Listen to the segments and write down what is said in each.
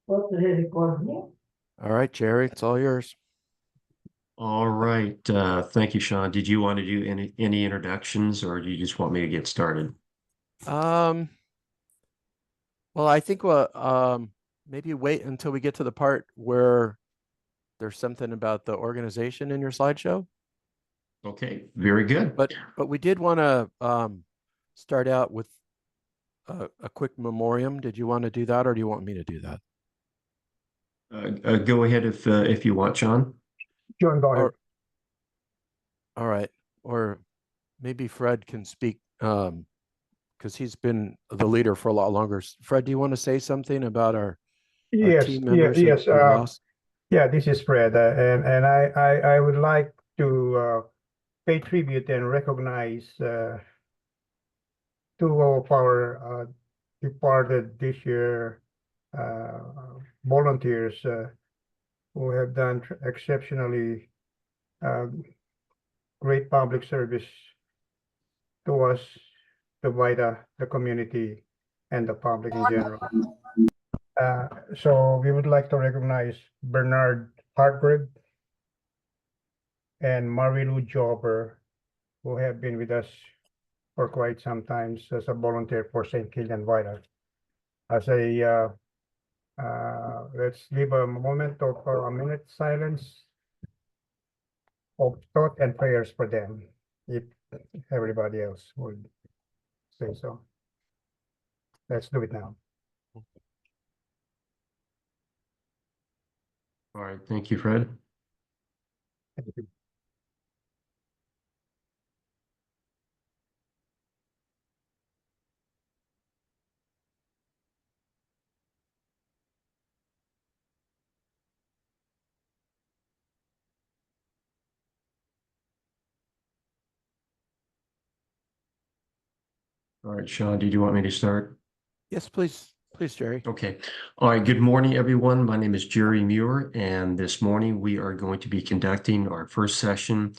All right, Jerry, it's all yours. All right. Thank you, Sean. Did you want to do any introductions, or do you just want me to get started? Um, well, I think maybe wait until we get to the part where there's something about the organization in your slideshow. Okay, very good. But we did want to start out with a quick memoriam. Did you want to do that, or do you want me to do that? Go ahead if you want, Sean. John, go ahead. All right. Or maybe Fred can speak because he's been the leader for a lot longer. Fred, do you want to say something about our team members yes. we lost? Yeah, this is Fred, and I would like to pay tribute and recognize two of our departed this year uh, volunteers who have done exceptionally uh, great public service to us, to VITA, the community, and the public in general. So we would like to recognize Bernard Hartberg and Marilu Jobber, who have been with us for quite some time as a volunteer for St. Killian VITA. As let's leave a moment of a minute silence of thought and prayers for them, if everybody else would say so. Let's do it now. All right. Thank you, Fred. Thank you. All right, Sean, did you want me to start? Yes, please. Please, Jerry. Okay. All right. Good morning, everyone. My name is Jerry Muir, and this morning we are going to be conducting our first session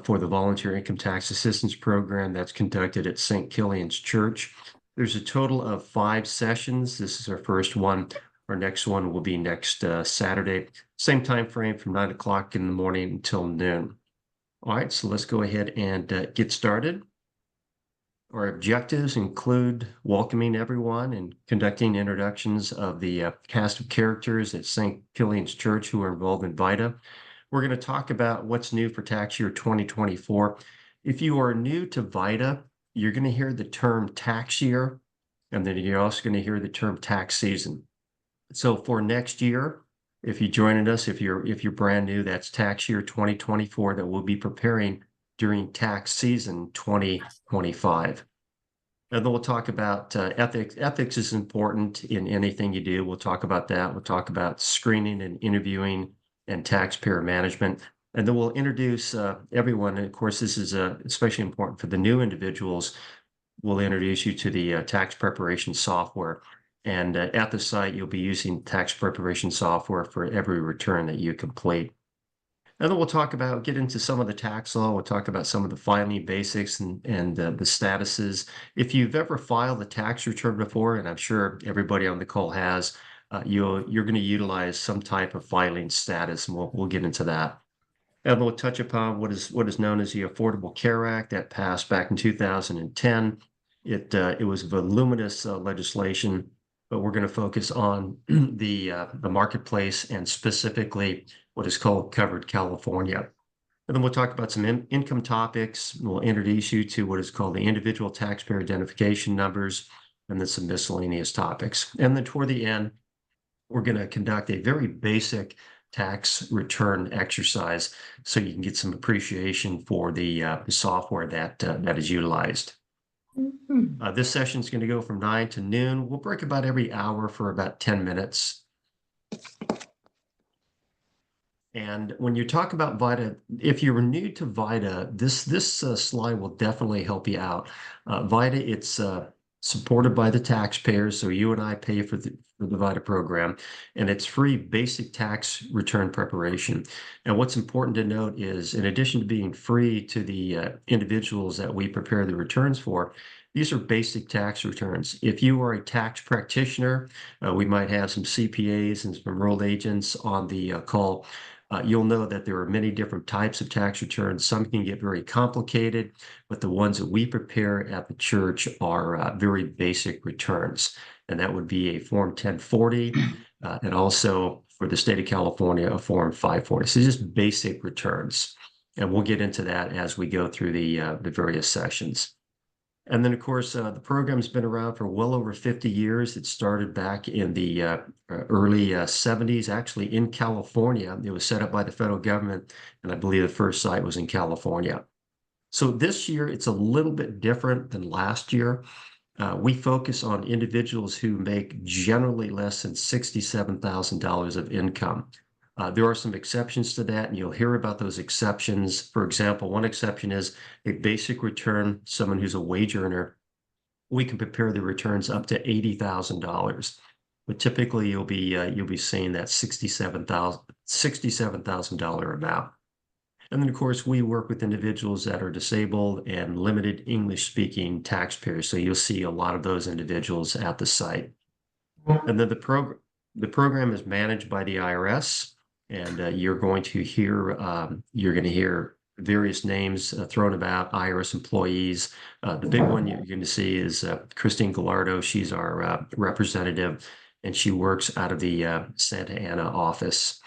for the Volunteer Income Tax Assistance Program that's conducted at St. Killian's Church. There's a total of 5 sessions. This is our first one. Our next one will be next Saturday, same time frame from 9 o'clock in the morning until noon. All right, so let's go ahead and get started. Our objectives include welcoming everyone and conducting introductions of the cast of characters at St. Killian's Church who are involved in VITA. We're going to talk about what's new for tax year 2024. If you are new to VITA, you're going to hear the term tax year, and then you're also going to hear the term tax season. So for next year, if you're joining us, if you're brand new, that's tax year 2024 that we'll be preparing during tax season 2025. And then we'll talk about ethics. Ethics is important in anything you do. We'll talk about that. We'll talk about screening and interviewing and taxpayer management. And then we'll introduce everyone. And of course, this is especially important for the new individuals. We'll introduce you to the tax preparation software. And at the site, you'll be using tax preparation software for every return that you complete. And then we'll get into some of the tax law. We'll talk about some of the filing basics and the statuses. If you've ever filed a tax return before, and I'm sure everybody on the call has, you're going to utilize some type of filing status, and we'll get into that. And we'll touch upon what is known as the Affordable Care Act that passed back in 2010. It was voluminous legislation, but we're going to focus on the marketplace and specifically what is called Covered California. And then we'll talk about some income topics. We'll introduce you to what is called the individual taxpayer identification numbers, and then some miscellaneous topics. And then toward the end, we're going to conduct a very basic tax return exercise so you can get some appreciation for the software that is utilized. This session is going to go from 9 to noon. We'll break about every hour for about 10 minutes. And when you talk about VITA, if you're new to VITA, this slide will definitely help you out. VITA, it's supported by the taxpayers, so you and I pay for the VITA program, and it's free basic tax return preparation. And what's important to note is, in addition to being free to the individuals that we prepare the returns for, These are basic tax returns. If you are a tax practitioner, we might have some CPAs and some enrolled agents on the call. You'll know that there are many different types of tax returns. Some can get very complicated, but the ones that we prepare at the church are very basic returns. And that would be a Form 1040, and also for the state of California, a Form 540. So just basic returns. And we'll get into that as we go through the various sessions. And then, of course, the program's been around for well over 50 years. It started back in the early 70s, actually in California. It was set up by the federal government, and I believe the first site was in California. So this year, it's a little bit different than last year. We focus on individuals who make generally less than $67,000 of income. There are some exceptions to that, and you'll hear about those exceptions. For example, one exception is a basic return, someone who's a wage earner. We can prepare the returns up to $80,000, but typically you'll be seeing that $67,000 amount. And then, of course, we work with individuals that are disabled and limited English-speaking taxpayers. So you'll see a lot of those individuals at the site. And then the program is managed by the IRS, and you're going to hear various names thrown about, IRS employees. The big one you're going to see is Christine Gallardo. She's our representative, and she works out of the Santa Ana office.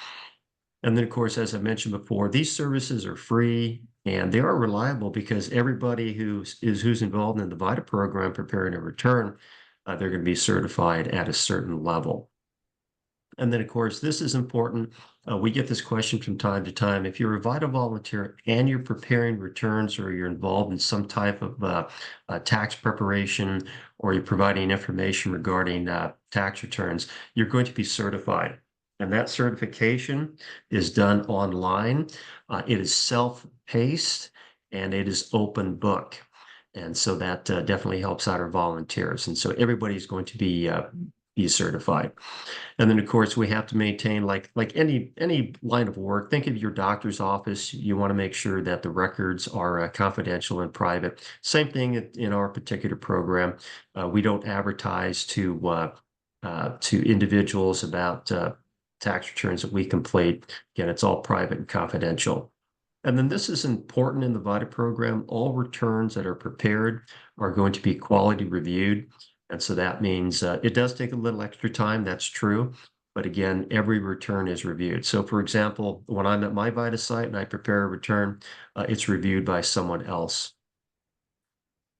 And then, of course, as I mentioned before, these services are free and they are reliable because everybody who's involved in the VITA program preparing a return, they're going to be certified at a certain level. And then, of course, this is important. We get this question from time to time. If you're a VITA volunteer and you're preparing returns, or you're involved in some type of tax preparation, or you're providing information regarding tax returns, you're going to be certified. And that certification is done online. It is self-paced and it is open book. And so that definitely helps out our volunteers. And so everybody's going to be certified. And then, of course, we have to maintain, like any line of work. Think of your doctor's office. You want to make sure that the records are confidential and private. Same thing in our particular program. We don't advertise to individuals about tax returns that we complete. Again, it's all private and confidential. And then this is important in the VITA program. All returns that are prepared are going to be quality reviewed. And so that means it does take a little extra time, that's true. But again, every return is reviewed. So for example, when I'm at my VITA site and I prepare a return, it's reviewed by someone else.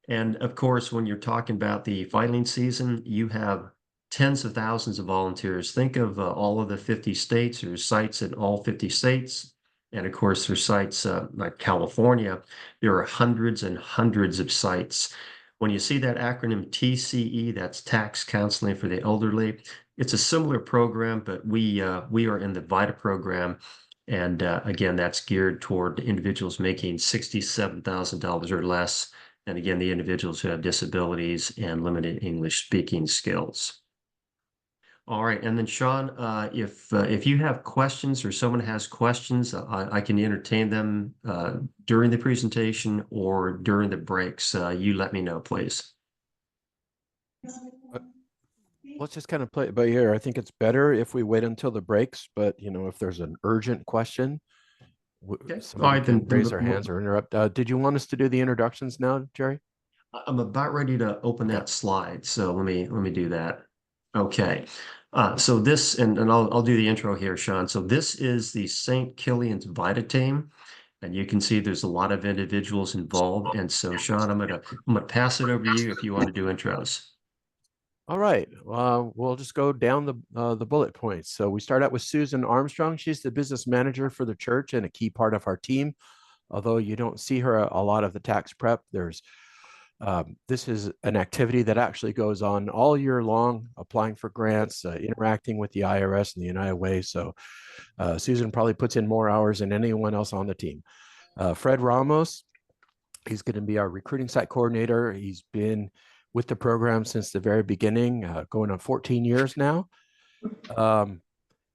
And of course, when you're talking about the filing season, you have tens of thousands of volunteers. Think of all of the 50 states. There's sites in all 50 states. And of course, there's sites like California. There are hundreds and hundreds of sites. When you see that acronym TCE, that's Tax Counseling for the Elderly, it's a similar program, but we are in the VITA program. And again, that's geared toward individuals making $67,000 or less. And again, the individuals who have disabilities and limited English speaking skills. All right, and then Sean, if you have questions or someone has questions, I can entertain them during the presentation or during the breaks. You let me know, please. Let's just kind of play it by ear. I think it's better if we wait until the breaks, but if there's an urgent question, Okay. somebody can raise their hands or interrupt. Did you want us to do the introductions now, Jerry? I'm about ready to open that slide, so let me do that. Okay. So this, and I'll do the intro here, Sean. So this is the St. Killian's VITA team, and you can see there's a lot of individuals involved. And so, Sean, I'm gonna pass it over to you if you want to do intros. All right. We'll just go down the bullet points. So we start out with Susan Armstrong. She's the business manager for the church and a key part of our team. Although you don't see her a lot of the tax prep, this is an activity that actually goes on all year long, applying for grants, interacting with the IRS and the United Way. So Susan probably puts in more hours than anyone else on the team. Fred Ramos, he's going to be our recruiting site coordinator. He's been with the program since the very beginning, going on 14 years now.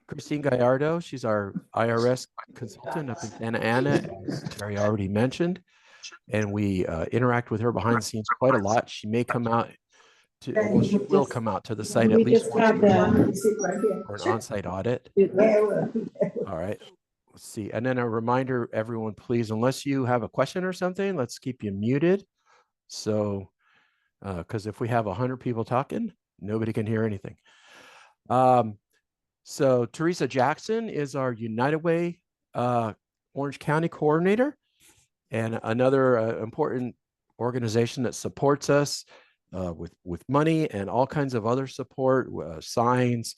Christine Gallardo, she's our IRS consultant up in Santa Ana, as Jerry already mentioned. and we interact with her behind the scenes quite a lot. She may come out to, well, she will come out to the site at least once a month for an on-site audit. All right. Let's see. And then a reminder, everyone, please, unless you have a question or something, let's keep you muted. So, because if we have 100 people talking, nobody can hear anything. So Teresa Jackson is our United Way Orange County coordinator, and another important organization that supports us with money and all kinds of other support, signs,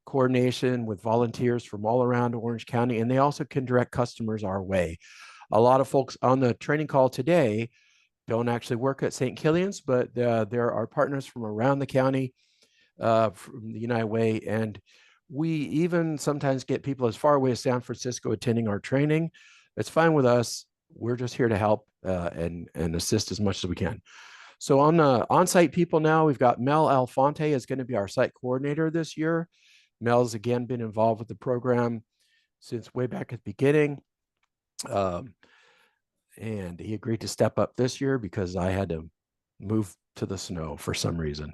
coordination with volunteers from all around Orange County, and they also can direct customers our way. A lot of folks on the training call today don't actually work at St. Killian's, but there are partners from around the county, from the United Way, and we even sometimes get people as far away as San Francisco attending our training. It's fine with us. We're just here to help and assist as much as we can. So on the on-site people now, we've got Mel Alfonte is going to be our site coordinator this year. Mel's again been involved with the program since way back at the beginning. And he agreed to step up this year because I had to move to the snow for some reason.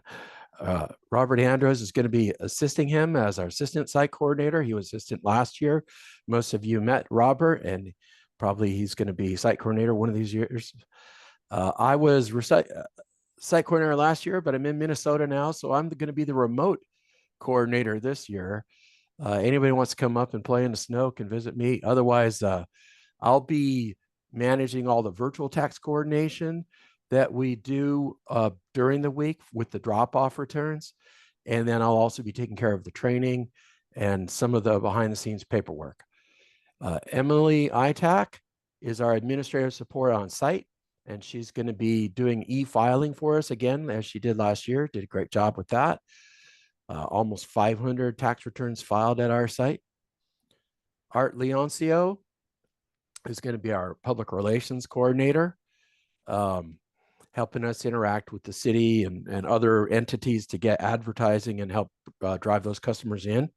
Robert Andrews is going to be assisting him as our assistant site coordinator. He was assistant last year. Most of you met Robert, and probably he's going to be site coordinator one of these years. I was site coordinator last year, but I'm in Minnesota now, so I'm going to be the remote coordinator this year. Anybody wants to come up and play in the snow can visit me. Otherwise, I'll be managing all the virtual tax coordination that we do during the week with the drop-off returns. And then I'll also be taking care of the training and some of the behind-the-scenes paperwork. Emily Itak is our administrative support on site, and she's going to be doing e-filing for us again, as she did last year. Did a great job with that. Almost 500 tax returns filed at our site. Art Leoncio is going to be our public relations coordinator, helping us interact with the city and other entities to get advertising and help drive those customers in.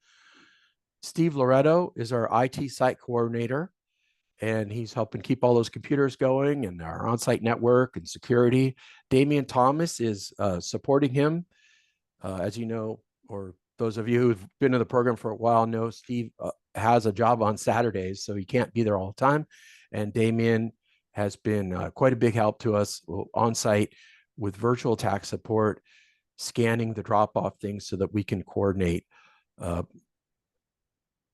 Steve Loretto is our IT site coordinator, and he's helping keep all those computers going and our on-site network and security. Damian Thomas is supporting him. As you know, or those of you who've been in the program for a while know, Steve has a job on Saturdays, so he can't be there all the time. And Damian has been quite a big help to us on site with virtual tax support, scanning the drop-off things so that we can coordinate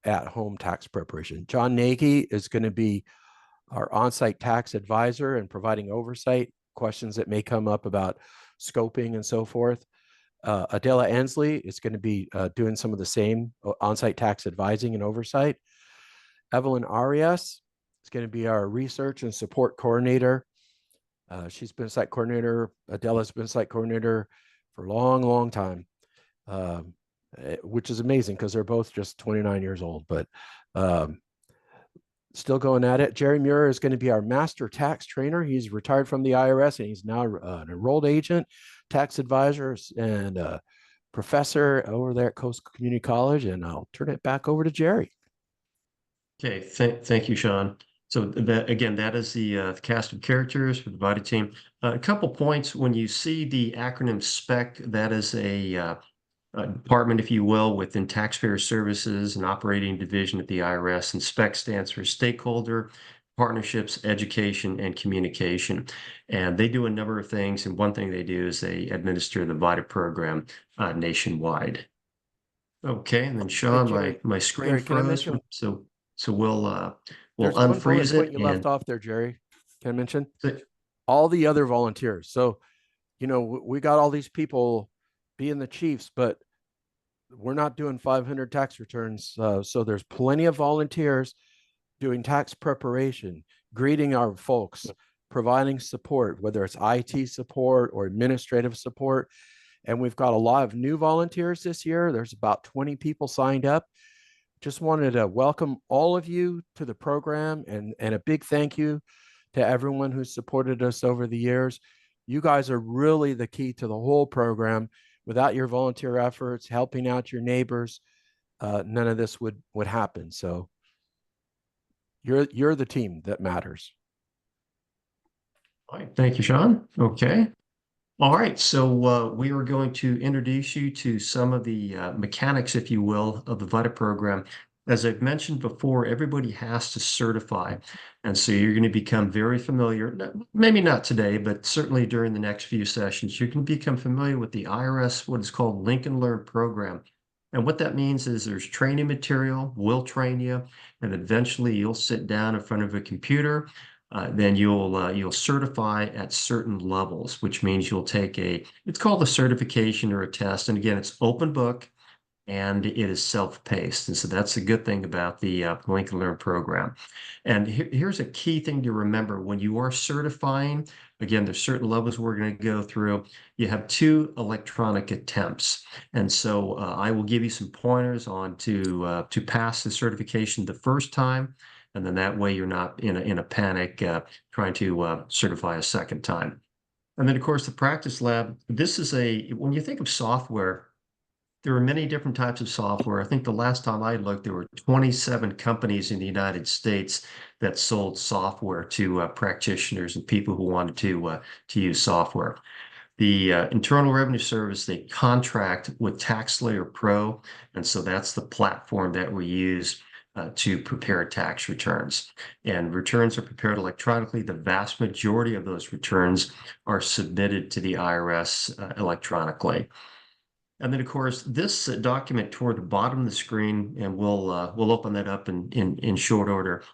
at-home tax preparation. John Nagy is going to be our on-site tax advisor and providing oversight, questions that may come up about scoping and so forth. Adela Ensley is going to be doing some of the same on-site tax advising and oversight. Evelyn Arias is going to be our research and support coordinator. She's been site coordinator. Adela's been site coordinator for a long, long time, which is amazing because they're both just 29 years old, but still going at it. Jerry Muir is going to be our master tax trainer. He's retired from the IRS and he's now an enrolled agent, tax advisor, and professor over there at Coast Community College. And I'll turn it back over to Jerry. Okay, thank you, Sean. So that again, that is the cast of characters for the VITA team. A couple points: when you see the acronym SPEC, that is a department, if you will, within Taxpayer Services and Operating Division at the IRS, and SPEC stands for Stakeholder Partnerships, Education, and Communication. And they do a number of things, and one thing they do is they administer the VITA program nationwide. Okay, and then Sean, Jerry, my screen Jerry, can I froze, mention- so we'll There's one bullet unfreeze point it you left off there, Jerry. Can I mention? and All the other volunteers. So, you know, we got all these people being the chiefs, but we're not doing 500 tax returns. So there's plenty of volunteers doing tax preparation, greeting our folks, providing support, whether it's IT support or administrative support. And we've got a lot of new volunteers this year. There's about 20 people signed up. Just wanted to welcome all of you to the program and a big thank you to everyone who's supported us over the years. You guys are really the key to the whole program. Without your volunteer efforts, helping out your neighbors, none of this would happen. So you're the team that matters. All right, thank you, Sean. Okay. All right, so we are going to introduce you to some of the mechanics, if you will, of the VITA program. As I've mentioned before, everybody has to certify. And so you're going to become very familiar, maybe not today, but certainly during the next few sessions, you can become familiar with the IRS, what is called Link and Learn program. And what that means is there's training material, we'll train you, and eventually you'll sit down in front of a computer. Then you'll certify at certain levels, which means you'll take it's called a certification or a test. And again, it's open book and it is self-paced. And so that's a good thing about the Link and Learn program. And here's a key thing to remember when you are certifying. Again, there's certain levels we're going to go through. You have 2 electronic attempts. And so I will give you some pointers on to pass the certification the first time. And then that way you're not in a panic trying to certify a second time. And then, of course, the practice lab. This is when you think of software, there are many different types of software. I think the last time I looked, there were 27 companies in the United States that sold software to practitioners and people who wanted to use software. The Internal Revenue Service, they contract with TaxSlayer Pro, and so that's the platform that we use to prepare tax returns. And returns are prepared electronically. The vast majority of those returns are submitted to the IRS electronically. And then, of course, this document toward the bottom of the screen, and we'll open that up in short order.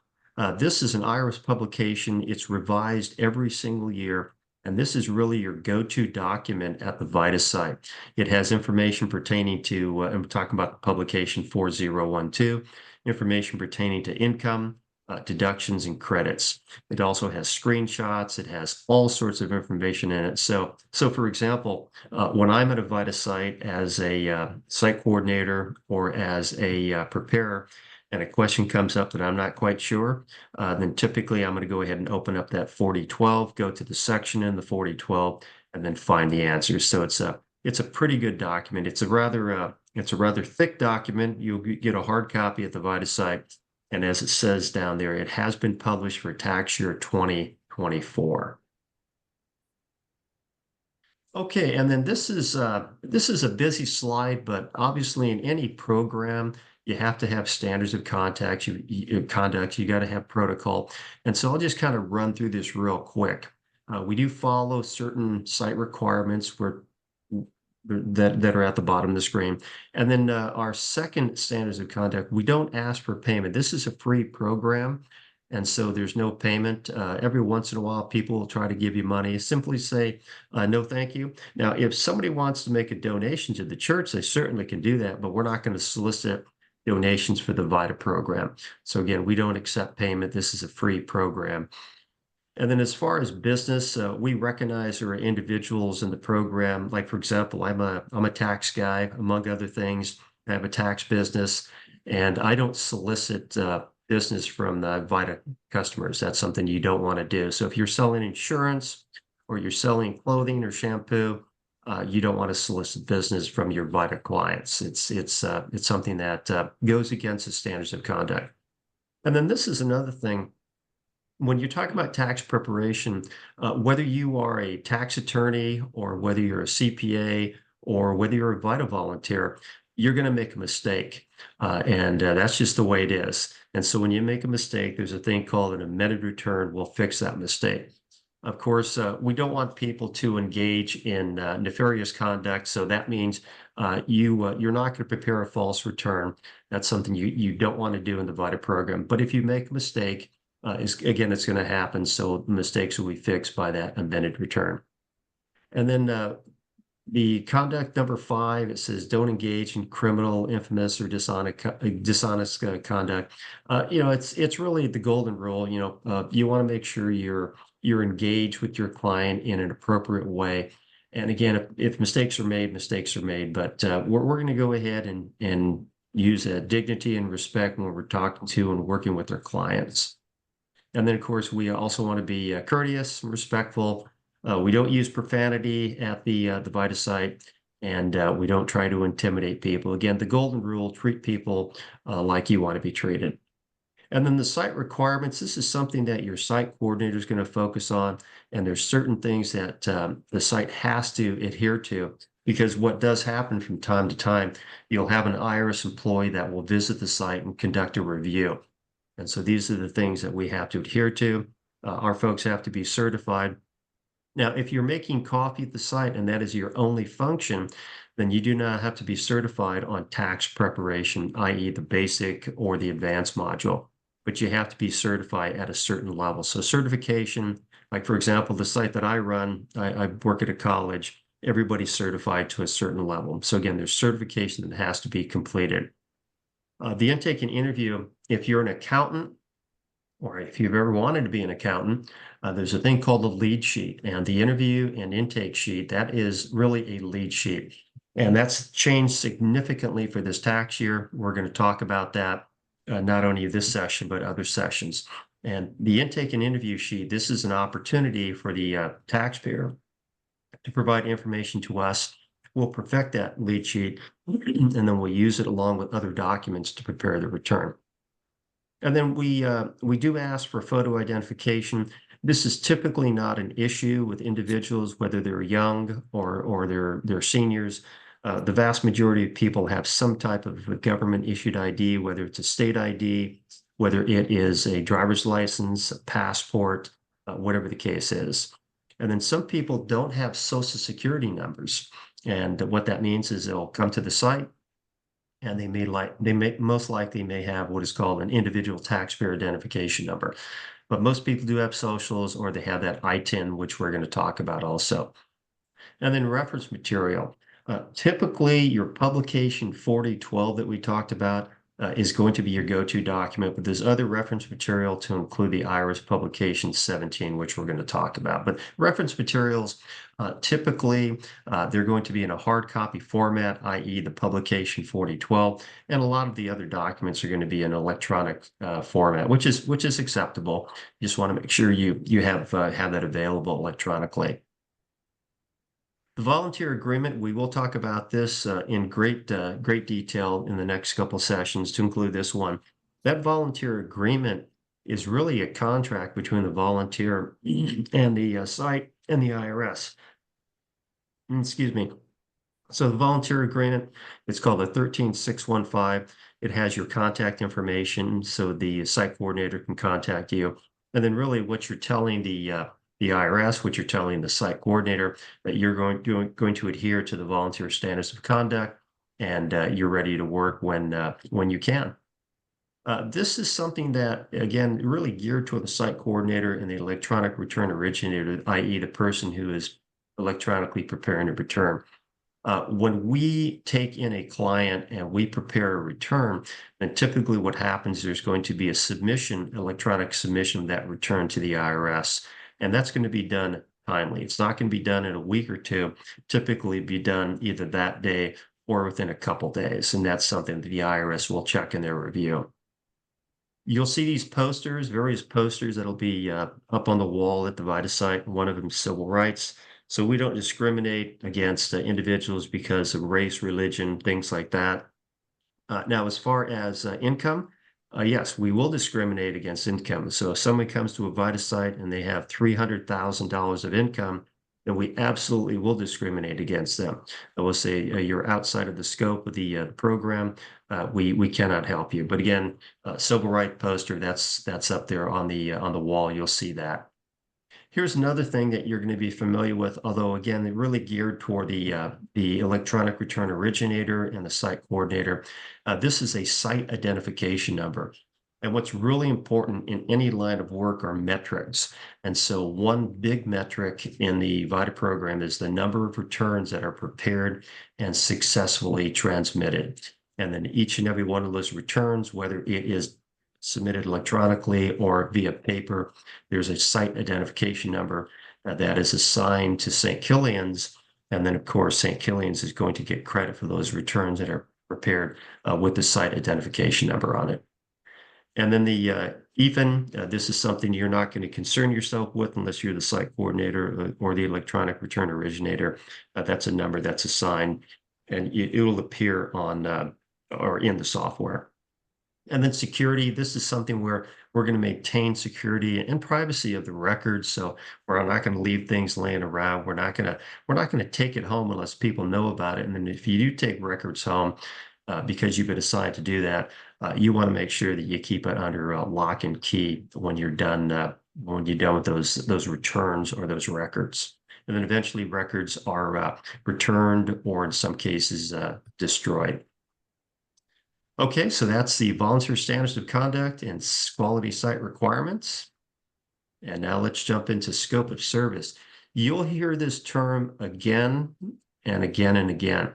This is an IRS publication. It's revised every single year, and this is really your go-to document at the VITA site. It has information pertaining to, I'm talking about the publication 4012, information pertaining to income, deductions, and credits. It also has screenshots. It has all sorts of information in it. So for example, when I'm at a VITA site as a site coordinator or as a preparer, and a question comes up that I'm not quite sure, then typically I'm going to go ahead and open up that 4012, go to the section in the 4012, and then find the answers. So it's a pretty good document. It's a rather thick document. You'll get a hard copy at the VITA site. And as it says down there, it has been published for tax year 2024. Okay, and then this is a busy slide, but obviously in any program, you have to have standards of conduct. You got to have protocol. And so I'll just kind of run through this real quick. We do follow certain site requirements that are at the bottom of the screen. And then our second standards of conduct, we don't ask for payment. This is a free program. And so there's no payment. Every once in a while, people will try to give you money. Simply say, no, thank you. Now, if somebody wants to make a donation to the church, they certainly can do that, but we're not going to solicit donations for the VITA program. So again, we don't accept payment. This is a free program. And then as far as business, we recognize there are individuals in the program. Like, for example, I'm a tax guy, among other things. I have a tax business, and I don't solicit business from the VITA customers. That's something you don't want to do. So if you're selling insurance or you're selling clothing or shampoo, you don't want to solicit business from your VITA clients. It's something that goes against the standards of conduct. And then this is another thing. When you're talking about tax preparation, whether you are a tax attorney or whether you're a CPA or whether you're a VITA volunteer, you're going to make a mistake. And that's just the way it is. And so when you make a mistake, there's a thing called an amended return. We'll fix that mistake. Of course, we don't want people to engage in nefarious conduct. So that means you're not going to prepare a false return. That's something you don't want to do in the VITA program. But if you make a mistake, it's going to happen. So mistakes will be fixed by that amended return. And then the conduct number 5, it says don't engage in criminal, infamous, or dishonest conduct. It's really the golden rule. You want to make sure you're engaged with your client in an appropriate way. And again, if mistakes are made, mistakes are made. But we're going to go ahead and use dignity and respect when we're talking to and working with our clients. And then, of course, we also want to be courteous and respectful. We don't use profanity at the VITA site, and we don't try to intimidate people. Again, the golden rule: treat people like you want to be treated. And then the site requirements, this is something that your site coordinator is going to focus on. And there's certain things that the site has to adhere to, because what does happen from time to time, you'll have an IRS employee that will visit the site and conduct a review. And so these are the things that we have to adhere to. Our folks have to be certified. Now, if you're making coffee at the site and that is your only function, then you do not have to be certified on tax preparation, i.e. the basic or the advanced module, but you have to be certified at a certain level. So certification, like for example, the site that I run, I work at a college, everybody's certified to a certain level. So again, there's certification that has to be completed. The intake and interview, if you're an accountant, or if you've ever wanted to be an accountant, there's a thing called a lead sheet, and the interview and intake sheet, that is really a lead sheet. And that's changed significantly for this tax year. We're going to talk about that, not only this session, but other sessions. And the intake and interview sheet, this is an opportunity for the taxpayer to provide information to us. We'll perfect that lead sheet, and then we'll use it along with other documents to prepare the return. And then we do ask for photo identification. This is typically not an issue with individuals, whether they're young or they're seniors. The vast majority of people have some type of a government issued ID, whether it's a state ID, whether it is a driver's license, a passport, whatever the case is. And then some people don't have social security numbers. And what that means is they'll come to the site, and they most likely may have what is called an individual taxpayer identification number. But most people do have socials, or they have that ITIN, which we're going to talk about also. And then reference material. Typically, your publication 4012 that we talked about is going to be your go-to document, but there's other reference material to include the IRS publication 17, which we're going to talk about. But reference materials, typically, they're going to be in a hard copy format, i.e. the publication 4012, and a lot of the other documents are going to be in electronic format, which is acceptable. You just want to make sure you have that available electronically. The volunteer agreement, we will talk about this in great detail in the next couple sessions, to include this one. That volunteer agreement is really a contract between the volunteer and the site and the IRS. Excuse me. So the volunteer agreement, it's called a 13615. It has your contact information, so the site coordinator can contact you. And then really what you're telling the IRS, what you're telling the site coordinator, that you're going to adhere to the volunteer standards of conduct, and you're ready to work when you can. This is something that, again, really geared toward the site coordinator and the electronic return originator, i.e. the person who is electronically preparing a return. When we take in a client and we prepare a return, then typically what happens, there's going to be a submission, electronic submission of that return to the IRS. And that's going to be done timely. It's not going to be done in a week or two, typically be done either that day or within a couple days. And that's something that the IRS will check in their review. You'll see these posters, various posters that'll be up on the wall at the VITA site. One of them is civil rights. So we don't discriminate against individuals because of race, religion, things like that. Now, as far as income, yes, we will discriminate against income. So if someone comes to a VITA site and they have $300,000 of income, then we absolutely will discriminate against them. I will say you're outside of the scope of the program. We cannot help you. But again, civil rights poster, that's up there on the wall. You'll see that. Here's another thing that you're going to be familiar with, although again, they're really geared toward the electronic return originator and the site coordinator. This is a site identification number. And what's really important in any line of work are metrics. And so one big metric in the VITA program is the number of returns that are prepared and successfully transmitted. And then each and every one of those returns, whether it is submitted electronically or via paper, there's a site identification number that is assigned to St. Killian's. And then, of course, St. Killian's is going to get credit for those returns that are prepared with the site identification number on it. And then the EFIN, this is something you're not going to concern yourself with unless you're the site coordinator or the electronic return originator. That's a number that's assigned, and it will appear on or in the software. And then security, this is something where we're going to maintain security and privacy of the records. So we're not going to leave things laying around. We're not going to take it home unless people know about it. And then if you do take records home, because you've been assigned to do that, you want to make sure that you keep it under lock and key when you're done with those returns or those records. And then eventually records are returned or in some cases destroyed. Okay, so that's the volunteer standards of conduct and quality site requirements. And now let's jump into scope of service. You'll hear this term again and again and again,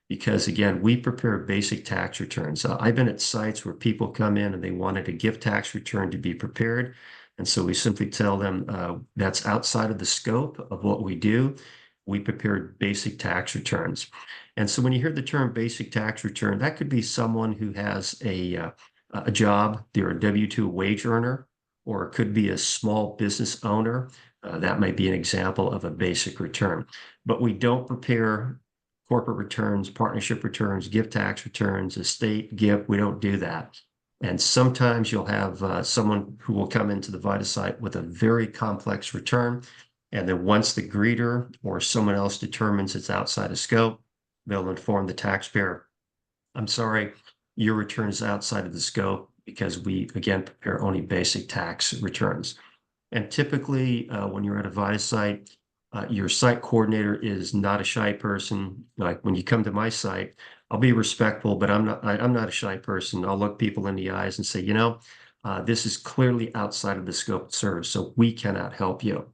because again, we prepare basic tax returns. I've been at sites where people come in and they wanted a gift tax return to be prepared. And so we simply tell them that's outside of the scope of what we do. We prepared basic tax returns. And so when you hear the term basic tax return, that could be someone who has a job, they're a W-2 wage earner, or it could be a small business owner. That might be an example of a basic return. But we don't prepare corporate returns, partnership returns, gift tax returns, estate, gift. We don't do that. And sometimes you'll have someone who will come into the VITA site with a very complex return. And then once the greeter or someone else determines it's outside of scope, they'll inform the taxpayer, I'm sorry, your return is outside of the scope because we, again, prepare only basic tax returns. And typically, when you're at a VITA site, your site coordinator is not a shy person. Like when you come to my site, I'll be respectful, but I'm not a shy person. I'll look people in the eyes and say, this is clearly outside of the scope of service, so we cannot help you.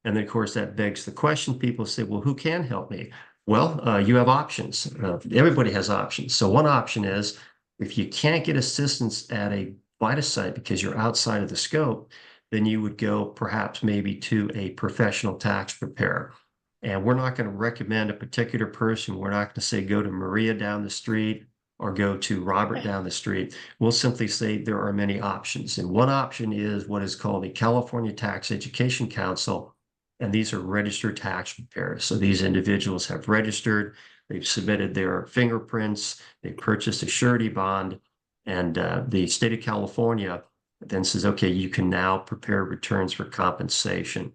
And then, of course, that begs the question. People say, well, who can help me? Well, you have options. Everybody has options. So one option is if you can't get assistance at a VITA site because you're outside of the scope, then you would go perhaps maybe to a professional tax preparer. And we're not going to recommend a particular person. We're not going to say go to Maria down the street or go to Robert down the street. We'll simply say there are many options. And one option is what is called a California Tax Education Council. And these are registered tax preparers. So these individuals have registered, they've submitted their fingerprints, they purchased a surety bond, and the state of California then says, okay, you can now prepare returns for compensation.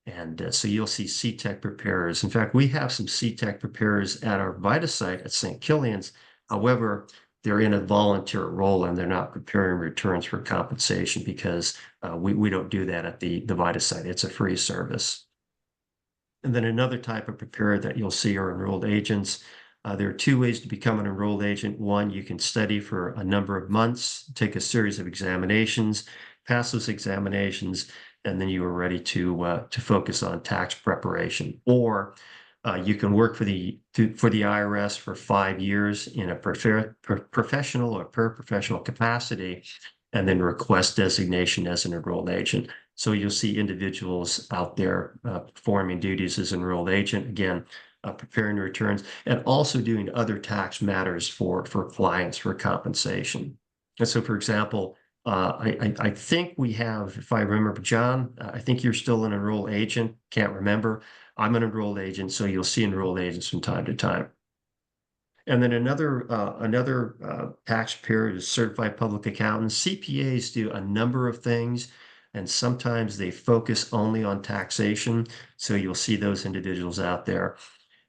And so you'll see CTEC preparers. In fact, we have some CTEC preparers at our VITA site at St. Killian's. However, they're in a volunteer role and they're not preparing returns for compensation because we don't do that at the VITA site. It's a free service. And then another type of preparer that you'll see are enrolled agents. There are two ways to become an enrolled agent. One, you can study for a number of months, take a series of examinations, pass those examinations, and then you are ready to focus on tax preparation. Or you can work for the IRS for 5 years in a professional or paraprofessional capacity, and then request designation as an enrolled agent. So you'll see individuals out there performing duties as enrolled agent, again, preparing returns, and also doing other tax matters for clients for compensation. And so, for example, I think we have, if I remember, John, I think you're still an enrolled agent. Can't remember. I'm an enrolled agent, so you'll see enrolled agents from time to time. And then another tax preparer is certified public accountants. CPAs do a number of things, and sometimes they focus only on taxation. So you'll see those individuals out there.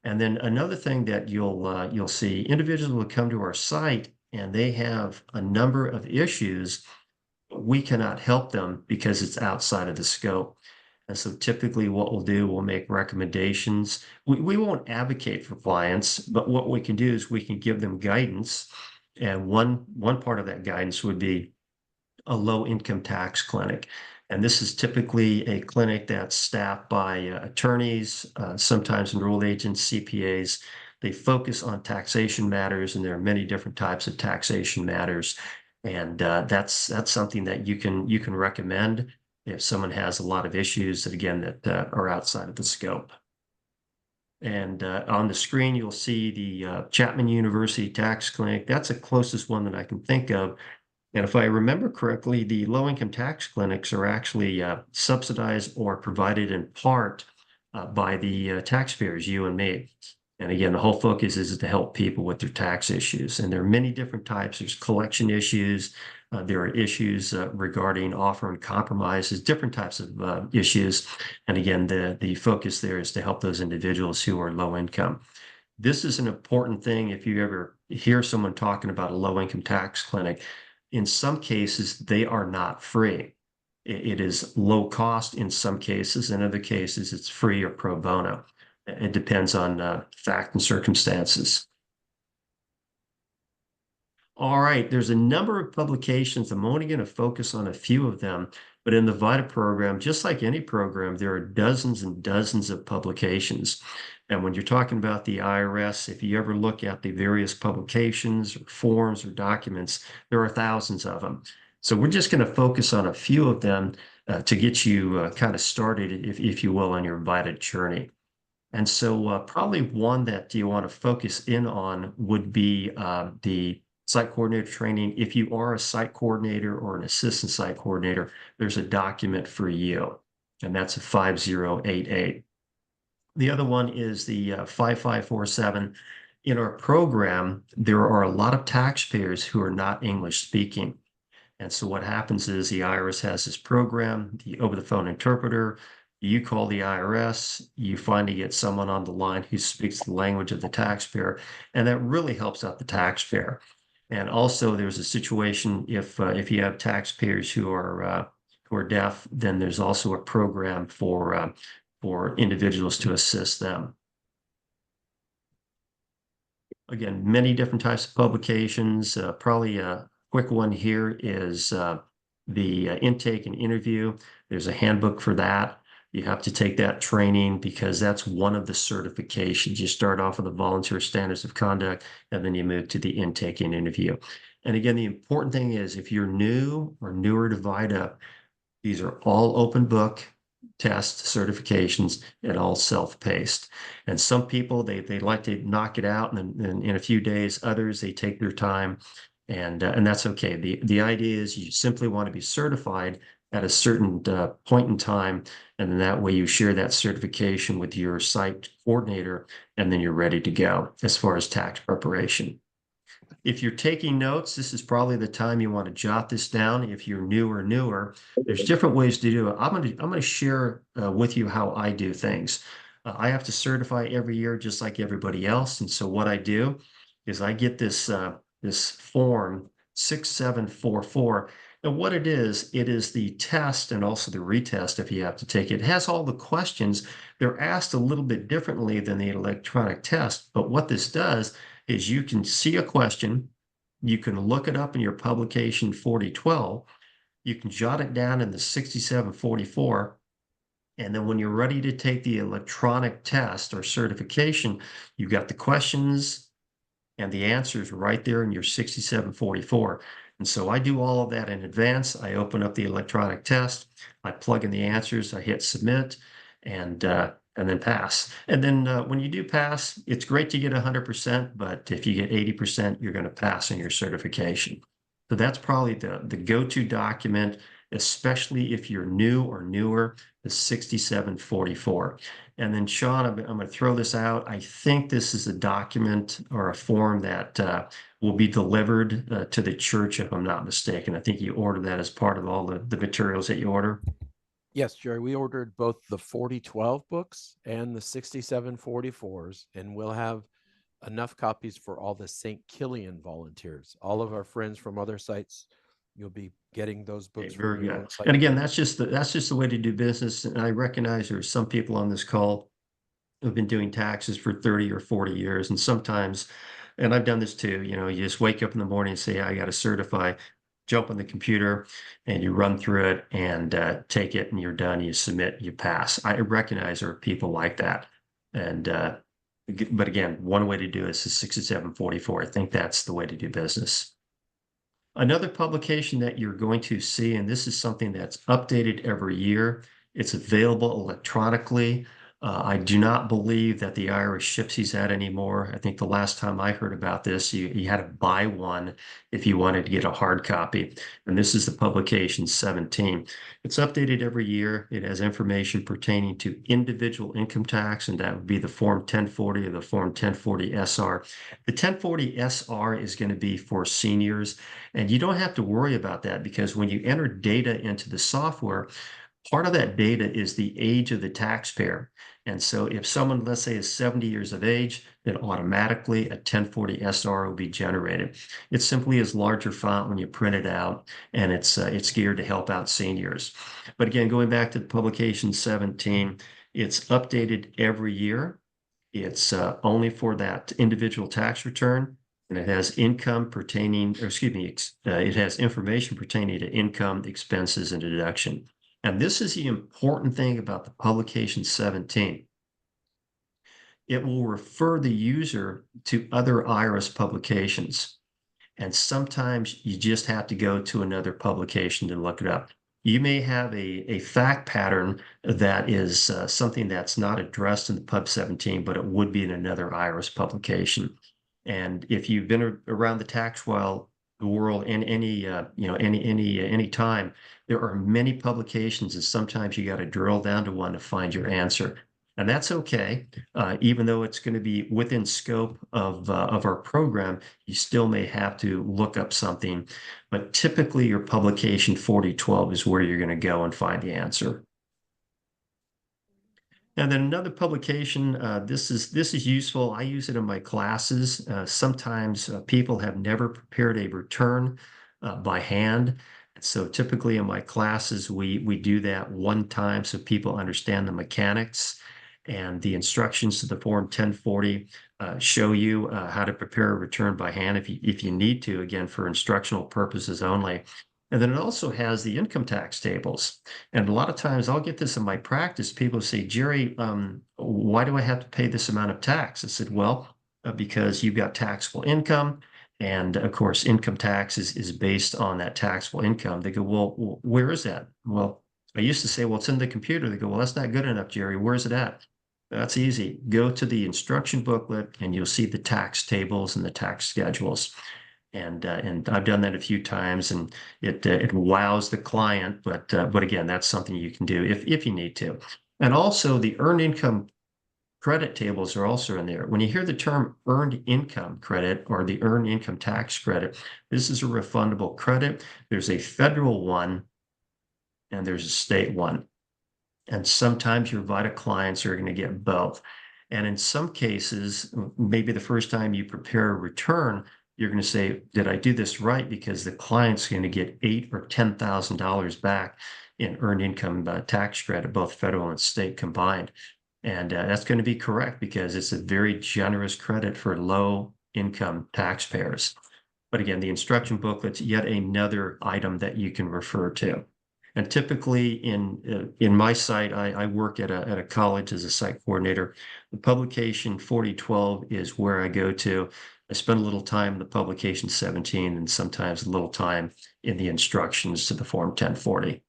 And then another thing that you'll see, individuals will come to our site and they have a number of issues. We cannot help them because it's outside of the scope. And so typically what we'll do, we'll make recommendations. We won't advocate for clients, but what we can do is we can give them guidance. And one part of that guidance would be a low income tax clinic. And this is typically a clinic that's staffed by attorneys, sometimes enrolled agents, CPAs. They focus on taxation matters, and there are many different types of taxation matters. And that's something that you can recommend if someone has a lot of issues that, again, that are outside of the scope. And on the screen, you'll see the Chapman University Tax Clinic. That's the closest one that I can think of. And if I remember correctly, the low-income tax clinics are actually subsidized or provided in part by the taxpayers, you and me. And again, the whole focus is to help people with their tax issues. And there are many different types. There's collection issues, There are issues regarding offer and compromises, different types of issues. And again, the focus there is to help those individuals who are low income. This is an important thing if you ever hear someone talking about a low income tax clinic. In some cases, they are not free. It is low cost in some cases. In other cases, it's free or pro bono. It depends on fact and circumstances. All right, there's a number of publications. I'm only going to focus on a few of them, but in the VITA program, just like any program, there are dozens and dozens of publications. And when you're talking about the IRS, if you ever look at the various publications or forms or documents, there are thousands of them. So we're just going to focus on a few of them to get you kind of started, if you will, on your VITA journey. And so probably one that you want to focus in on would be the site coordinator training. If you are a site coordinator or an assistant site coordinator, there's a document for you, and that's a 5088. The other one is the 5547. In our program, there are a lot of taxpayers who are not English speaking. And so what happens is the IRS has this program, the over-the-phone interpreter. You call the IRS, you finally get someone on the line who speaks the language of the taxpayer, and that really helps out the taxpayer. And also, there's a situation if you have taxpayers who are deaf, then there's also a program for individuals to assist them. Again, many different types of publications. Probably a quick one here is the intake and interview. There's a handbook for that. You have to take that training because that's one of the certifications. You start off with the volunteer standards of conduct, and then you move to the intake and interview. And again, the important thing is if you're new or newer to VITA, these are all open book test certifications and all self-paced. And some people, they like to knock it out in a few days. Others, they take their time, and that's okay. The idea is you simply want to be certified at a certain point in time, and then that way you share that certification with your site coordinator, and then you're ready to go as far as tax preparation. If you're taking notes, this is probably the time you want to jot this down. If you're newer, there's different ways to do it. I'm going to share with you how I do things. I have to certify every year just like everybody else. And so what I do is I get this form 6744. And what it is the test and also the retest if you have to take it. It has all the questions. They're asked a little bit differently than the electronic test. But what this does is you can see a question, you can look it up in your publication 4012, you can jot it down in the 6744, and then when you're ready to take the electronic test or certification, you've got the questions and the answers right there in your 6744. And so I do all of that in advance. I open up the electronic test, I plug in the answers, I hit submit, and then pass. And then when you do pass, it's great to get 100%, but if you get 80%, you're going to pass in your certification. So that's probably the go-to document, especially if you're new or newer, the 6744. And then Sean, I'm going to throw this out. I think this is a document or a form that will be delivered to the church, if I'm not mistaken. I think you order that as part of all the materials that you order. Yes, Jerry, we ordered both the 4012 books and the 6744s, and we'll have enough copies for all the St. Killian volunteers. All of our friends from other sites, you'll be getting those books. Okay, very good. And again, that's just the way to do business. And I recognize there are some people on this call who've been doing taxes for 30 or 40 years. And sometimes, and I've done this too, you just wake up in the morning and say, I got to certify, jump on the computer and you run through it and take it and you're done. You submit, you pass. I recognize there are people like that. And, but again, one way to do it is 6744. I think that's the way to do business. Another publication that you're going to see, and this is something that's updated every year, it's available electronically. I do not believe that the IRS ships these out anymore. I think the last time I heard about this, you had to buy one if you wanted to get a hard copy. And this is the publication 17. It's updated every year. It has information pertaining to individual income tax, and that would be the Form 1040 or the Form 1040 SR. The 1040 SR is going to be for seniors, and you don't have to worry about that because when you enter data into the software, part of that data is the age of the taxpayer. And so if someone, let's say, is 70 years of age, then automatically a 1040 SR will be generated. It simply is larger font when you print it out, and it's geared to help out seniors. But again, going back to publication 17, it's updated every year. It's only for that individual tax return, and it has income pertaining, or excuse me, it has information pertaining to income, expenses, and deduction. And this is the important thing about the publication 17. It will refer the user to other IRS publications. And sometimes you just have to go to another publication to look it up. You may have a fact pattern that is something that's not addressed in the Pub 17, but it would be in another IRS publication. And if you've been around the tax world in any time, there are many publications, and sometimes you got to drill down to one to find your answer. And that's okay, even though it's going to be within scope of our program, you still may have to look up something. But typically, your publication 4012 is where you're going to go and find the answer. And then another publication, this is useful. I use it in my classes. Sometimes people have never prepared a return by hand. So typically in my classes, we do that one time so people understand the mechanics. And the instructions to the Form 1040 show you how to prepare a return by hand if you need to, again, for instructional purposes only. And then it also has the income tax tables. And a lot of times I'll get this in my practice. People say, Jerry, why do I have to pay this amount of tax? I said, well, because you've got taxable income. And of course, income tax is based on that taxable income. They go, well, where is that? Well, I used to say, well, it's in the computer. They go, well, that's not good enough, Jerry. Where's it at? That's easy. Go to the instruction booklet and you'll see the tax tables and the tax schedules. And I've done that a few times, and it wows the client. But again, that's something you can do if you need to. And also, the earned income credit tables are also in there. When you hear the term earned income credit or the earned income tax credit, this is a refundable credit. There's a federal one, and there's a state one. And sometimes your VITA clients are going to get both. And in some cases, maybe the first time you prepare a return, you're going to say, did I do this right? Because the client's going to get $8,000 or $10,000 back in earned income tax credit, both federal and state combined. And that's going to be correct because it's a very generous credit for low income taxpayers. But again, the instruction booklet's yet another item that you can refer to. And typically in my site, I work at a college as a site coordinator. The publication 4012 is where I go to. I spend a little time in the publication 17 and sometimes a little time in the instructions to the Form 1040.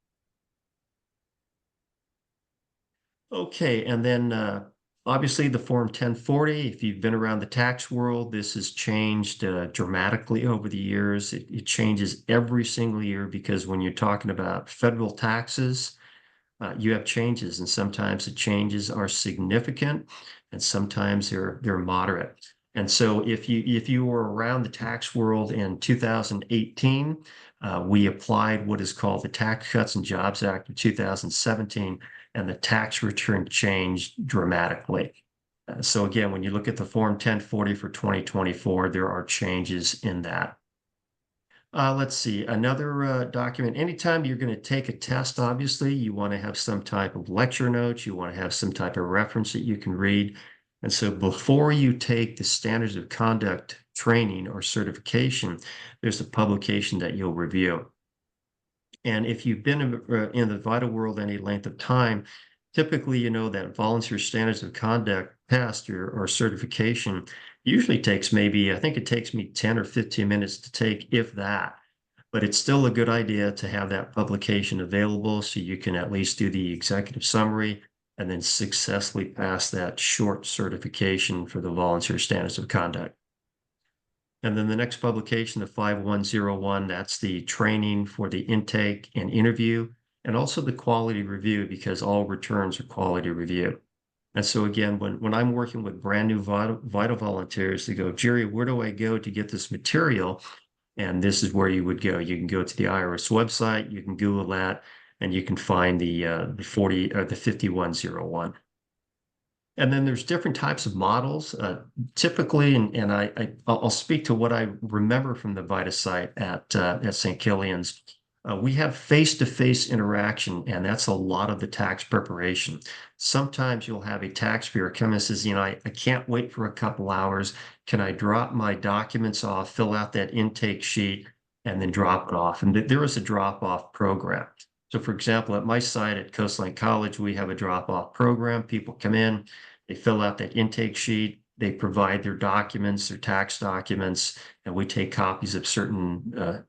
Okay, and then obviously the Form 1040, if you've been around the tax world, this has changed dramatically over the years. It changes every single year because when you're talking about federal taxes, you have changes, and sometimes the changes are significant, and sometimes they're moderate. And so if you were around the tax world in 2018, we applied what is called the Tax Cuts and Jobs Act of 2017, and the tax return changed dramatically. So again, when you look at the Form 1040 for 2024, there are changes in that. Let's see, another document. Anytime you're going to take a test, obviously, you want to have some type of lecture notes. You want to have some type of reference that you can read. And so before you take the standards of conduct training or certification, there's a publication that you'll review. And if you've been in the VITA world any length of time, typically you know that volunteer standards of conduct test or certification usually takes maybe, I think it takes me 10 or 15 minutes to take, if that. But it's still a good idea to have that publication available so you can at least do the executive summary and then successfully pass that short certification for the volunteer standards of conduct. And then the next publication, the 5101, that's the training for the intake and interview, and also the quality review, because all returns are quality review. And so again, when I'm working with brand new VITA volunteers, they go, Jerry, where do I go to get this material? And this is where you would go. You can go to the IRS website, you can Google that, and you can find the 5101. And then there's different types of models. Typically, and I'll speak to what I remember from the VITA site at St. Killian's. We have face-to-face interaction, and that's a lot of the tax preparation. Sometimes you'll have a taxpayer come and says, I can't wait for a couple hours. Can I drop my documents off, fill out that intake sheet, and then drop it off? And there is a drop-off program. So for example, at my site at Coastline College, we have a drop-off program. People come in, they fill out that intake sheet, they provide their documents, their tax documents, and we take copies of certain,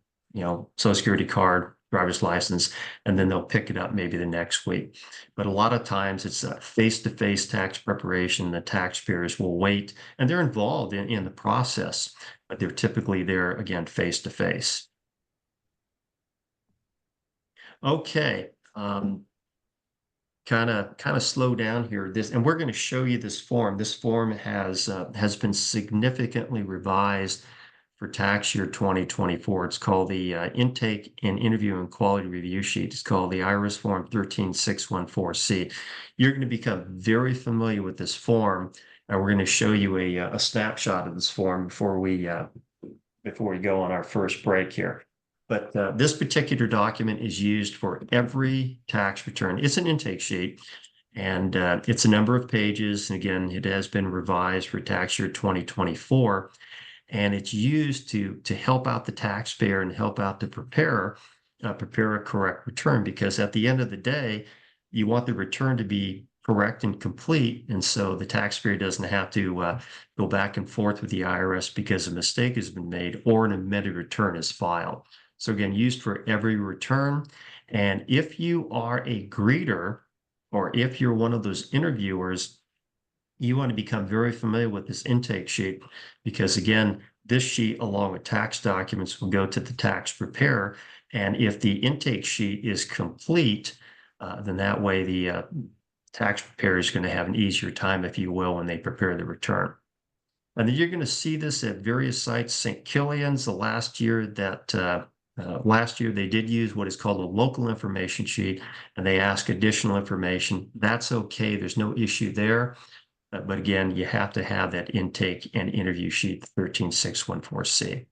Social Security card, driver's license, and then they'll pick it up maybe the next week. But a lot of times it's a face-to-face tax preparation. The taxpayers will wait, and they're involved in the process, but they're typically there, again, face-to-face. Okay, kind of slow down here. And we're going to show you this form. This form has been significantly revised for tax year 2024. It's called the Intake and Interview and Quality Review Sheet. It's called the IRS Form 13614C. You're going to become very familiar with this form, and we're going to show you a snapshot of this form before we go on our first break here. But this particular document is used for every tax return. It's an intake sheet, and it's a number of pages. And again, it has been revised for tax year 2024. And it's used to help out the taxpayer and help out the preparer prepare a correct return, because at the end of the day, you want the return to be correct and complete. And so the taxpayer doesn't have to go back and forth with the IRS because a mistake has been made or an amended return is filed. So again, used for every return. And if you are a greeter, or if you're one of those interviewers, you want to become very familiar with this intake sheet, because again, this sheet along with tax documents will go to the tax preparer. And if the intake sheet is complete, then that way the tax preparer is going to have an easier time, if you will, when they prepare the return. And then you're going to see this at various sites. St. Killian's, last year they did use what is called a local information sheet, and they ask additional information. That's okay. There's no issue there. But again, you have to have that intake and interview sheet 13614C.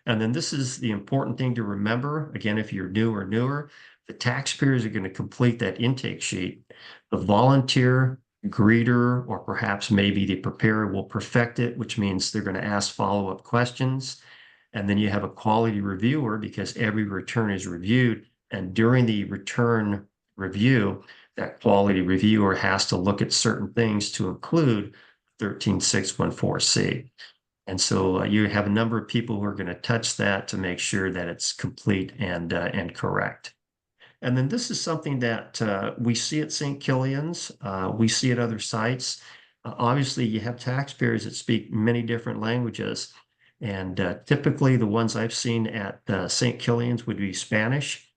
And then this is the important thing to remember. Again, if you're new or newer, the taxpayers are going to complete that intake sheet. The volunteer, greeter, or perhaps maybe the preparer will perfect it, which means they're going to ask follow-up questions. And then you have a quality reviewer, because every return is reviewed. And during the return review, that quality reviewer has to look at certain things to include 13614C. And so you have a number of people who are going to touch that to make sure that it's complete and correct. And then this is something that we see at St. Killian's. We see at other sites. Obviously, you have taxpayers that speak many different languages. And typically, the ones I've seen at St. Killian's would be Spanish.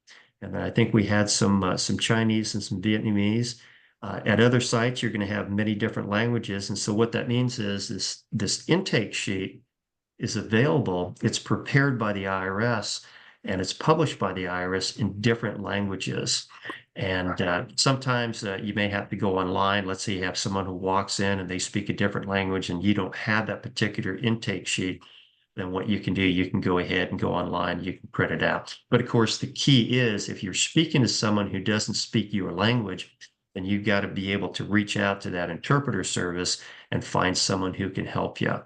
And then I think we had some Chinese and some Vietnamese. At other sites, you're going to have many different languages. And so what that means is this intake sheet is available. It's prepared by the IRS, and it's published by the IRS in different languages. And sometimes you may have to go online. Let's say you have someone who walks in and they speak a different language and you don't have that particular intake sheet. Then what you can do, you can go ahead and go online, you can print it out. But of course, the key is if you're speaking to someone who doesn't speak your language, then you've got to be able to reach out to that interpreter service and find someone who can help you.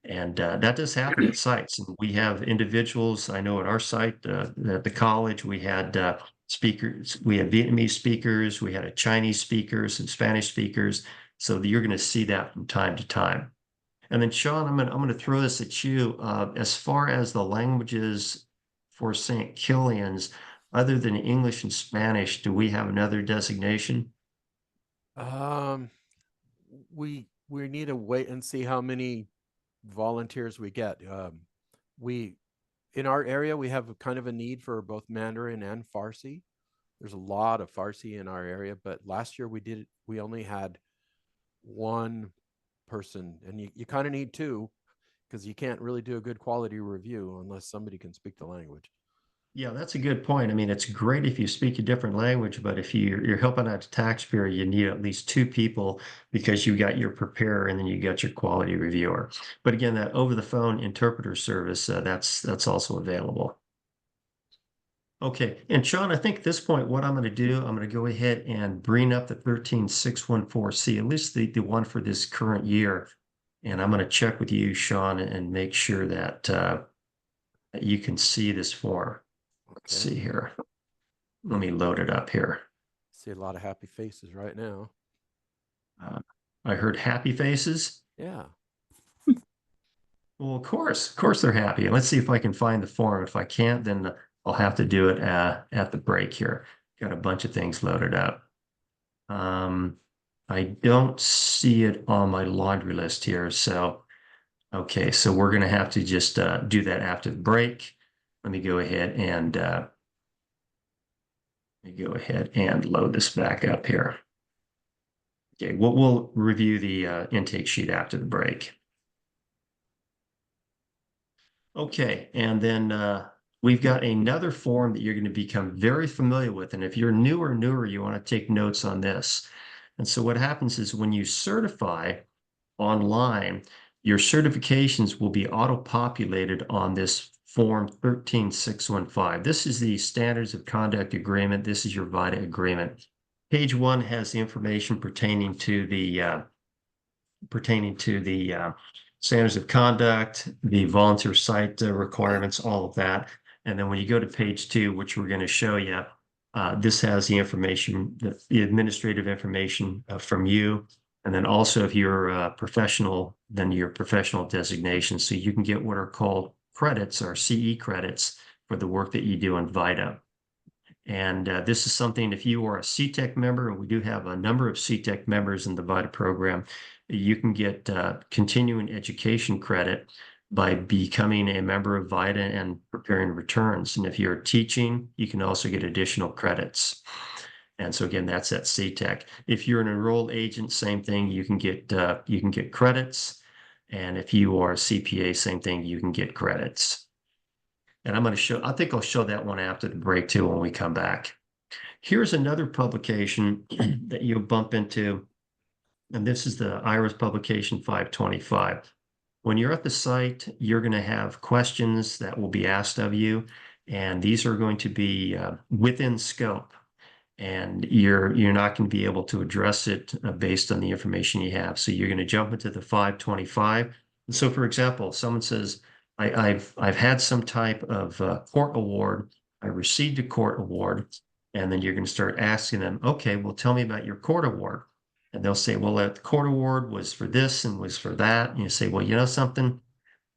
And that does happen at sites. And we have individuals, I know at our site, at the college, we had speakers, we had Vietnamese speakers, we had a Chinese speaker, some Spanish speakers. So you're going to see that from time to time. And then Sean, I'm going to throw this at you. As far as the languages for St. Killian's, other than English and Spanish, do we have another designation? Um, we need to wait and see how many volunteers we get. We in our area we have a kind of a need for both Mandarin and Farsi. There's a lot of Farsi in our area, but last year we only had one person, and you kind of need two because you can't really do a good quality review unless somebody can speak the language. Yeah, that's a good point. I mean, it's great if you speak a different language, but if you're helping out a taxpayer, you need at least two people because you got your preparer and then you got your quality reviewer. But again, that over the phone interpreter service, that's also available. Okay, and Sean, I think at this point, what I'm going to do, I'm going to go ahead and bring up the 13614C, at least the one for this current year. And I'm going to check with you, Sean, and make sure that that you can see this form. Let's see here. Let me load it up here. See a lot of happy faces right now. I heard happy faces. Yeah. Well, of course they're happy. And let's see if I can find the form. If I can't, then I'll have to do it at the break here. Got a bunch of things loaded up. I don't see it on my laundry list here. So, okay, so we're going to have to just do that after the break. Let me go ahead and load this back up here. Okay, we'll review the intake sheet after the break. Okay, and then we've got another form that you're going to become very familiar with. And if you're newer, you want to take notes on this. And so what happens is when you certify online, your certifications will be auto-populated on this form 13615. This is the Standards of Conduct Agreement. This is your VITA agreement. Page 1 has the information pertaining to the standards of conduct, the volunteer site requirements, all of that. And then when you go to page 2, which we're going to show you, this has the information, the administrative information from you. And then also if you're a professional, then your professional designation. So you can get what are called credits or CE credits for the work that you do in VITA. And this is something, if you are a CTEC member, and we do have a number of CTEC members in the VITA program, you can get continuing education credit by becoming a member of VITA and preparing returns. And if you're teaching, you can also get additional credits. And so again, that's at CTEC. If you're an enrolled agent, same thing, you can get credits. And if you are a CPA, same thing, you can get credits. And I think I'll show that one after the break too when we come back. Here's another publication that you'll bump into, and this is the IRIS publication 525. When you're at the site, you're going to have questions that will be asked of you, and these are going to be within scope. And you're not going to be able to address it based on the information you have. So you're going to jump into the 525. And so, for example, someone says, I've had some type of court award. I received a court award, and then you're going to start asking them, okay, well, tell me about your court award. And they'll say, well, that court award was for this and was for that. And you say, well, you know something?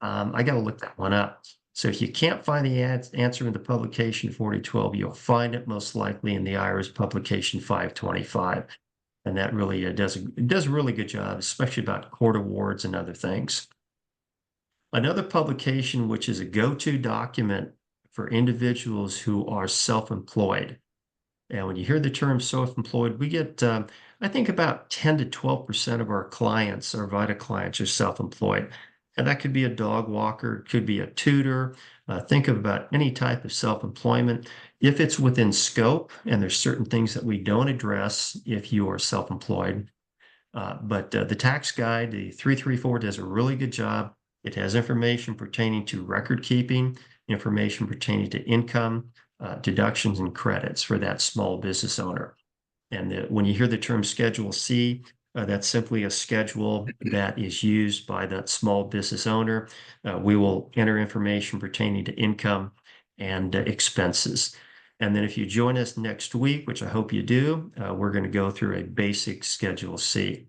I got to look that one up. So if you can't find the answer in the publication 4012, you'll find it most likely in the IRIS publication 525. And that really does a really good job, especially about court awards and other things. Another publication, which is a go-to document for individuals who are self-employed. And when you hear the term self-employed, we get, I think about 10 to 12% of our clients, our VITA clients, are self-employed. And that could be a dog walker, it could be a tutor. Think of about any type of self-employment. If it's within scope, and there's certain things that we don't address if you are self-employed. But the tax guide, the 334, does a really good job. It has information pertaining to record keeping, information pertaining to income, deductions and credits for that small business owner. And when you hear the term Schedule C, that's simply a schedule that is used by that small business owner. We will enter information pertaining to income and expenses. And then if you join us next week, which I hope you do, we're going to go through a basic Schedule C.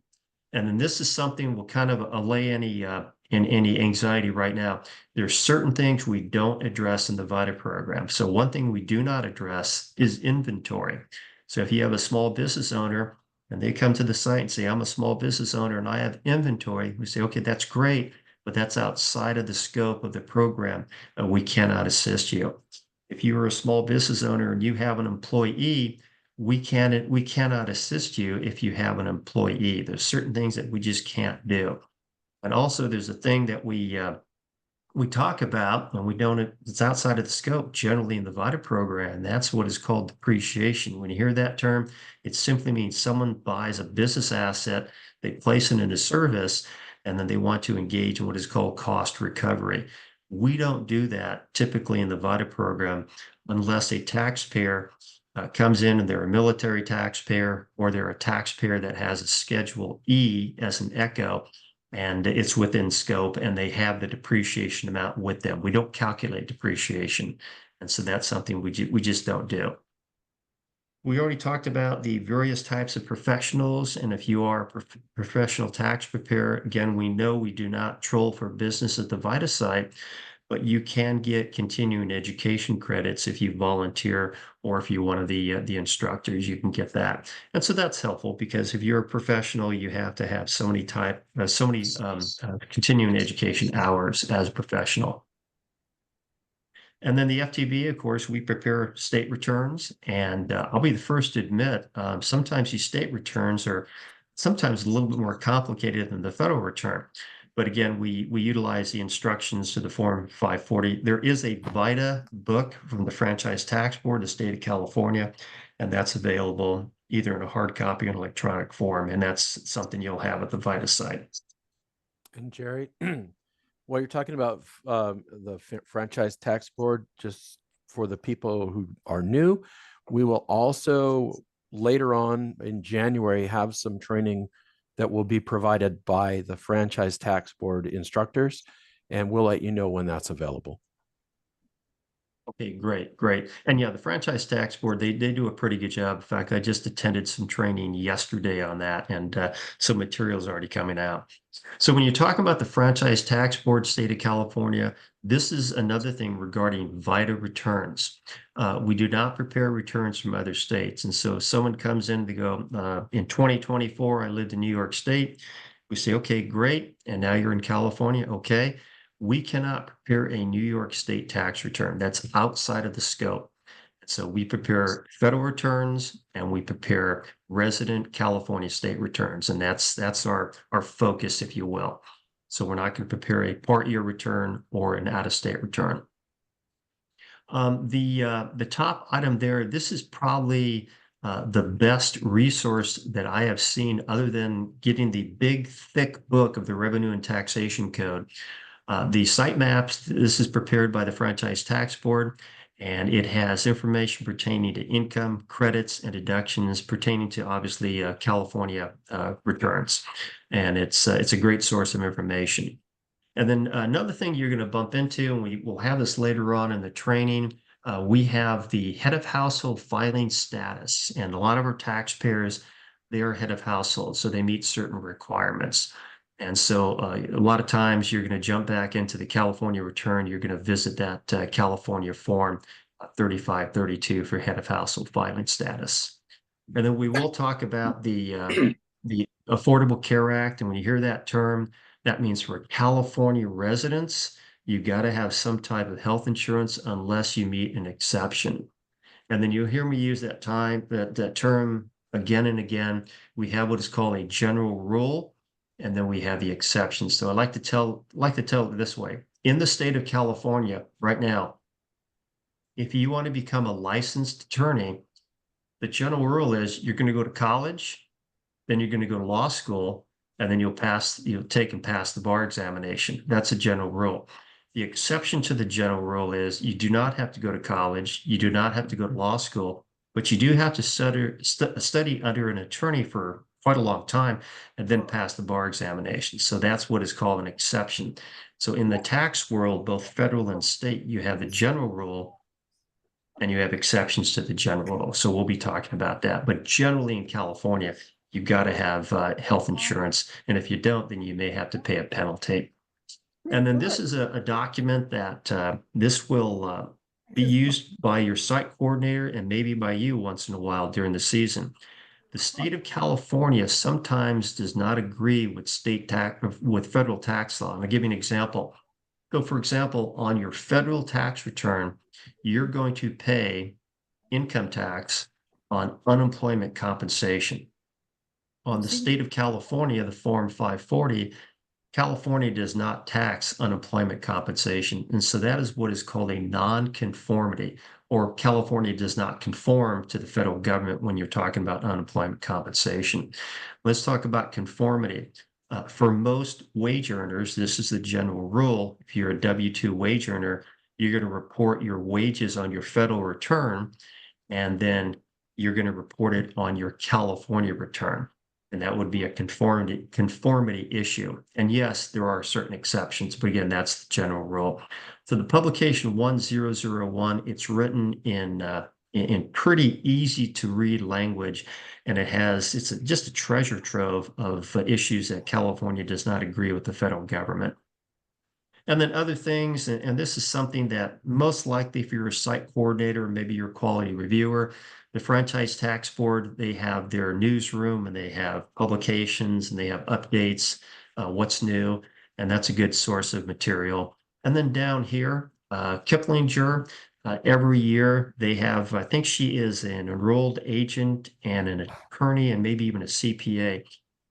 And then this is something we'll kind of allay any anxiety right now. There's certain things we don't address in the VITA program. So one thing we do not address is inventory. So if you have a small business owner and they come to the site and say, I'm a small business owner and I have inventory, we say, okay, that's great, but that's outside of the scope of the program. We cannot assist you. If you are a small business owner and you have an employee, we cannot assist you if you have an employee. There's certain things that we just can't do. And also there's a thing that we talk about, and we don't, it's outside of the scope generally in the VITA program. And that's what is called depreciation. When you hear that term, it simply means someone buys a business asset, they place it into service, and then they want to engage in what is called cost recovery. We don't do that typically in the VITA program unless a taxpayer comes in and they're a military taxpayer, or they're a taxpayer that has a Schedule E as an echo, and it's within scope, and they have the depreciation amount with them. We don't calculate depreciation. And so that's something we just don't do. We already talked about the various types of professionals. And if you are a professional tax preparer, again, we know we do not troll for business at the VITA site, but you can get continuing education credits if you volunteer, or if you're one of the instructors, you can get that. And so that's helpful, because if you're a professional, you have to have so many continuing education hours as a professional. And then the FTB, of course, we prepare state returns. And I'll be the first to admit, sometimes these state returns are sometimes a little bit more complicated than the federal return. But again, we utilize the instructions to the Form 540. There is a VITA book from the Franchise Tax Board, the state of California, and that's available either in a hard copy or an electronic form. And that's something you'll have at the VITA site. And Jerry, while you're talking about the Franchise Tax Board, just for the people who are new, we will also later on in January have some training that will be provided by the Franchise Tax Board instructors, and we'll let you know when that's available. Okay, great. And yeah, the Franchise Tax Board, they do a pretty good job. In fact, I just attended some training yesterday on that, and some materials already coming out. So when you talk about the Franchise Tax Board, state of California, this is another thing regarding VITA returns. We do not prepare returns from other states. And so if someone comes in to go, in 2024, I lived in New York State, we say, okay, great. And now you're in California. Okay. We cannot prepare a New York State tax return. That's outside of the scope. So we prepare federal returns, and we prepare resident California state returns. And that's our focus, if you will. So we're not going to prepare a part year return or an out-of-state return. The top item there, this is probably the best resource that I have seen, other than getting the big, thick book of the Revenue and Taxation Code. The site maps, this is prepared by the Franchise Tax Board, and it has information pertaining to income, credits, and deductions pertaining to, obviously, California returns. And it's a great source of information. And then another thing you're going to bump into, and we will have this later on in the training, we have the head of household filing status. And a lot of our taxpayers, they are head of household, so they meet certain requirements. And so a lot of times you're going to jump back into the California return. You're going to visit that California form 3532 for head of household filing status. And then we will talk about the Affordable Care Act. And when you hear that term, that means for California residents, you got to have some type of health insurance unless you meet an exception. And then you'll hear me use that term again and again. We have what is called a general rule, and then we have the exceptions. So I like to tell it this way. In the state of California right now, if you want to become a licensed attorney, the general rule is you're going to go to college, then you're going to go to law school, and then you'll take and pass the bar examination. That's a general rule. The exception to the general rule is you do not have to go to college, you do not have to go to law school, but you do have to study under an attorney for quite a long time and then pass the bar examination. So that's what is called an exception. So in the tax world, both federal and state, you have the general rule and you have exceptions to the general rule. So we'll be talking about that. But generally in California, you've got to have health insurance. And if you don't, then you may have to pay a penalty. And then this is a document that this will be used by your site coordinator and maybe by you once in a while during the season. The state of California sometimes does not agree with federal tax law. And I'll give you an example. So, for example, on your federal tax return, you're going to pay income tax on unemployment compensation. On the state of California, the Form 540, California does not tax unemployment compensation. And so that is what is called a non-conformity, or California does not conform to the federal government when you're talking about unemployment compensation. Let's talk about conformity. For most wage earners, this is the general rule. If you're a W-2 wage earner, you're going to report your wages on your federal return, and then you're going to report it on your California return. And that would be a conformity issue. And yes, there are certain exceptions, but again, that's the general rule. So the publication 1001, it's written in pretty easy to read language, and it's just a treasure trove of issues that California does not agree with the federal government. And then other things, and this is something that most likely if you're a site coordinator, maybe you're a quality reviewer, the Franchise Tax Board, they have their newsroom and they have publications and they have updates, what's new, and that's a good source of material. And then down here, Kiplinger, every year they have, I think she is an enrolled agent and an attorney and maybe even a CPA.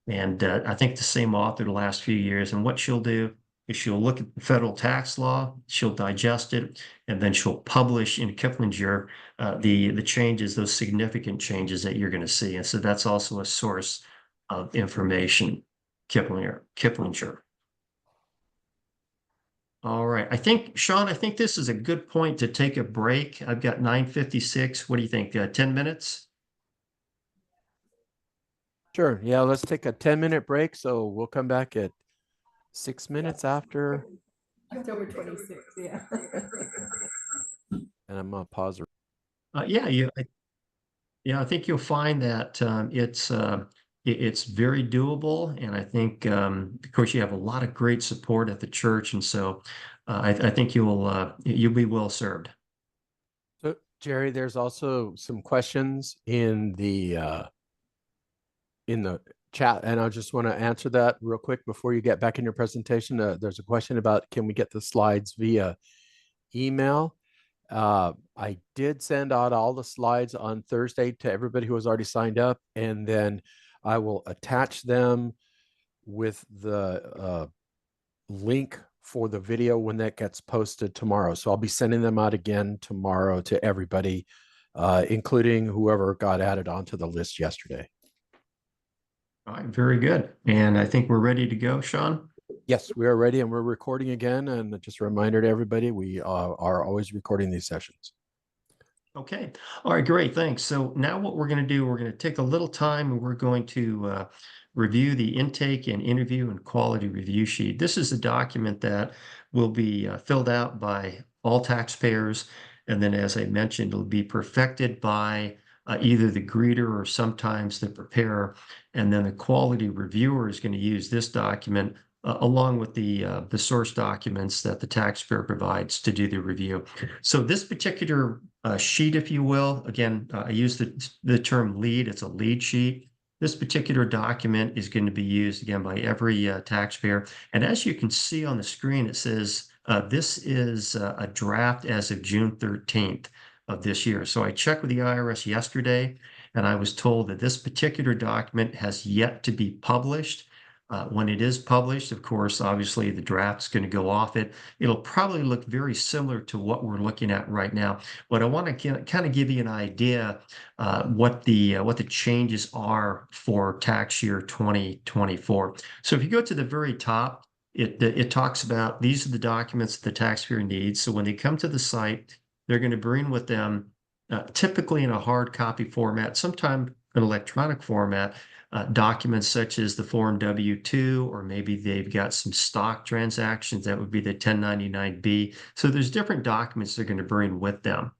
And I think the same author the last few years. And what she'll do is she'll look at the federal tax law, she'll digest it, and then she'll publish in Kiplinger the changes, those significant changes that you're going to see. And so that's also a source of information, Kiplinger. All right. Sean, I think this is a good point to take a break. I've got 9:56. What do you think? 10 minutes? Sure. Yeah, let's take a 10-minute break. So we'll come back at 6 minutes after. October 26th, yeah. And I'm gonna pause. I think you'll find that it's very doable, and I think of course you have a lot of great support at the church, and so I think you'll be well served. So Jerry, there's also some questions in the chat, and I just want to answer that real quick before you get back in your presentation. There's a question about, can we get the slides via email? I did send out all the slides on Thursday to everybody who has already signed up, and then I will attach them with the link for the video when that gets posted tomorrow. So I'll be sending them out again tomorrow to everybody, including whoever got added onto the list yesterday. All right, very good. And I think we're ready to go, Sean. Yes, we are ready, and we're recording again. And just a reminder to everybody, we are always recording these sessions. Okay. All right, great. Thanks. So now what we're going to do, we're going to take a little time and we're going to review the intake and interview and quality review sheet. This is a document that will be filled out by all taxpayers. And then, as I mentioned, it'll be perfected by either the greeter or sometimes the preparer. And then the quality reviewer is going to use this document along with the source documents that the taxpayer provides to do the review. So this particular sheet, if you will, again, I use the term lead. It's a lead sheet. This particular document is going to be used again by every taxpayer. And as you can see on the screen, it says this is a draft as of June 13th of this year. So I checked with the IRS yesterday, and I was told that this particular document has yet to be published. When it is published, of course, obviously the draft's going to go off it. It'll probably look very similar to what we're looking at right now. But I want to kind of give you an idea what the changes are for tax year 2024. So if you go to the very top, it talks about these are the documents the taxpayer needs. So when they come to the site, they're going to bring with them, typically in a hard copy format, sometimes an electronic format, documents such as the Form W-2, or maybe they've got some stock transactions. That would be the 1099-B. So there's different documents they're going to bring with them.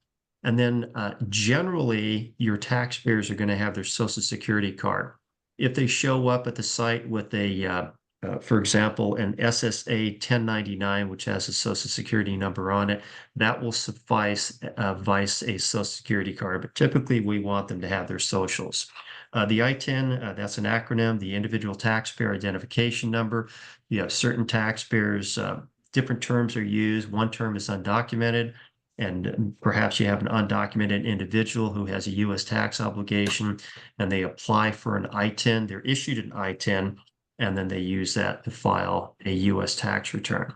And then generally, your taxpayers are going to have their Social Security card. If they show up at the site with a For example, an SSA 1099, which has a Social Security number on it, that will suffice vice a Social Security card, but typically we want them to have their socials. The I-10, that's an acronym, the Individual Taxpayer Identification Number. You have certain taxpayers, different terms are used. One term is undocumented, and perhaps you have an undocumented individual who has a U.S. tax obligation, and they apply for an I-10. They're issued an I-10, and then they use that to file a U.S. tax return.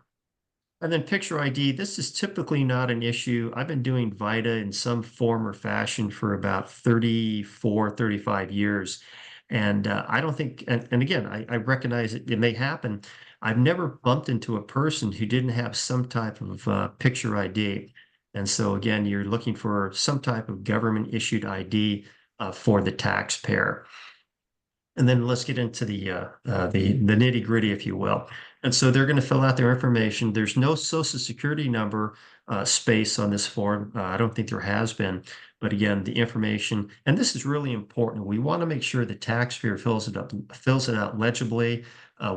And then picture ID, this is typically not an issue. I've been doing VITA in some form or fashion for about 34, 35 years. And I don't think, and again, I recognize it may happen. I've never bumped into a person who didn't have some type of picture ID. And so again, you're looking for some type of government issued ID for the taxpayer. And then let's get into the nitty gritty, if you will. And so they're going to fill out their information. There's no Social Security number space on this form. I don't think there has been. But again, the information, and this is really important. We want to make sure the taxpayer fills it out legibly.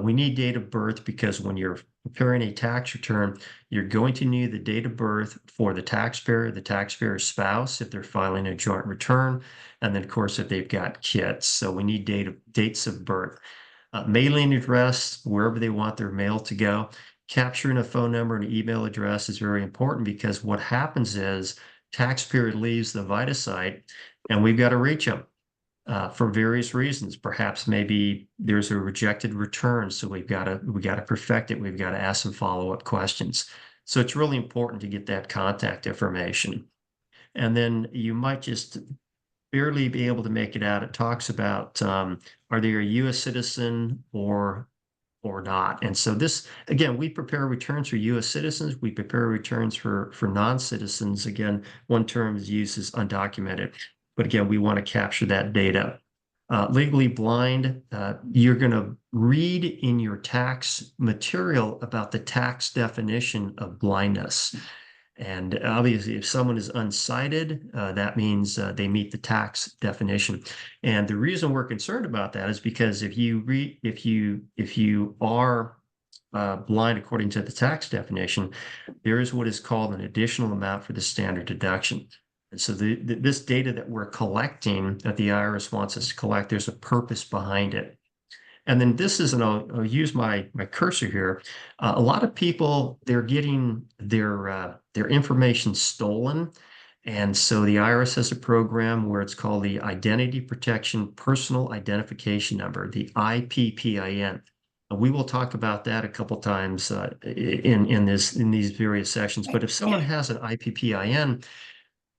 We need date of birth because when you're preparing a tax return, you're going to need the date of birth for the taxpayer's spouse, if they're filing a joint return, and then of course if they've got kids. So we need dates of birth. Mailing address, wherever they want their mail to go. Capturing a phone number and email address is very important because what happens is taxpayer leaves the VITA site and we've got to reach them for various reasons. Perhaps maybe there's a rejected return, so we got to perfect it. We've got to ask some follow-up questions. So it's really important to get that contact information. And then you might just barely be able to make it out. It talks about are they a U.S. citizen or not? And so this, again, we prepare returns for U.S. citizens. We prepare returns for non-citizens. Again, one term is used as undocumented. But again, we want to capture that data. Legally blind, you're going to read in your tax material about the tax definition of blindness. And obviously, if someone is unsighted, that means they meet the tax definition. And the reason we're concerned about that is because if you are blind according to the tax definition, there is what is called an additional amount for the standard deduction. And so this data that we're collecting, that the IRS wants us to collect, there's a purpose behind it. And then this is, and I'll use my cursor here. A lot of people, they're getting their information stolen. And so the IRS has a program where it's called the Identity Protection Personal Identification Number, the IPPIN. We will talk about that a couple times in these various sessions. But if someone has an IPPIN,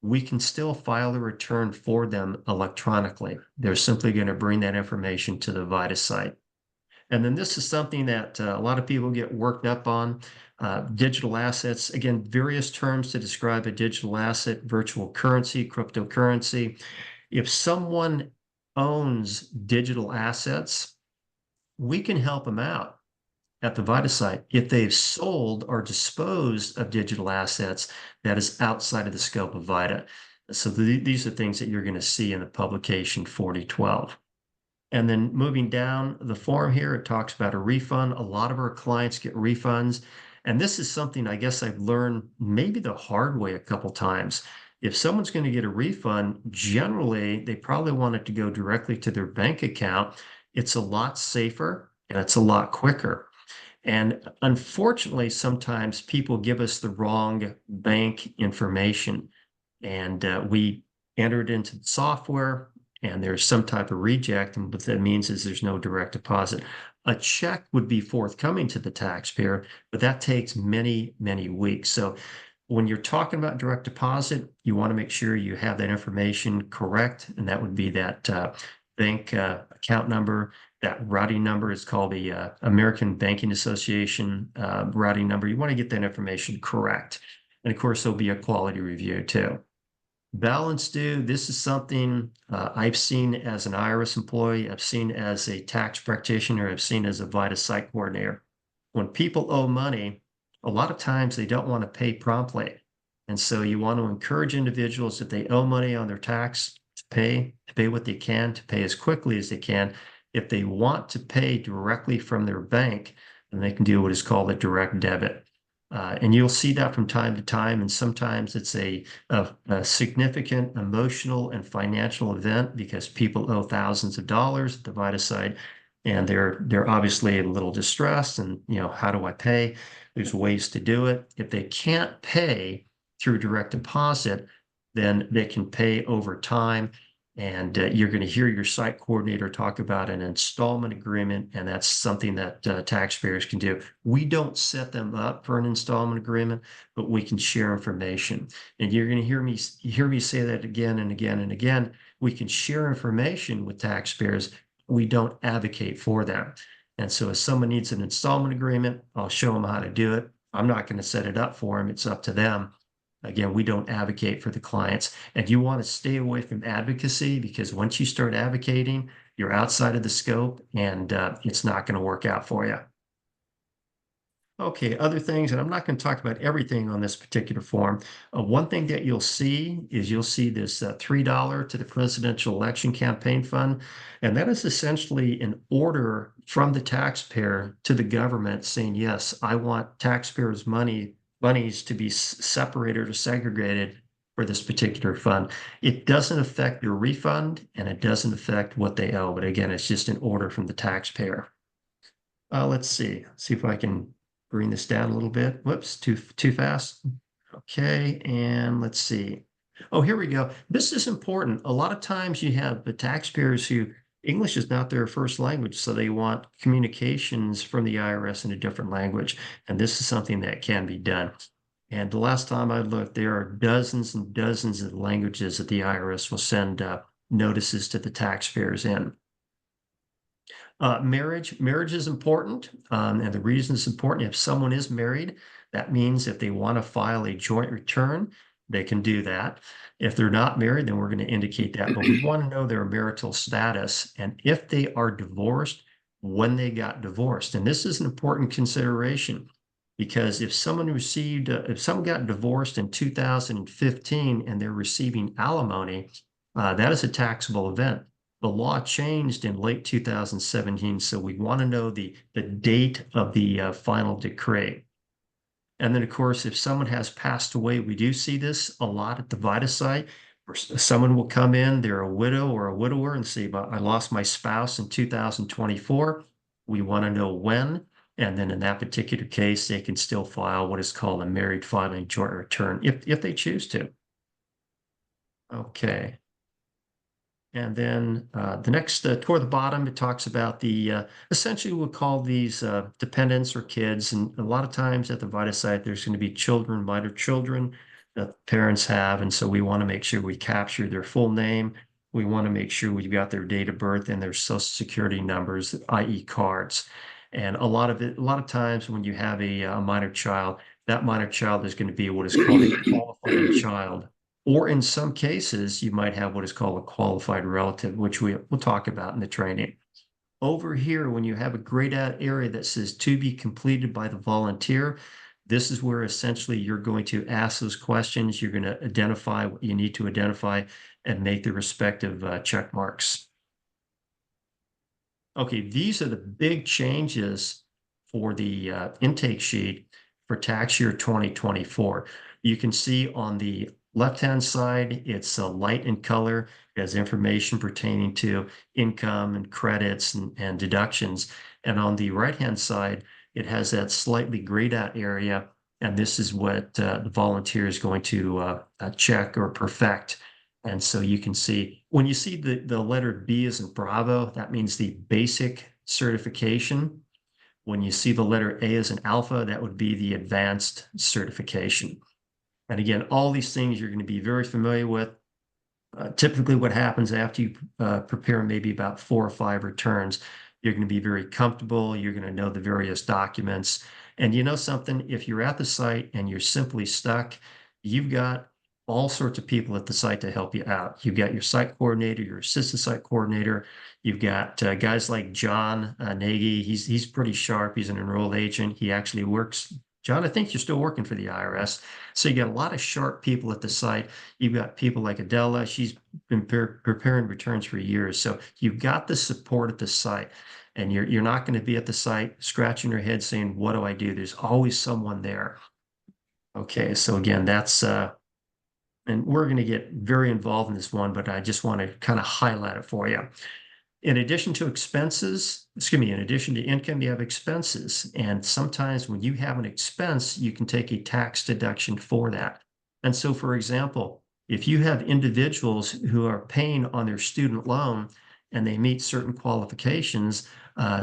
we can still file a return for them electronically. They're simply going to bring that information to the VITA site. And then this is something that a lot of people get worked up on. Digital assets, again, various terms to describe a digital asset: virtual currency, cryptocurrency. If someone owns digital assets, we can help them out at the VITA site. If they've sold or disposed of digital assets, that is outside of the scope of VITA. So these are things that you're going to see in the publication 4012. And then moving down the form here, it talks about a refund. A lot of our clients get refunds. And this is something I guess I've learned maybe the hard way a couple times. If someone's going to get a refund, generally, they probably want it to go directly to their bank account. It's a lot safer and it's a lot quicker. And unfortunately, sometimes people give us the wrong bank information, and we enter it into the software, and there's some type of reject. And what that means is there's no direct deposit. A check would be forthcoming to the taxpayer, but that takes many, many weeks. So when you're talking about direct deposit, you want to make sure you have that information correct, and that would be that bank account number. That routing number is called the American Banking Association routing number. You want to get that information correct. And of course, there'll be a quality review too. Balance due, this is something I've seen as an IRS employee, I've seen as a tax practitioner, I've seen as a VITA site coordinator. When people owe money, a lot of times they don't want to pay promptly. And so you want to encourage individuals, if they owe money on their tax, to pay what they can, to pay as quickly as they can, If they want to pay directly from their bank, then they can do what is called a direct debit. And you'll see that from time to time, and sometimes it's a significant emotional and financial event because people owe thousands of dollars at the VITA site, and they're obviously a little distressed, and how do I pay? There's ways to do it. If they can't pay through direct deposit, then they can pay over time. And you're going to hear your site coordinator talk about an installment agreement, and that's something that taxpayers can do. We don't set them up for an installment agreement, but we can share information. And you're going to hear me say that again and again and again. We can share information with taxpayers. We don't advocate for them. And so if someone needs an installment agreement, I'll show them how to do it. I'm not going to set it up for them. It's up to them. Again, we don't advocate for the clients, and you want to stay away from advocacy, because once you start advocating, you're outside of the scope, and it's not going to work out for you. Okay, other things, and I'm not going to talk about everything on this particular form. One thing that you'll see is this $3 to the presidential election campaign fund, and that is essentially an order from the taxpayer to the government saying, yes, I want taxpayers' monies to be separated or segregated for this particular fund. It doesn't affect your refund, and it doesn't affect what they owe. But again, it's just an order from the taxpayer. Let's see if I can bring this down a little bit. Whoops, too fast. Okay, and let's see. Oh, here we go. This is important. A lot of times you have the taxpayers who English is not their first language, so they want communications from the IRS in a different language. And this is something that can be done. And the last time I looked, there are dozens and dozens of languages that the IRS will send notices to the taxpayers in. Marriage is important, and the reason it's important, if someone is married, that means if they want to file a joint return, they can do that. If they're not married, then we're going to indicate that, but we want to know their marital status, and if they are divorced, when they got divorced. And this is an important consideration, because if someone got divorced in 2015 and they're receiving alimony, that is a taxable event. The law changed in late 2017, so we want to know the date of the final decree. And then, of course, if someone has passed away, we do see this a lot at the VITA site. Someone will come in, they're a widow or a widower, and say, I lost my spouse in 2024. We want to know when. And then in that particular case, they can still file what is called a married filing joint return if they choose to. Okay. And then the next, toward the bottom, it talks about the, essentially we'll call these dependents or kids. And a lot of times at the VITA site, there's going to be children, minor children that parents have. And so we want to make sure we capture their full name. We want to make sure we've got their date of birth and their social security numbers, i.e. cards. And a lot of times when you have a minor child, that minor child is going to be what is called a qualifying child. Or in some cases, you might have what is called a qualified relative, which we'll talk about in the training. Over here, when you have a grayed out area that says to be completed by the volunteer, this is where essentially you're going to ask those questions. You're going to identify what you need to identify and make the respective check marks. Okay, these are the big changes for the intake sheet for tax year 2024. You can see on the left-hand side, it's light in color. It has information pertaining to income and credits and deductions. And on the right-hand side, it has that slightly grayed out area. And this is what the volunteer is going to check or perfect. And so you can see, when you see the letter B as in Bravo, that means the basic certification. When you see the letter A as in Alpha, that would be the advanced certification. And again, all these things you're going to be very familiar with. Typically what happens after you prepare maybe about 4 or 5 returns, you're going to be very comfortable. You're going to know the various documents. And you know something, if you're at the site and you're simply stuck, you've got all sorts of people at the site to help you out. You've got your site coordinator, your assistant site coordinator. You've got guys like John Nagy. He's pretty sharp. He's an enrolled agent. He actually works John, I think you're still working for the IRS. So you got a lot of sharp people at the site. You've got people like Adela. She's been preparing returns for years. So you've got the support at the site. And you're not going to be at the site scratching your head saying, what do I do? There's always someone there. Okay, so again, that's and we're going to get very involved in this one, but I just want to kind of highlight it for you. In addition to expenses, excuse me, in addition to income, you have expenses. And sometimes when you have an expense, you can take a tax deduction for that. And so, for example, if you have individuals who are paying on their student loan and they meet certain qualifications,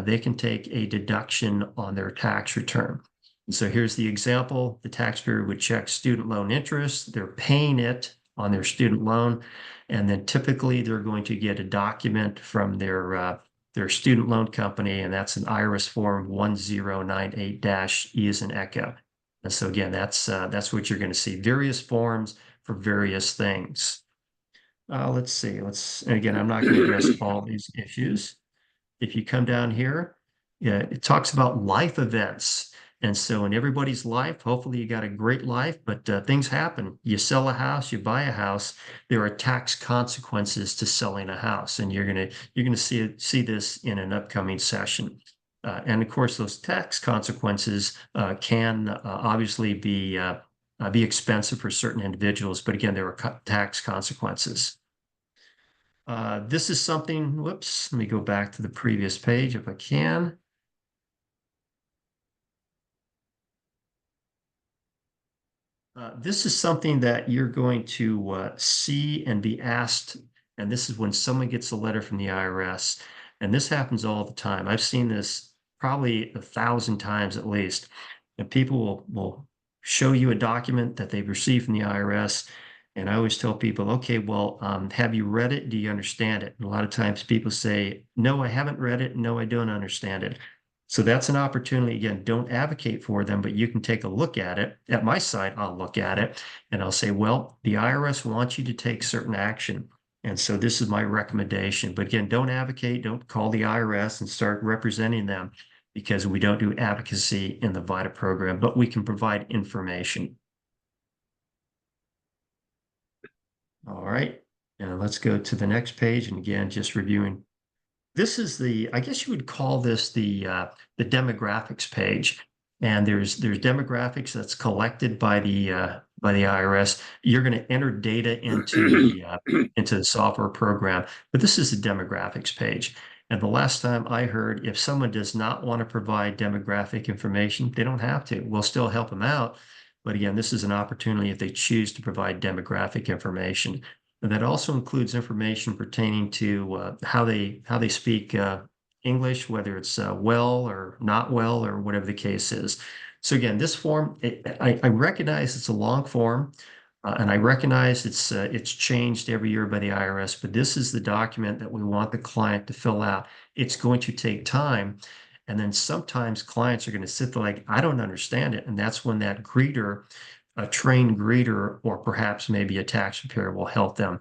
they can take a deduction on their tax return. And so here's the example. The taxpayer would check student loan interest. They're paying it on their student loan. And then typically they're going to get a document from their student loan company, and that's an IRS form 1098-E as in Echo. And so again, that's what you're going to see. Various forms for various things. Let's see. And again, I'm not going to address all these issues. If you come down here, yeah, it talks about life events. And so in everybody's life, hopefully you got a great life, but things happen. You sell a house, you buy a house, there are tax consequences to selling a house. And you're gonna see this in an upcoming session. And of course, those tax consequences can obviously be expensive for certain individuals, but again, there are tax consequences. This is something, whoops, let me go back to the previous page if I can. This is something that you're going to see and be asked, and this is when someone gets a letter from the IRS, and this happens all the time. I've seen this probably 1,000 times at least, and people will show you a document that they've received from the IRS, and I always tell people, okay, well, have you read it? Do you understand it? And a lot of times people say, no, I haven't read it. No, I don't understand it. So that's an opportunity. Again, don't advocate for them, but you can take a look at it. At my site, I'll look at it and I'll say, well, the IRS wants you to take certain action. And so this is my recommendation. But again, don't advocate, don't call the IRS and start representing them because we don't do advocacy in the VITA program, but we can provide information. All right, and let's go to the next page. And again, just reviewing. This is I guess you would call this the demographics page. And there's demographics that's collected by the IRS. You're going to enter data into the software program, but this is the demographics page. And the last time I heard, if someone does not want to provide demographic information, they don't have to. We'll still help them out. But again, this is an opportunity if they choose to provide demographic information. And that also includes information pertaining to how they speak English, whether it's well or not well or whatever the case is. So again, this form, I recognize it's a long form, and I recognize it's changed every year by the IRS, but this is the document that we want the client to fill out. It's going to take time. And then sometimes clients are going to sit there like, I don't understand it. And that's when that greeter, a trained greeter, or perhaps maybe a tax preparer will help them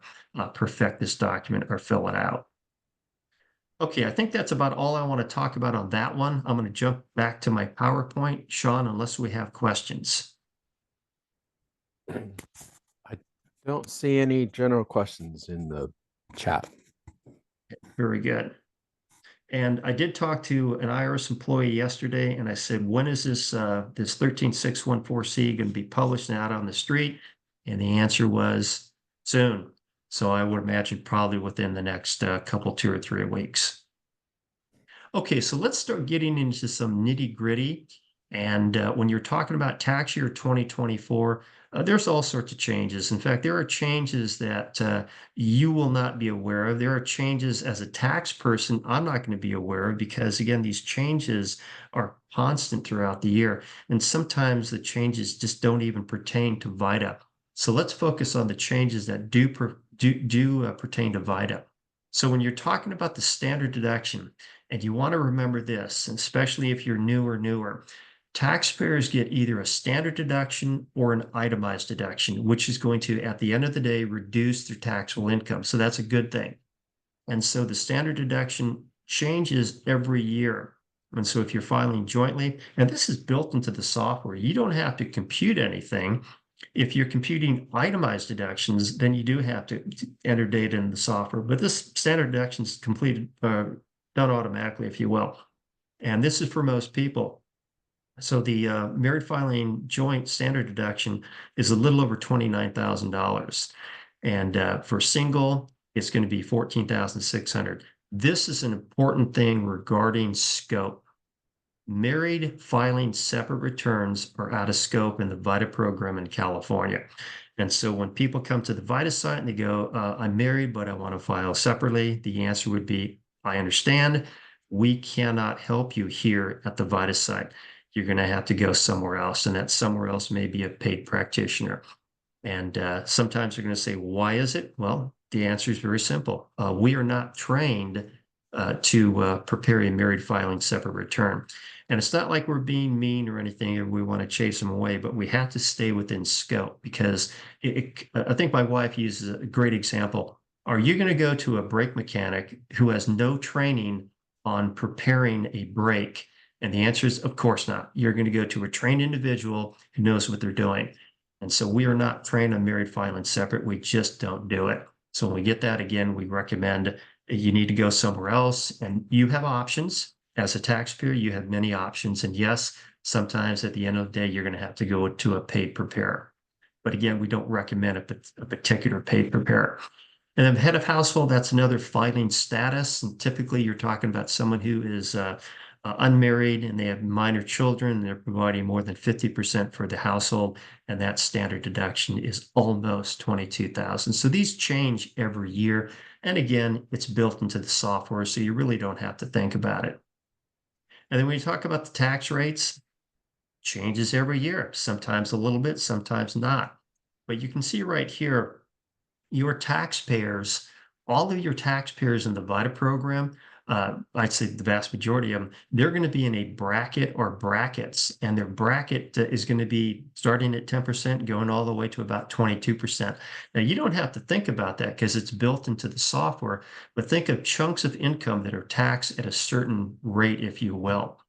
perfect this document or fill it out. Okay, I think that's about all I want to talk about on that one. I'm going to jump back to my PowerPoint, Sean, unless we have questions. I don't see any general questions in the chat. Very good. And I did talk to an IRS employee yesterday, and I said, when is this 13614C going to be published and out on the street? And the answer was soon. So I would imagine probably within the next couple, 2 or 3 weeks. Okay, so let's start getting into some nitty gritty. And when you're talking about tax year 2024, there's all sorts of changes. In fact, there are changes that you will not be aware of. There are changes as a tax person I'm not going to be aware of because, again, these changes are constant throughout the year. And sometimes the changes just don't even pertain to VITA. So let's focus on the changes that do pertain to VITA. So when you're talking about the standard deduction, and you want to remember this, especially if you're newer, taxpayers get either a standard deduction or an itemized deduction, which is going to, at the end of the day, reduce their taxable income. So that's a good thing. And so the standard deduction changes every year, And so if you're filing jointly, and this is built into the software, you don't have to compute anything. If you're computing itemized deductions, then you do have to enter data in the software. But this standard deduction is completed, done automatically, if you will. And this is for most people. So the married filing joint standard deduction is a little over $29,000. And for single, it's going to be $14,600. This is an important thing regarding scope. Married filing separate returns are out of scope in the VITA program in California. And so when people come to the VITA site and they go, I'm married, but I want to file separately, the answer would be, I understand. We cannot help you here at the VITA site. You're going to have to go somewhere else, and that somewhere else may be a paid practitioner. And sometimes you're going to say, why is it? Well, the answer is very simple. We are not trained to prepare a married filing separate return. And it's not like we're being mean or anything, or we want to chase them away, but we have to stay within scope because I think my wife uses a great example. Are you going to go to a brake mechanic who has no training on preparing a brake? And the answer is, of course not. You're going to go to a trained individual who knows what they're doing. And so we are not trained on married filing separate. We just don't do it. So when we get that, again, we recommend you need to go somewhere else. And you have options. As a taxpayer, you have many options. And yes, sometimes at the end of the day, you're going to have to go to a paid preparer. But again, we don't recommend a particular paid preparer. And then head of household, that's another filing status. And typically you're talking about someone who is unmarried and they have minor children, and they're providing more than 50% for the household. And that standard deduction is almost $22,000. So these change every year. And again, it's built into the software, so you really don't have to think about it. And then when you talk about the tax rates, changes every year, sometimes a little bit, sometimes not. But you can see right here, your taxpayers, all of your taxpayers in the VITA program, I'd say the vast majority of them, they're going to be in a bracket or brackets, and their bracket is going to be starting at 10%, going all the way to about 22%. Now, you don't have to think about that because it's built into the software, but think of chunks of income that are taxed at a certain rate, if you will.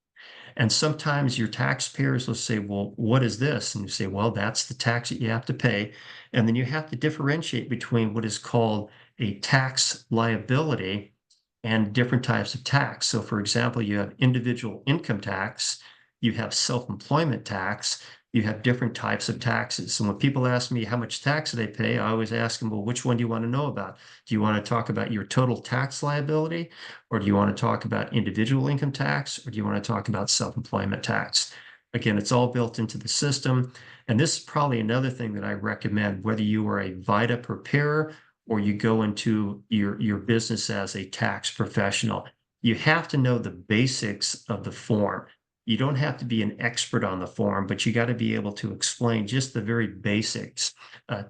And sometimes your taxpayers will say, well, what is this? And you say, well, that's the tax that you have to pay. And then you have to differentiate between what is called a tax liability and different types of tax. So for example, you have individual income tax, you have self-employment tax, you have different types of taxes. So when people ask me how much tax do they pay, I always ask them, well, which one do you want to know about? Do you want to talk about your total tax liability? Or do you want to talk about individual income tax? Or do you want to talk about self-employment tax? Again, it's all built into the system. And this is probably another thing that I recommend, whether you are a VITA preparer or you go into your business as a tax professional. You have to know the basics of the form. You don't have to be an expert on the form, but you got to be able to explain just the very basics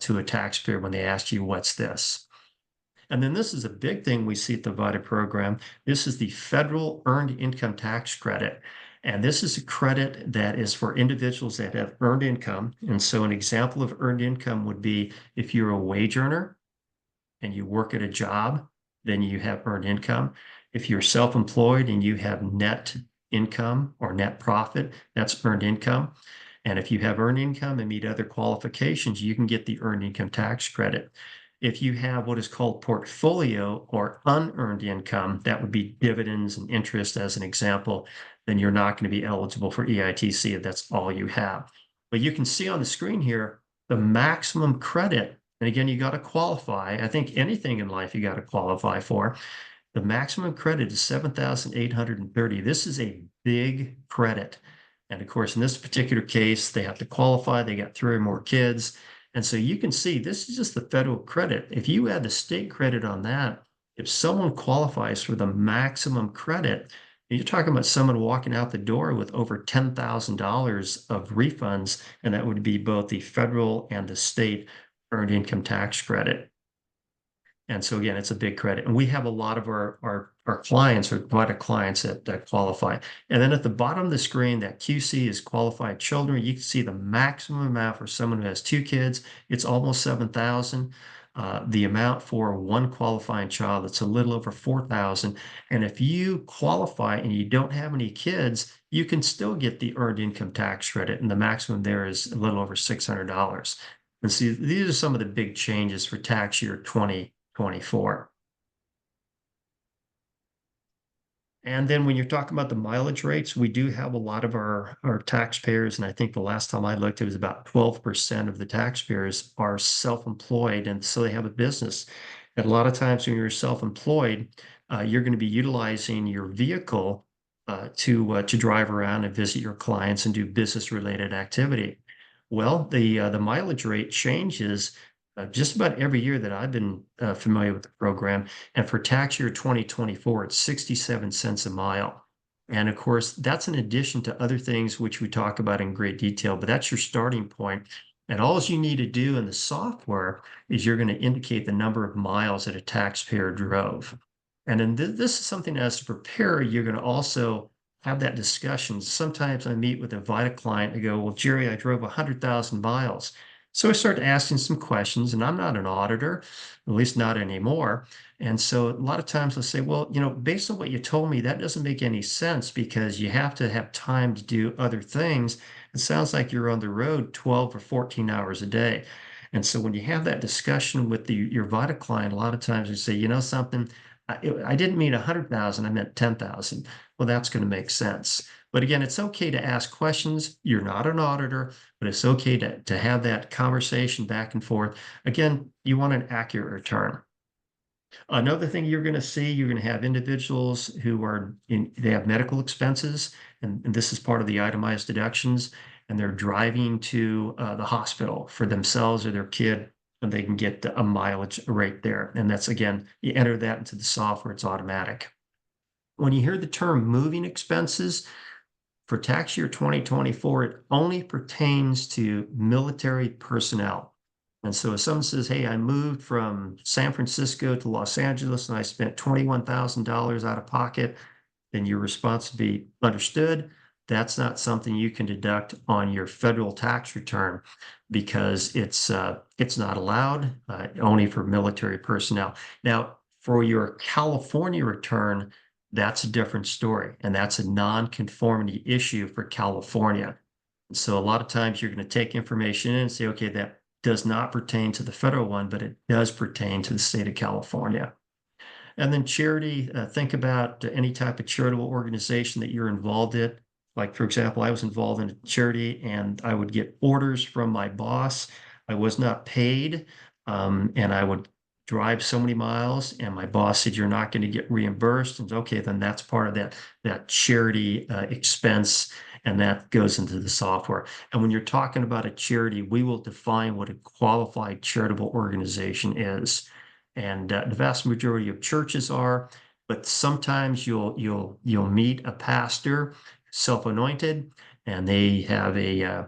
to a taxpayer when they ask you, what's this? And then this is a big thing we see at the VITA program. This is the federal earned income tax credit. And this is a credit that is for individuals that have earned income. And so an example of earned income would be if you're a wage earner and you work at a job, then you have earned income. If you're self-employed and you have net income or net profit, that's earned income. And if you have earned income and meet other qualifications, you can get the earned income tax credit. If you have what is called portfolio or unearned income, that would be dividends and interest as an example, then you're not going to be eligible for EITC if that's all you have. But you can see on the screen here, the maximum credit, and again, you got to qualify. I think anything in life you got to qualify for. The maximum credit is $7,830. This is a big credit. And of course, in this particular case, they have to qualify. They got 3 or more kids. And so you can see this is just the federal credit. If you add the state credit on that, if someone qualifies for the maximum credit, you're talking about someone walking out the door with over $10,000 of refunds, and that would be both the federal and the state earned income tax credit. And so again, it's a big credit. And we have a lot of our clients or VITA clients that qualify. And then at the bottom of the screen, that QC is qualified children. You can see the maximum amount for someone who has 2 kids. It's almost $7,000. the amount for one qualifying child, it's a little over $4,000. And if you qualify and you don't have any kids, you can still get the earned income tax credit, and the maximum there is a little over $600. And see, these are some of the big changes for tax year 2024. And then when you're talking about the mileage rates, we do have a lot of our taxpayers, and I think the last time I looked, it was about 12% of the taxpayers are self-employed, and so they have a business. And a lot of times when you're self-employed, you're going to be utilizing your vehicle to drive around and visit your clients and do business-related activity. Well, the mileage rate changes just about every year that I've been familiar with the program. And for tax year 2024, it's 67 cents a mile. And of course, that's in addition to other things which we talk about in great detail, but that's your starting point. And all you need to do in the software is you're going to indicate the number of miles that a taxpayer drove. And then this is something as to prepare, you're going to also have that discussion. Sometimes I meet with a VITA client and go, well, Jerry, I drove 100,000 miles. So I started asking some questions, and I'm not an auditor, at least not anymore. And so a lot of times I'll say, well, based on what you told me, that doesn't make any sense because you have to have time to do other things. It sounds like you're on the road 12 or 14 hours a day. And so when you have that discussion with your VITA client, a lot of times you say, something, I didn't mean 100,000, I meant 10,000. Well, that's going to make sense. But again, it's okay to ask questions. You're not an auditor, but it's okay to have that conversation back and forth. Again, you want an accurate return. Another thing you're going to see, you're going to have individuals who they have medical expenses, and this is part of the itemized deductions, and they're driving to the hospital for themselves or their kid, and they can get a mileage rate there. And that's, again, you enter that into the software, it's automatic. When you hear the term moving expenses, for tax year 2024, it only pertains to military personnel. And so if someone says, hey, I moved from San Francisco to Los Angeles and I spent $21,000 out of pocket, then your response would be understood. That's not something you can deduct on your federal tax return because it's not allowed, only for military personnel. Now, for your California return, that's a different story, and that's a non-conformity issue for California. And so a lot of times you're going to take information in and say, okay, that does not pertain to the federal one, but it does pertain to the state of California. And then charity, think about any type of charitable organization that you're involved in. Like, for example, I was involved in a charity and I would get orders from my boss. I was not paid, and I would drive so many miles, and my boss said, you're not going to get reimbursed. And okay, then that's part of that charity expense, and that goes into the software. And when you're talking about a charity, we will define what a qualified charitable organization is. And the vast majority of churches are, but sometimes you'll meet a pastor, self-anointed, and they have a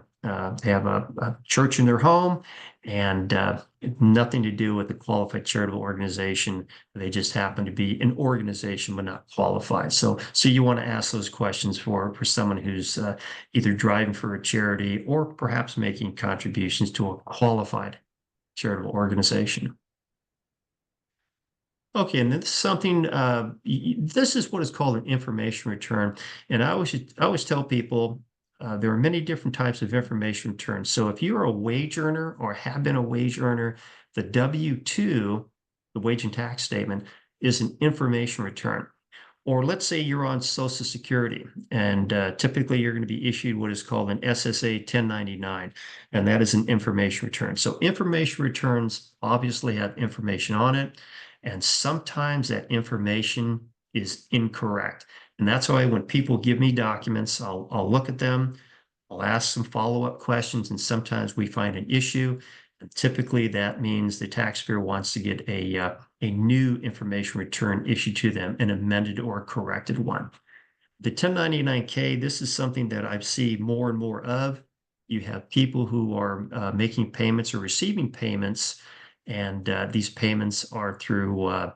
church in their home, and nothing to do with a qualified charitable organization. They just happen to be an organization but not qualified. So you want to ask those questions for someone who's either driving for a charity or perhaps making contributions to a qualified charitable organization. Okay, and this is something, this is what is called an information return. And I always tell people there are many different types of information returns. So if you're a wage earner or have been a wage earner, the W-2, the wage and tax statement, is an information return. Or let's say you're on Social Security, and typically you're going to be issued what is called an SSA 1099, and that is an information return. So information returns obviously have information on it, and sometimes that information is incorrect. And that's why when people give me documents, I'll look at them, I'll ask some follow-up questions, and sometimes we find an issue. And typically that means the taxpayer wants to get a new information return issued to them, an amended or corrected one. The 1099-K, this is something that I see more and more of. You have people who are making payments or receiving payments, and these payments are through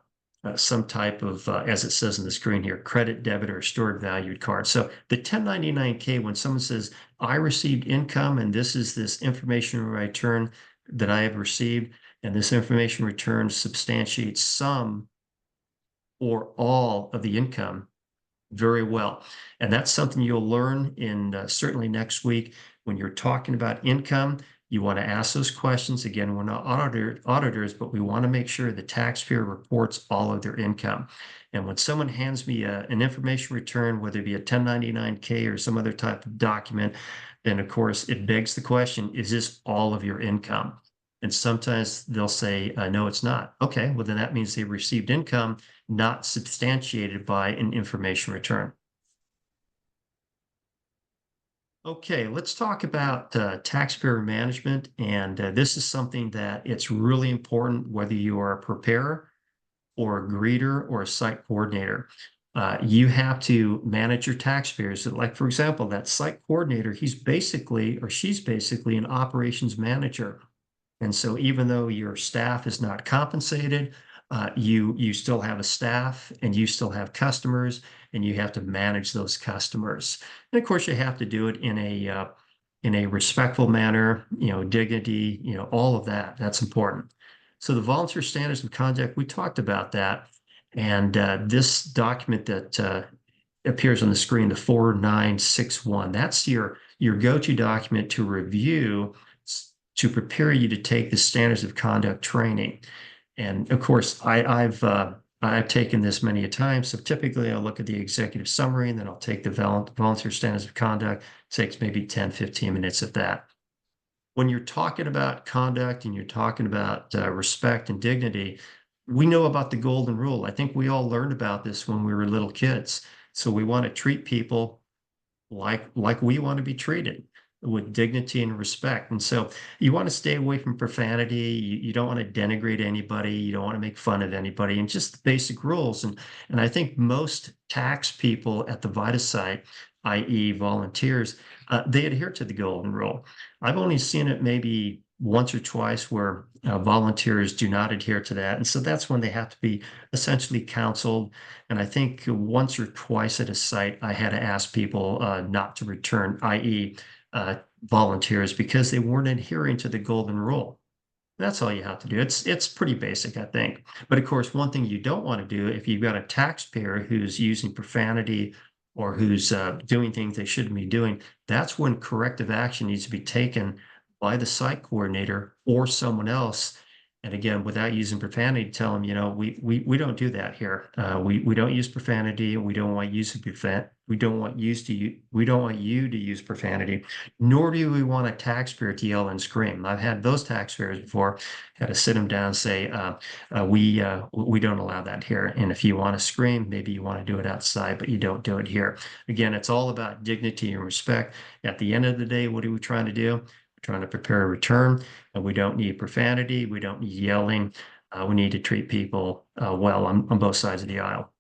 some type of, as it says on the screen here, credit, debit, or stored valued card. So the 1099-K, when someone says, I received income and this is this information return that I have received, and this information return substantiates some or all of the income very well. And that's something you'll learn in certainly next week. When you're talking about income, you want to ask those questions. Again, we're not auditors, but we want to make sure the taxpayer reports all of their income. And when someone hands me an information return, whether it be a 1099-K or some other type of document, then of course it begs the question, is this all of your income? And sometimes they'll say, no, it's not. Okay, well, then that means they received income not substantiated by an information return. Okay, let's talk about taxpayer management. And this is something that it's really important whether you are a preparer or a greeter or a site coordinator. You have to manage your taxpayers. Like, for example, that site coordinator, he's basically, or she's basically an operations manager. And so even though your staff is not compensated, you still have a staff and you still have customers and you have to manage those customers. And of course, you have to do it in a respectful manner, dignity, all of that. That's important. So the volunteer standards of conduct, we talked about that. And this document that appears on the screen, the 4961, that's your go-to document to review, to prepare you to take the standards of conduct training. And of course, I've taken this many a time. So typically I'll look at the executive summary and then I'll take the volunteer standards of conduct. It takes maybe 10, 15 minutes of that. When you're talking about conduct and you're talking about respect and dignity, we know about the golden rule. I think we all learned about this when we were little kids. So we want to treat people like we want to be treated, with dignity and respect. And so you want to stay away from profanity. You don't want to denigrate anybody. You don't want to make fun of anybody, and just the basic rules. And I think most tax people at the VITA site, i.e. volunteers, they adhere to the golden rule. I've only seen it maybe once or twice where volunteers do not adhere to that. And so that's when they have to be essentially counseled. And I think once or twice at a site, I had to ask people not to return, i.e. Volunteers, because they weren't adhering to the golden rule. That's all you have to do. It's pretty basic, I think. But of course, one thing you don't want to do if you've got a taxpayer who's using profanity or who's doing things they shouldn't be doing, that's when corrective action needs to be taken by the site coordinator or someone else. And again, without using profanity, tell them, we don't do that here. We don't use profanity. We don't want you to use profanity, nor do we want a taxpayer to yell and scream. I've had those taxpayers before, had to sit them down and say, we don't allow that here. And if you want to scream, maybe you want to do it outside, but you don't do it here. Again, it's all about dignity and respect. At the end of the day, what are we trying to do? Trying to prepare a return, and we don't need profanity. We don't need yelling. We need to treat people well on both sides of the aisle.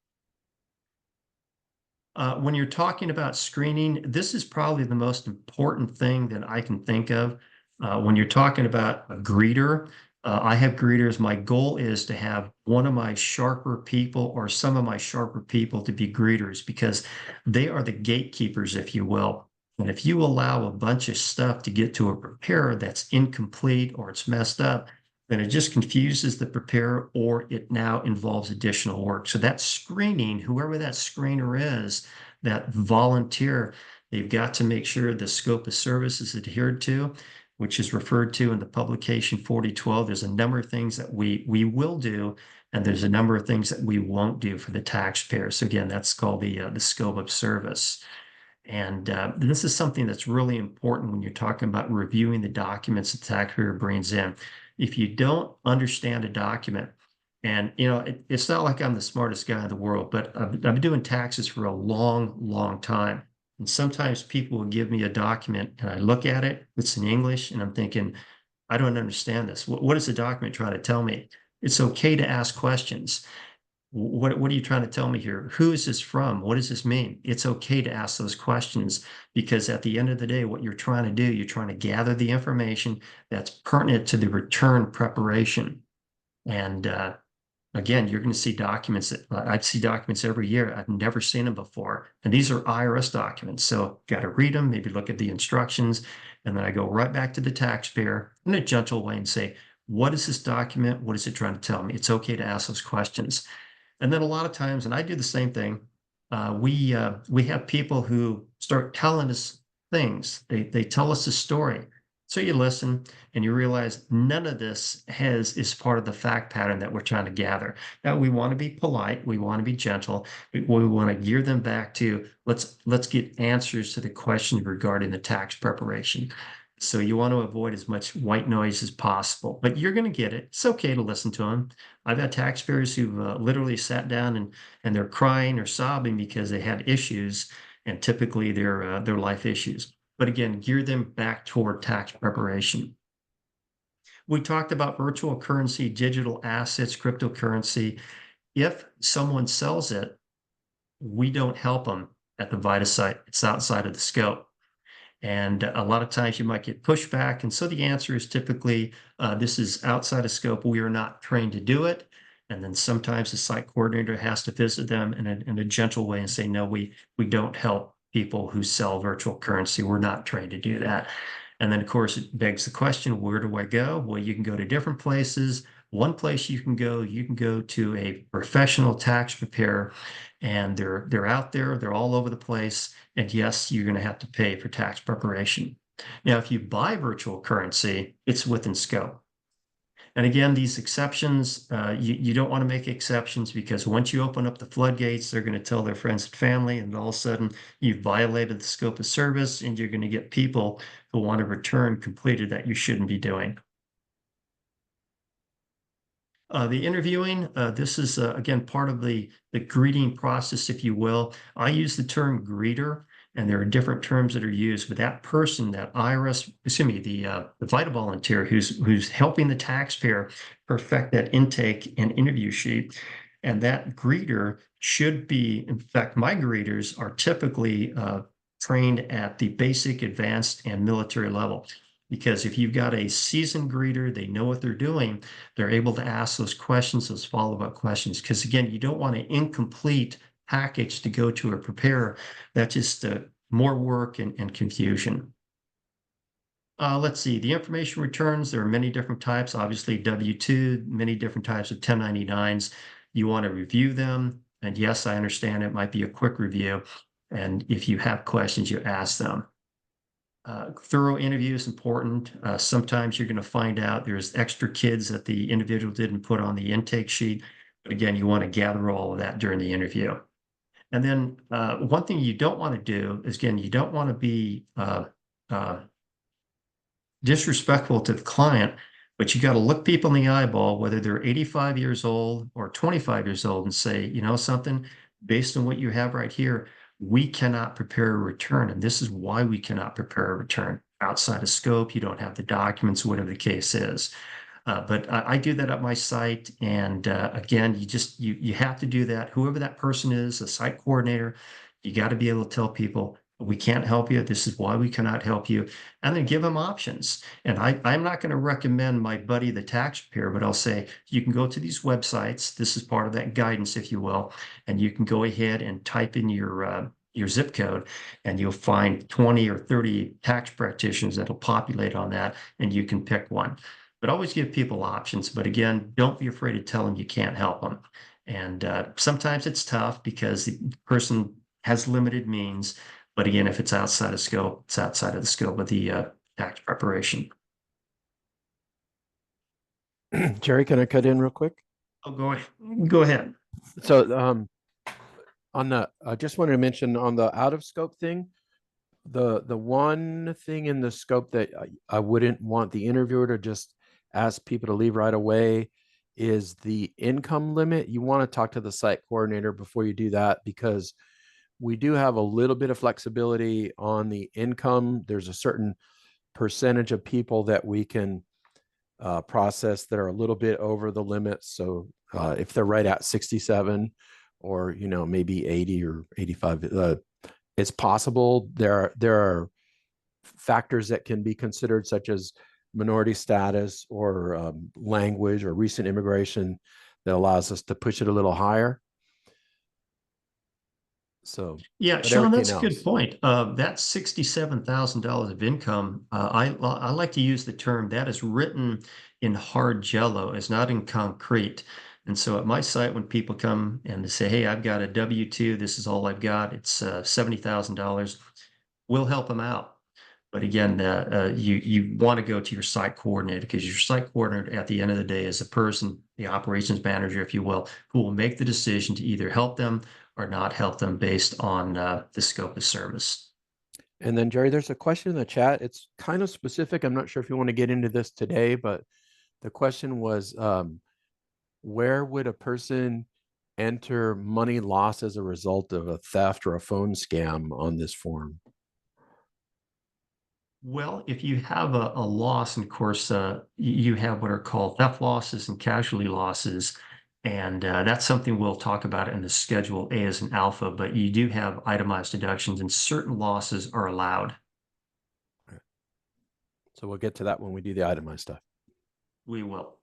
When you're talking about screening, this is probably the most important thing that I can think of. When you're talking about a greeter, I have greeters. My goal is to have one of my sharper people or some of my sharper people to be greeters, because they are the gatekeepers, if you will. And if you allow a bunch of stuff to get to a preparer that's incomplete or it's messed up, then it just confuses the preparer, or it now involves additional work. So that screening, whoever that screener is, that volunteer, they've got to make sure the scope of service is adhered to, which is referred to in the publication 4012. There's a number of things that we will do, and there's a number of things that we won't do for the taxpayer. So again, that's called the scope of service. And this is something that's really important when you're talking about reviewing the documents the taxpayer brings in. If you don't understand a document, and it's not like I'm the smartest guy in the world, but I've been doing taxes for a long, long time. And sometimes people will give me a document and I look at it, it's in English, and I'm thinking, I don't understand this. What is the document trying to tell me? It's okay to ask questions. What are you trying to tell me here? Who is this from? What does this mean? It's okay to ask those questions, because at the end of the day, what you're trying to do, you're trying to gather the information that's pertinent to the return preparation. And again, you're going to see documents that I see documents every year. I've never seen them before. And these are IRS documents. So got to read them, maybe look at the instructions. And then I go right back to the taxpayer in a gentle way and say, What is this document? What is it trying to tell me? It's okay to ask those questions. And then a lot of times, and I do the same thing, we have people who start telling us things. They tell us a story. So you listen and you realize none of this is part of the fact pattern that we're trying to gather. Now we want to be polite, we want to be gentle, we want to gear them back to let's get answers to the questions regarding the tax preparation. So you want to avoid as much white noise as possible, but you're going to get it. It's okay to listen to them. I've had taxpayers who've literally sat down and they're crying or sobbing because they had issues, and typically they're life issues. But again, gear them back toward tax preparation. We talked about virtual currency, digital assets, cryptocurrency. If someone sells it, we don't help them at the VITA site. It's outside of the scope. And a lot of times you might get pushback. And so the answer is typically, this is outside of scope. We are not trained to do it. And then sometimes the site coordinator has to visit them in a gentle way and say, no, we don't help people who sell virtual currency. We're not trained to do that. And then, of course, it begs the question, where do I go? Well, you can go to different places. One place you can go to a professional tax preparer, and they're out there, they're all over the place. And yes, you're going to have to pay for tax preparation. Now, if you buy virtual currency, it's within scope. And again, these exceptions, you don't want to make exceptions, because once you open up the floodgates, they're going to tell their friends and family, and all of a sudden you've violated the scope of service, and you're going to get people who want to return completed that you shouldn't be doing. The interviewing, this is, again, part of the greeting process, if you will. I use the term greeter, and there are different terms that are used, but that person, that the VITA volunteer who's helping the taxpayer perfect that intake and interview sheet, and that greeter should be, in fact, my greeters are typically trained at the basic, advanced, and military level. Because if you've got a seasoned greeter, they know what they're doing, they're able to ask those questions, those follow-up questions. Because again, you don't want an incomplete package to go to a preparer. That's just more work and confusion. Let's see, the information returns, there are many different types, obviously W-2, many different types of 1099s. You want to review them. And yes, I understand it might be a quick review. And if you have questions, you ask them. Thorough interview is important. Sometimes you're going to find out there's extra kids that the individual didn't put on the intake sheet. But again, you want to gather all of that during the interview. And then one thing you don't want to do is, again, you don't want to be disrespectful to the client, but you got to look people in the eyeball, whether they're 85 years old or 25 years old, and say, you know something, based on what you have right here, we cannot prepare a return. And this is why we cannot prepare a return. Outside of scope, you don't have the documents, whatever the case is. But I do that at my site. And again, you have to do that. Whoever that person is, a site coordinator, you got to be able to tell people, we can't help you. This is why we cannot help you. And then give them options. And I'm not going to recommend my buddy, the tax preparer, but I'll say, you can go to these websites. This is part of that guidance, if you will. And you can go ahead and type in your zip code, and you'll find 20 or 30 tax practitioners that'll populate on that, and you can pick one. But always give people options. But again, don't be afraid to tell them you can't help them. And sometimes it's tough because the person has limited means. But again, if it's outside of scope, it's outside of the scope of the tax preparation. Jerry, can I cut in real quick? Oh, go ahead. So on the, I just wanted to mention on the out of scope thing, the one thing in the scope that I wouldn't want the interviewer to just ask people to leave right away is the income limit. You want to talk to the site coordinator before you do that, because we do have a little bit of flexibility on the income. There's a certain percentage of people that we can process that are a little bit over the limit. So if they're right at 67 or, maybe 80 or 85, it's possible. There are factors that can be considered, such as minority status or language or recent immigration, that allows us to push it a little higher. So, Yeah, but Sean, everything that's a good else. point. That $67,000 of income, I like to use the term that is written in hard jello, it's not in concrete. And so at my site, when people come and they say, "Hey, I've got a W-2, this is all I've got, it's $70,000," we'll help them out. But again, you want to go to your site coordinator, because your site coordinator at the end of the day is a person, the operations manager, if you will, who will make the decision to either help them or not help them based on the scope of service. And then Jerry, there's a question in the chat. It's kind of specific. I'm not sure if you want to get into this today, but the question was, where would a person enter money lost as a result of a theft or a phone scam on this form? Well, if you have a loss, and of course, you have what are called theft losses and casualty losses, and that's something we'll talk about in the Schedule A as an alpha, but you do have itemized deductions, and certain losses are allowed. So we'll get to that when we do the itemized stuff. We will.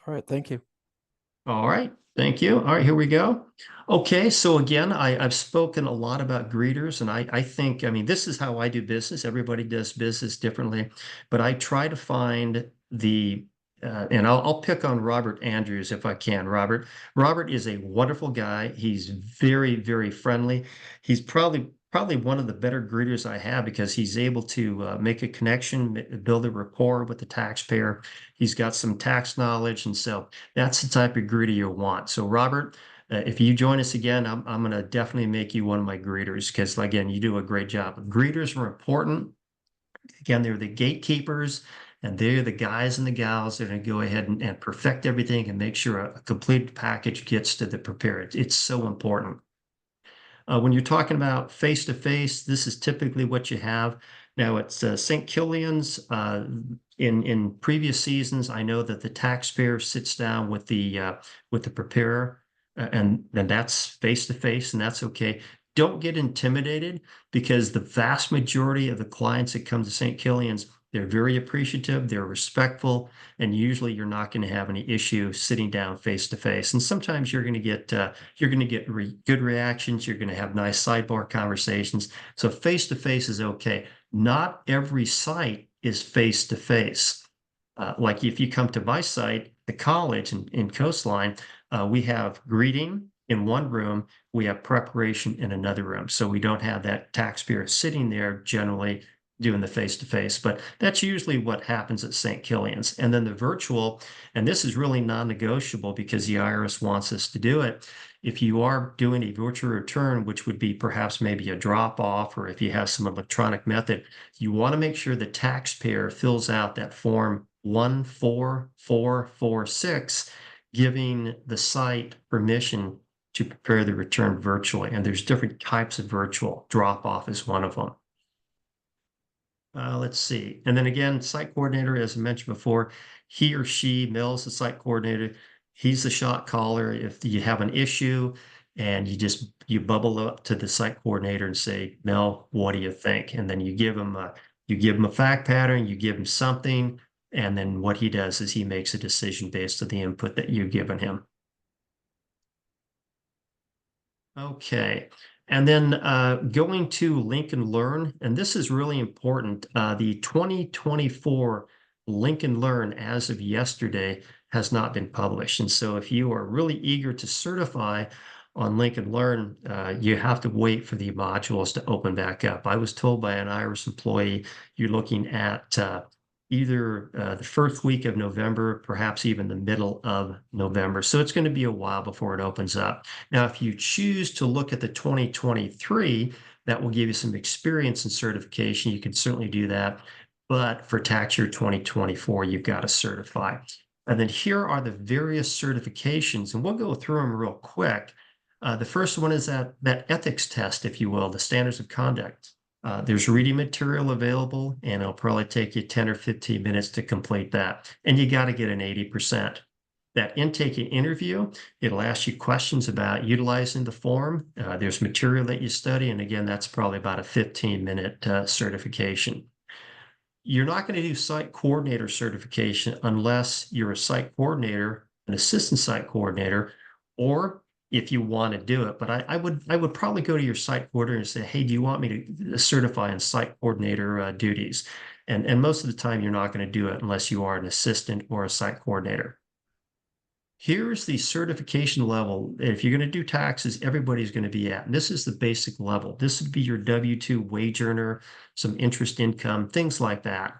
All right, thank you. All right, thank you. All right, here we go. Okay, so again, I've spoken a lot about greeters, and I think, I mean, this is how I do business. Everybody does business differently, but I try to find and I'll pick on Robert Andrews if I can. Robert is a wonderful guy. He's very, very friendly. He's probably one of the better greeters I have, because he's able to make a connection, build a rapport with the taxpayer. He's got some tax knowledge, and so that's the type of greeter you want. So Robert, if you join us again, I'm going to definitely make you one of my greeters, because again, you do a great job. Greeters are important. Again, they're the gatekeepers, and they're the guys and the gals that are going to go ahead and perfect everything and make sure a complete package gets to the preparer. It's so important. When you're talking about face-to-face, this is typically what you have. Now, it's St. Killian's. In previous seasons, I know that the taxpayer sits down with the preparer, and then that's face-to-face, and that's okay. Don't get intimidated, because the vast majority of the clients that come to St. Killian's, they're very appreciative, they're respectful, and usually you're not going to have any issue sitting down face to face. And sometimes you're going to get good reactions. You're going to have nice sidebar conversations. So face to face is okay. Not every site is face to face. Like if you come to my site, the college in Coastline, we have greeting in one room, we have preparation in another room. So we don't have that taxpayer sitting there generally doing the face-to-face, but that's usually what happens at St. Killian's. And then the virtual, and this is really non-negotiable because the IRS wants us to do it. If you are doing a virtual return, which would be perhaps maybe a drop-off, or if you have some electronic method, you want to make sure the taxpayer fills out that form 14446, giving the site permission to prepare the return virtually. And there's different types of virtual. Drop-off is one of them. Let's see. And then again, site coordinator, as I mentioned before, he or she, Mel is the site coordinator. He's the shot caller. If you have an issue and you bubble up to the site coordinator and say, "Mel, what do you think?" And then you give him a fact pattern, you give him something, and then what he does is he makes a decision based on the input that you've given him. Okay. And then going to Link and Learn, and this is really important. The 2024 Link and Learn as of yesterday has not been published. And so if you are really eager to certify on Link and Learn, you have to wait for the modules to open back up. I was told by an IRS employee, you're looking at either the first week of November, perhaps even the middle of November. So it's going to be a while before it opens up. Now, if you choose to look at the 2023, that will give you some experience and certification. You can certainly do that. But for tax year 2024, you've got to certify. And then here are the various certifications, and we'll go through them real quick. The first one is that ethics test, if you will, the standards of conduct. There's reading material available, and it'll probably take you 10 or 15 minutes to complete that. And you got to get an 80%. That intake interview, it'll ask you questions about utilizing the form. There's material that you study, and again, that's probably about a 15-minute certification. You're not going to do site coordinator certification unless you're a site coordinator, an assistant site coordinator, or if you want to do it. But I would probably go to your site coordinator and say, hey, do you want me to certify in site coordinator duties? And most of the time, you're not going to do it unless you are an assistant or a site coordinator. Here's the certification level. If you're going to do taxes, everybody's going to be at. And this is the basic level. This would be your W-2 wage earner, some interest income, things like that.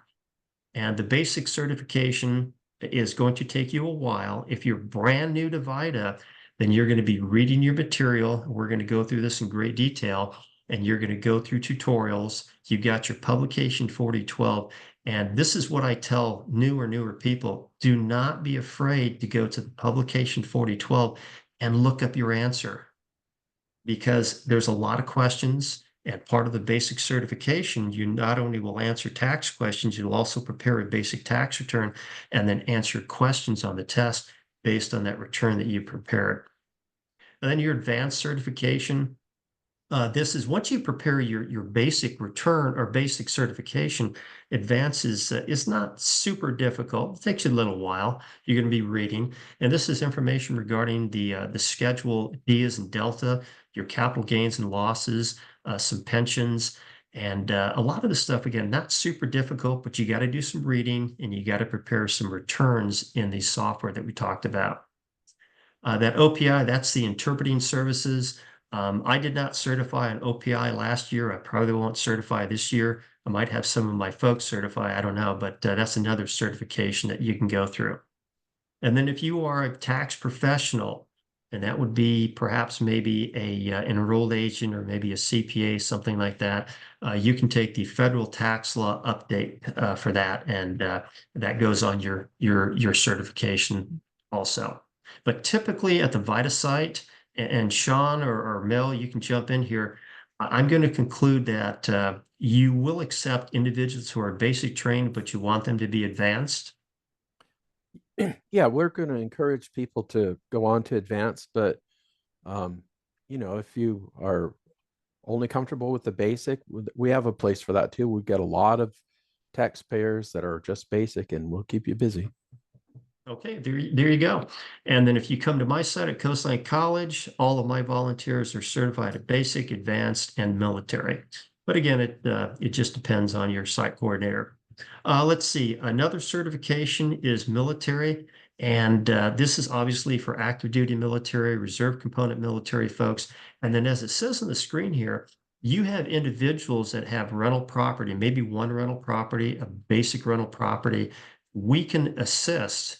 And the basic certification is going to take you a while. If you're brand new to VITA, then you're going to be reading your material. We're going to go through this in great detail, and you're going to go through tutorials. You got your publication 4012. And this is what I tell newer people. Do not be afraid to go to the publication 4012 and look up your answer, because there's a lot of questions. And part of the basic certification, you not only will answer tax questions, you'll also prepare a basic tax return and then answer questions on the test based on that return that you prepared. And then your advanced certification. This is once you prepare your basic return or basic certification, advanced is not super difficult. It takes you a little while. You're going to be reading, and this is information regarding the schedule D's and Delta, your capital gains and losses, some pensions, and a lot of the stuff, again, not super difficult, but you got to do some reading and you got to prepare some returns in the software that we talked about. That OPI, that's the interpreting services. I did not certify an OPI last year. I probably won't certify this year. I might have some of my folks certify, I don't know, but that's another certification that you can go through. And then if you are a tax professional, and that would be perhaps maybe an enrolled agent or maybe a CPA, something like that, you can take the federal tax law update for that, and that goes on your certification also. But typically at the VITA site, and Sean or Mel, you can jump in here. I'm going to conclude that you will accept individuals who are basic trained, but you want them to be advanced. Yeah, we're going to encourage people to go on to advanced, but if you are only comfortable with the basic, we have a place for that too. We've got a lot of taxpayers that are just basic, and we'll keep you busy. Okay, there you go. And then if you come to my site at Coastline College, all of my volunteers are certified at basic, advanced, and military. But again, it just depends on your site coordinator. Let's see, another certification is military. And this is obviously for active duty military, reserve component military folks. And then as it says on the screen here, you have individuals that have rental property, maybe one rental property, a basic rental property. We can assist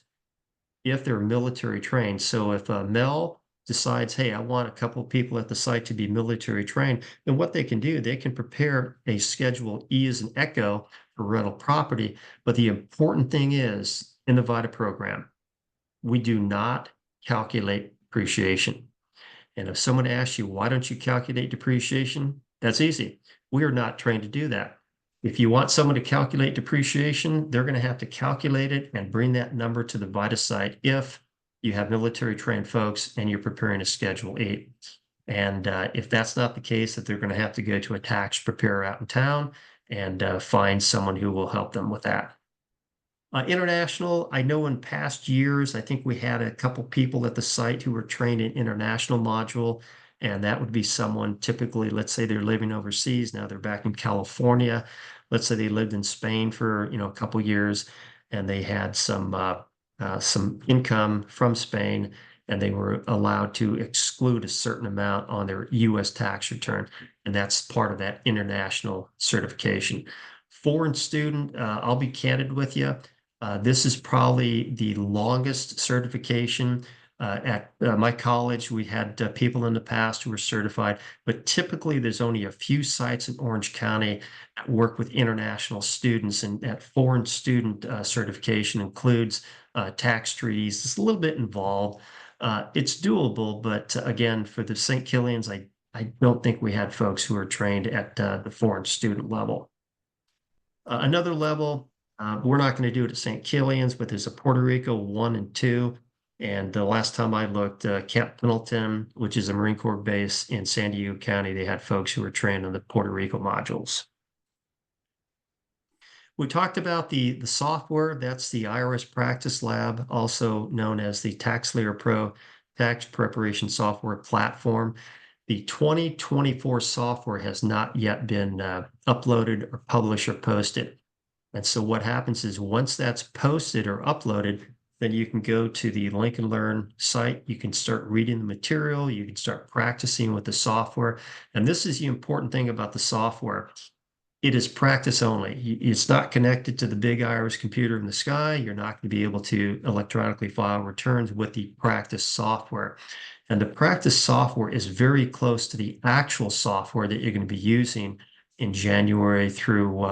if they're military trained. So if Mel decides, hey, I want a couple of people at the site to be military trained, then what they can do, they can prepare a Schedule E as an echo for rental property. But the important thing is, in the VITA program, we do not calculate depreciation. And if someone asks you, why don't you calculate depreciation? That's easy. We are not trained to do that. If you want someone to calculate depreciation, they're going to have to calculate it and bring that number to the VITA site if you have military trained folks and you're preparing a Schedule 8. And if that's not the case, that they're going to have to go to a tax preparer out in town and find someone who will help them with that. International, I know in past years, I think we had a couple people at the site who were trained in international module, and that would be someone typically, let's say they're living overseas, now they're back in California. Let's say they lived in Spain for a couple years, and they had some income from Spain, and they were allowed to exclude a certain amount on their U.S. tax return, and that's part of that international certification. Foreign student, I'll be candid with you. This is probably the longest certification. At my college, we had people in the past who were certified, but typically there's only a few sites in Orange County that work with international students, and that foreign student certification includes tax treaties. It's a little bit involved. It's doable, but again, for the St. Killians, I don't think we had folks who are trained at the foreign student level. Another level, we're not going to do it at St. Killian's, but there's a Puerto Rico 1 and 2. And the last time I looked, Camp Pendleton, which is a Marine Corps base in San Diego County, they had folks who were trained on the Puerto Rico modules. We talked about the software. That's the IRS Practice Lab, also known as the TaxSlayer Pro tax preparation software platform. The 2024 software has not yet been uploaded or published or posted. And so what happens is once that's posted or uploaded, then you can go to the Link and Learn site. You can start reading the material. You can start practicing with the software. And this is the important thing about the software. It is practice only. It's not connected to the big iris computer in the sky. You're not going to be able to electronically file returns with the practice software. And the practice software is very close to the actual software that you're going to be using in January through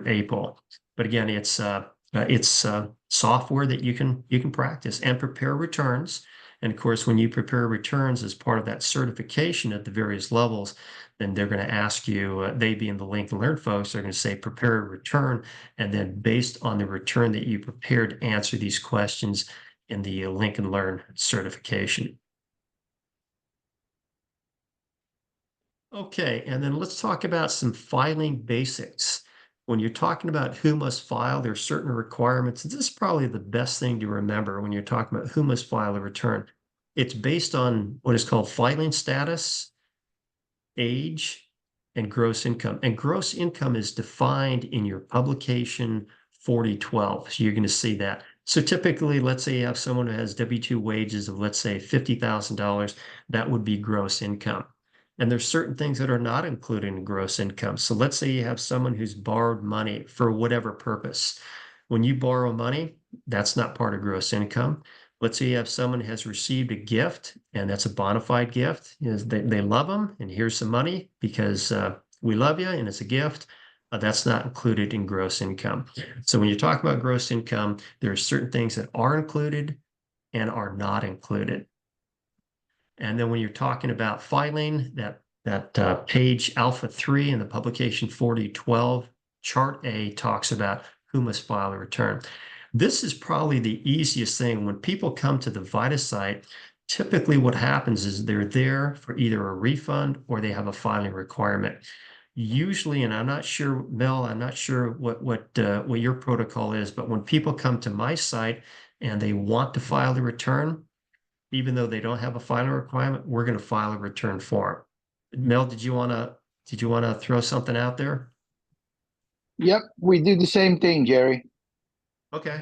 April. But again, it's software that you can practice and prepare returns. And of course, when you prepare returns as part of that certification at the various levels, then they're going to ask you, they being the Link and Learn folks, they're going to say prepare a return, and then based on the return that you prepared, answer these questions in the Link and Learn certification. Okay, and then let's talk about some filing basics. When you're talking about who must file, there are certain requirements. This is probably the best thing to remember when you're talking about who must file a return. It's based on what is called filing status, age, and gross income. And gross income is defined in your publication 4012. So you're going to see that. So typically, let's say you have someone who has W-2 wages of, let's say, $50,000, that would be gross income. And there's certain things that are not included in gross income. So let's say you have someone who's borrowed money for whatever purpose. When you borrow money, that's not part of gross income. Let's say you have someone who has received a gift, and that's a bona fide gift. They love them, and here's some money because we love you, and it's a gift. That's not included in gross income. So when you talk about gross income, there are certain things that are included and are not included. And then when you're talking about filing, that page Alpha 3 in the publication 4012, chart A talks about who must file a return. This is probably the easiest thing. When people come to the VITA site, typically what happens is they're there for either a refund or they have a filing requirement. Usually, and I'm not sure, Mel, I'm not sure what your protocol is, but when people come to my site and they want to file the return, even though they don't have a filing requirement, we're going to file a return form. Mel, did you want to throw something out there? Yep, we do the same thing, Jerry. Okay.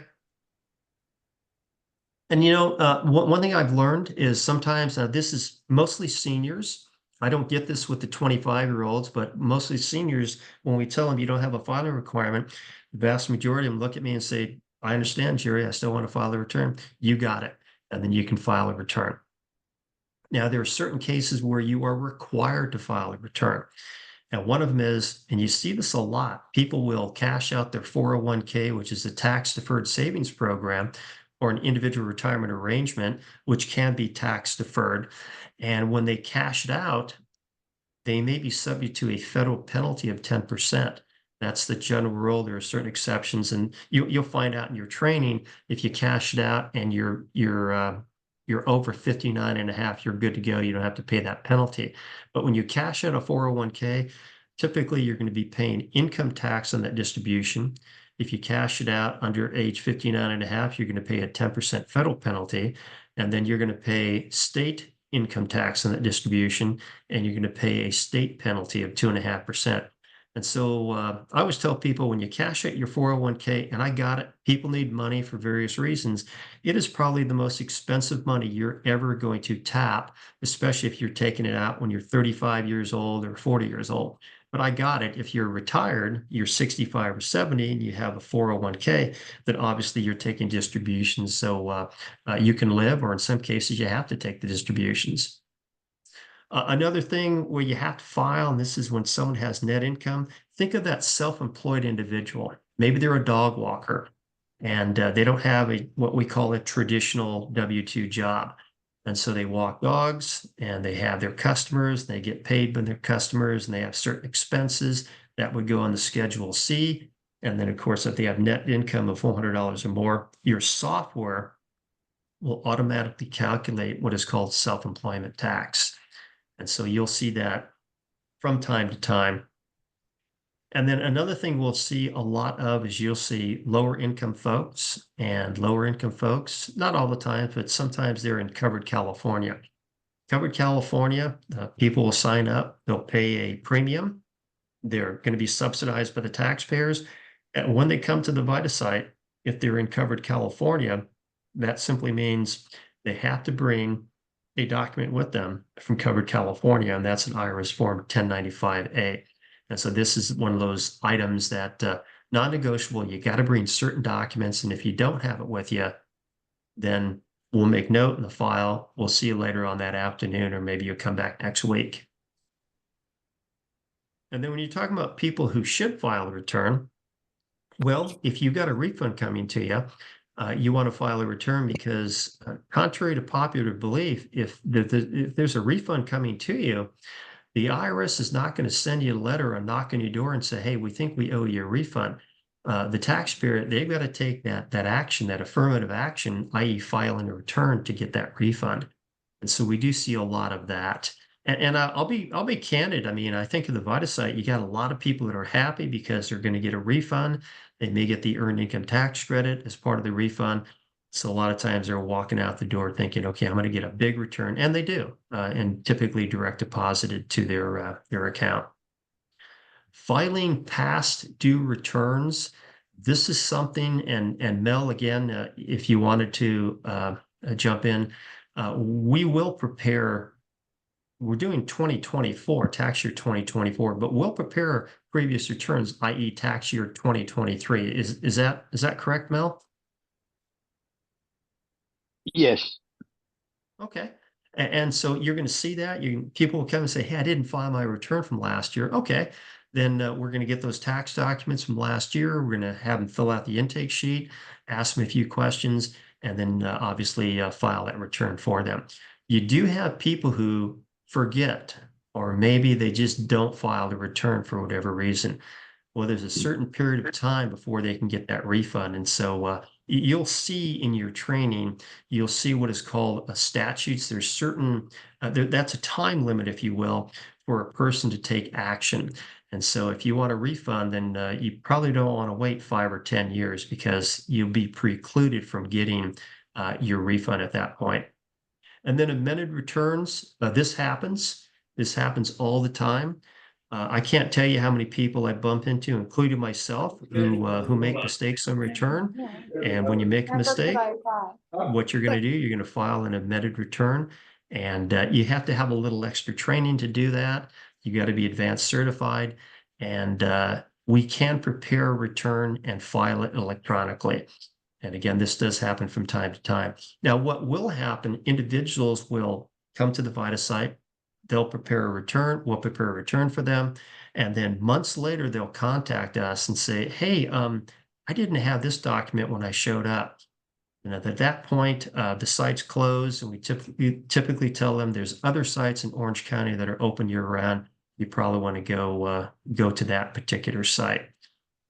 And one thing I've learned is sometimes this is mostly seniors. I don't get this with the 25-year-olds, but mostly seniors, when we tell them you don't have a filing requirement, the vast majority of them look at me and say, I understand, Jerry, I still want to file a return. You got it. And then you can file a return. Now, there are certain cases where you are required to file a return. And one of them is, and you see this a lot, people will cash out their 401k, which is a tax deferred savings program, or an individual retirement arrangement, which can be tax deferred. And when they cash it out, they may be subject to a federal penalty of 10%. That's the general rule. There are certain exceptions, and you'll find out in your training if you cash it out and you're over 59 and a half, you're good to go. You don't have to pay that penalty. But when you cash out a 401k, typically you're going to be paying income tax on that distribution. If you cash it out under age 59 and a half, you're going to pay a 10% federal penalty, and then you're going to pay state income tax on that distribution, and you're going to pay a state penalty of 2.5%. And so I always tell people when you cash out your 401k, and I got it, people need money for various reasons. It is probably the most expensive money you're ever going to tap, especially if you're taking it out when you're 35 years old or 40 years old. But I got it. If you're retired, you're 65 or 70, and you have a 401k, then obviously you're taking distributions. So you can live, or in some cases, you have to take the distributions. Another thing where you have to file, and this is when someone has net income, think of that self-employed individual. Maybe they're a dog walker and they don't have what we call a traditional W-2 job. And so they walk dogs and they have their customers, they get paid by their customers, and they have certain expenses that would go on the Schedule C. And then, of course, if they have net income of $400 or more, your software will automatically calculate what is called self-employment tax. And so you'll see that from time to time. And then another thing we'll see a lot of is you'll see lower income folks, and lower income folks, not all the time, but sometimes they're in covered California. Covered California, people will sign up, they'll pay a premium. They're going to be subsidized by the taxpayers. And when they come to the VITA site, if they're in covered California, that simply means they have to bring a document with them from covered California, and that's an IRS form 1095A. And so this is one of those items that non-negotiable. You got to bring certain documents, and if you don't have it with you, then we'll make note in the file. We'll see you later on that afternoon, or maybe you'll come back next week. And then when you're talking about people who should file a return, well, if you've got a refund coming to you, you want to file a return because contrary to popular belief, if there's a refund coming to you, the IRS is not going to send you a letter or knock on your door and say, hey, we think we owe you a refund. The taxpayer, they've got to take that action, that affirmative action, i.e. filing a return to get that refund. And so we do see a lot of that. And I'll be candid. I mean, I think of the VITA site, you got a lot of people that are happy because they're going to get a refund. They may get the earned income tax credit as part of the refund. So a lot of times they're walking out the door thinking, okay, I'm going to get a big return, and they do, and typically direct deposited to their account. Filing past due returns. This is something, and Mel, again, if you wanted to jump in, we will prepare. We're doing 2024, tax year 2024, but we'll prepare previous returns, i.e. tax year 2023. Is that correct, Mel? Yes. Okay. And so you're going to see that people will come and say, hey, I didn't file my return from last year. Okay. Then we're going to get those tax documents from last year. We're going to have them fill out the intake sheet, ask them a few questions, and then obviously file that return for them. You do have people who forget, or maybe they just don't file the return for whatever reason. Well, there's a certain period of time before they can get that refund. And so you'll see in your training, you'll see what is called statutes. There's certain, that's a time limit, if you will, for a person to take action. And so if you want a refund, then you probably don't want to wait 5 or 10 years because you'll be precluded from getting your refund at that point. And then amended returns, this happens. This happens all the time. I can't tell you how many people I bump into, including myself, who make mistakes on return. And when you make a mistake, what you're going to do, you're going to file an amended return. And you have to have a little extra training to do that. You got to be advanced certified. And we can prepare a return and file it electronically. And again, this does happen from time to time. Now, what will happen, individuals will come to the VITA site, they'll prepare a return, we'll prepare a return for them, and then months later, they'll contact us and say, hey, I didn't have this document when I showed up. And at that point, the site's closed, and we typically tell them there's other sites in Orange County that are open year-round. You probably want to go to that particular site.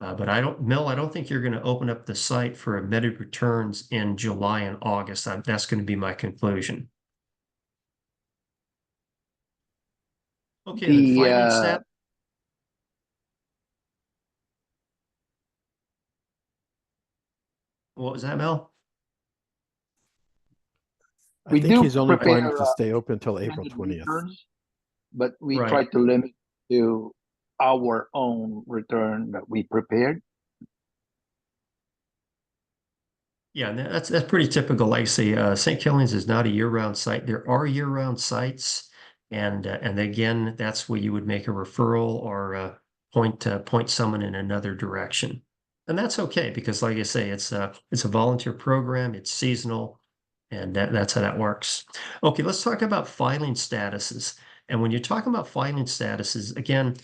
But Mel, I don't think you're going to open up the site for amended returns in July and August. That's going to be my conclusion. Okay, then filing stat. What was that, Mel? I think he's only planning to stay open until April 20th. Returns, but we Right. try to limit to our own return that we prepared. Yeah, and that's pretty typical. Like I say, St. Killian's is not a year-round site. There are year-round sites, and again, that's where you would make a referral or point someone in another direction, and that's okay because, like I say, it's a volunteer program. It's seasonal, and that's how that works. Okay, let's talk about filing statuses. And when you're talking about filing statuses, again,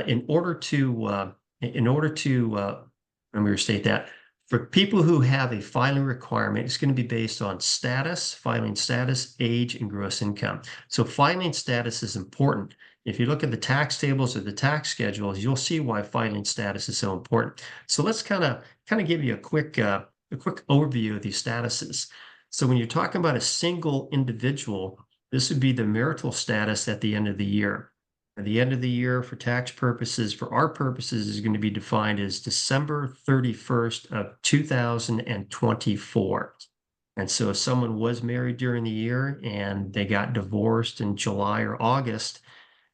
in order to let me restate that. For people who have a filing requirement, it's going to be based on status, filing status, age, and gross income. So filing status is important. If you look at the tax tables or the tax schedules, you'll see why filing status is so important. So let's kind of give you a quick overview of these statuses. So when you're talking about a single individual, this would be the marital status at the end of the year. And the end of the year for tax purposes, for our purposes, is going to be defined as December 31st of 2024. And so if someone was married during the year and they got divorced in July or August,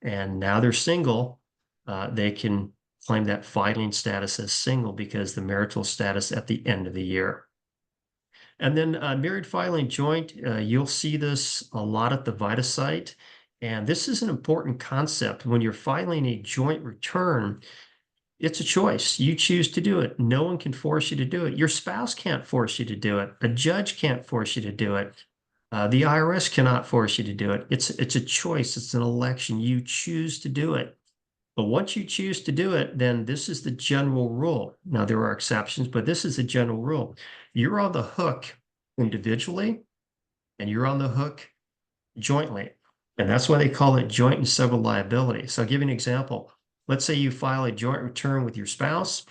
and now they're single, they can claim that filing status as single because the marital status at the end of the year. And then married filing joint, you'll see this a lot at the VITA site. And this is an important concept. When you're filing a joint return, it's a choice. You choose to do it. No one can force you to do it. Your spouse can't force you to do it. A judge can't force you to do it. The IRS cannot force you to do it. It's a choice. It's an election. You choose to do it. But once you choose to do it, then this is the general rule. Now, there are exceptions, but this is the general rule. You're on the hook individually, and you're on the hook jointly. And that's why they call it joint and several liability. So I'll give you an example. Let's say you file a joint return with your spouse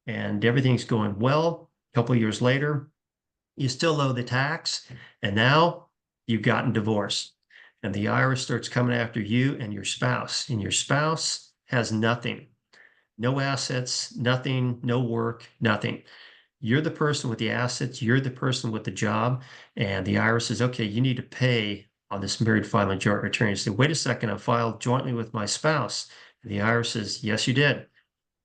and everything's going well. A couple of years later, you still owe the tax, and now you've gotten divorced. And the IRS starts coming after you and your spouse has nothing, no assets, nothing, no work, nothing. You're the person with the assets, you're the person with the job, and the IRS says, okay, you need to pay on this married filing joint return. You say, wait a second, I filed jointly with my spouse. And the IRS says, yes, you did.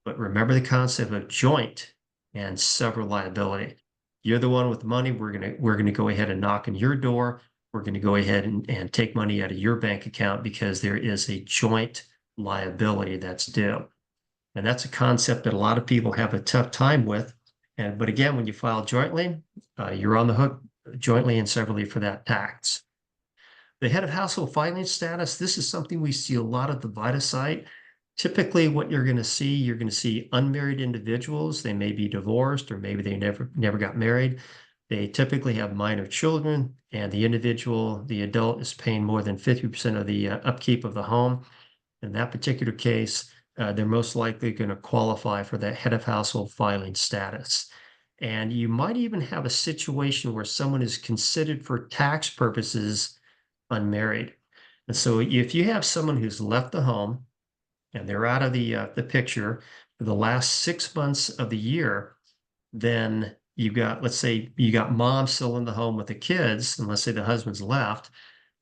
But remember the concept of joint and several liability. You're the one with the money. We're gonna go ahead and knock on your door. We're going to go ahead and take money out of your bank account because there is a joint liability that's due. And that's a concept that a lot of people have a tough time with. But again, when you file jointly, you're on the hook jointly and severally for that tax. The head of household filing status, this is something we see a lot at the VITA site. Typically, what you're going to see unmarried individuals. They may be divorced, or maybe they never got married. They typically have minor children, and the adult, is paying more than 50% of the upkeep of the home. In that particular case, they're most likely going to qualify for that head of household filing status. And you might even have a situation where someone is considered for tax purposes unmarried. And so if you have someone who's left the home and they're out of the picture for the last 6 months of the year, then let's say you got mom still in the home with the kids, and let's say the husband's left,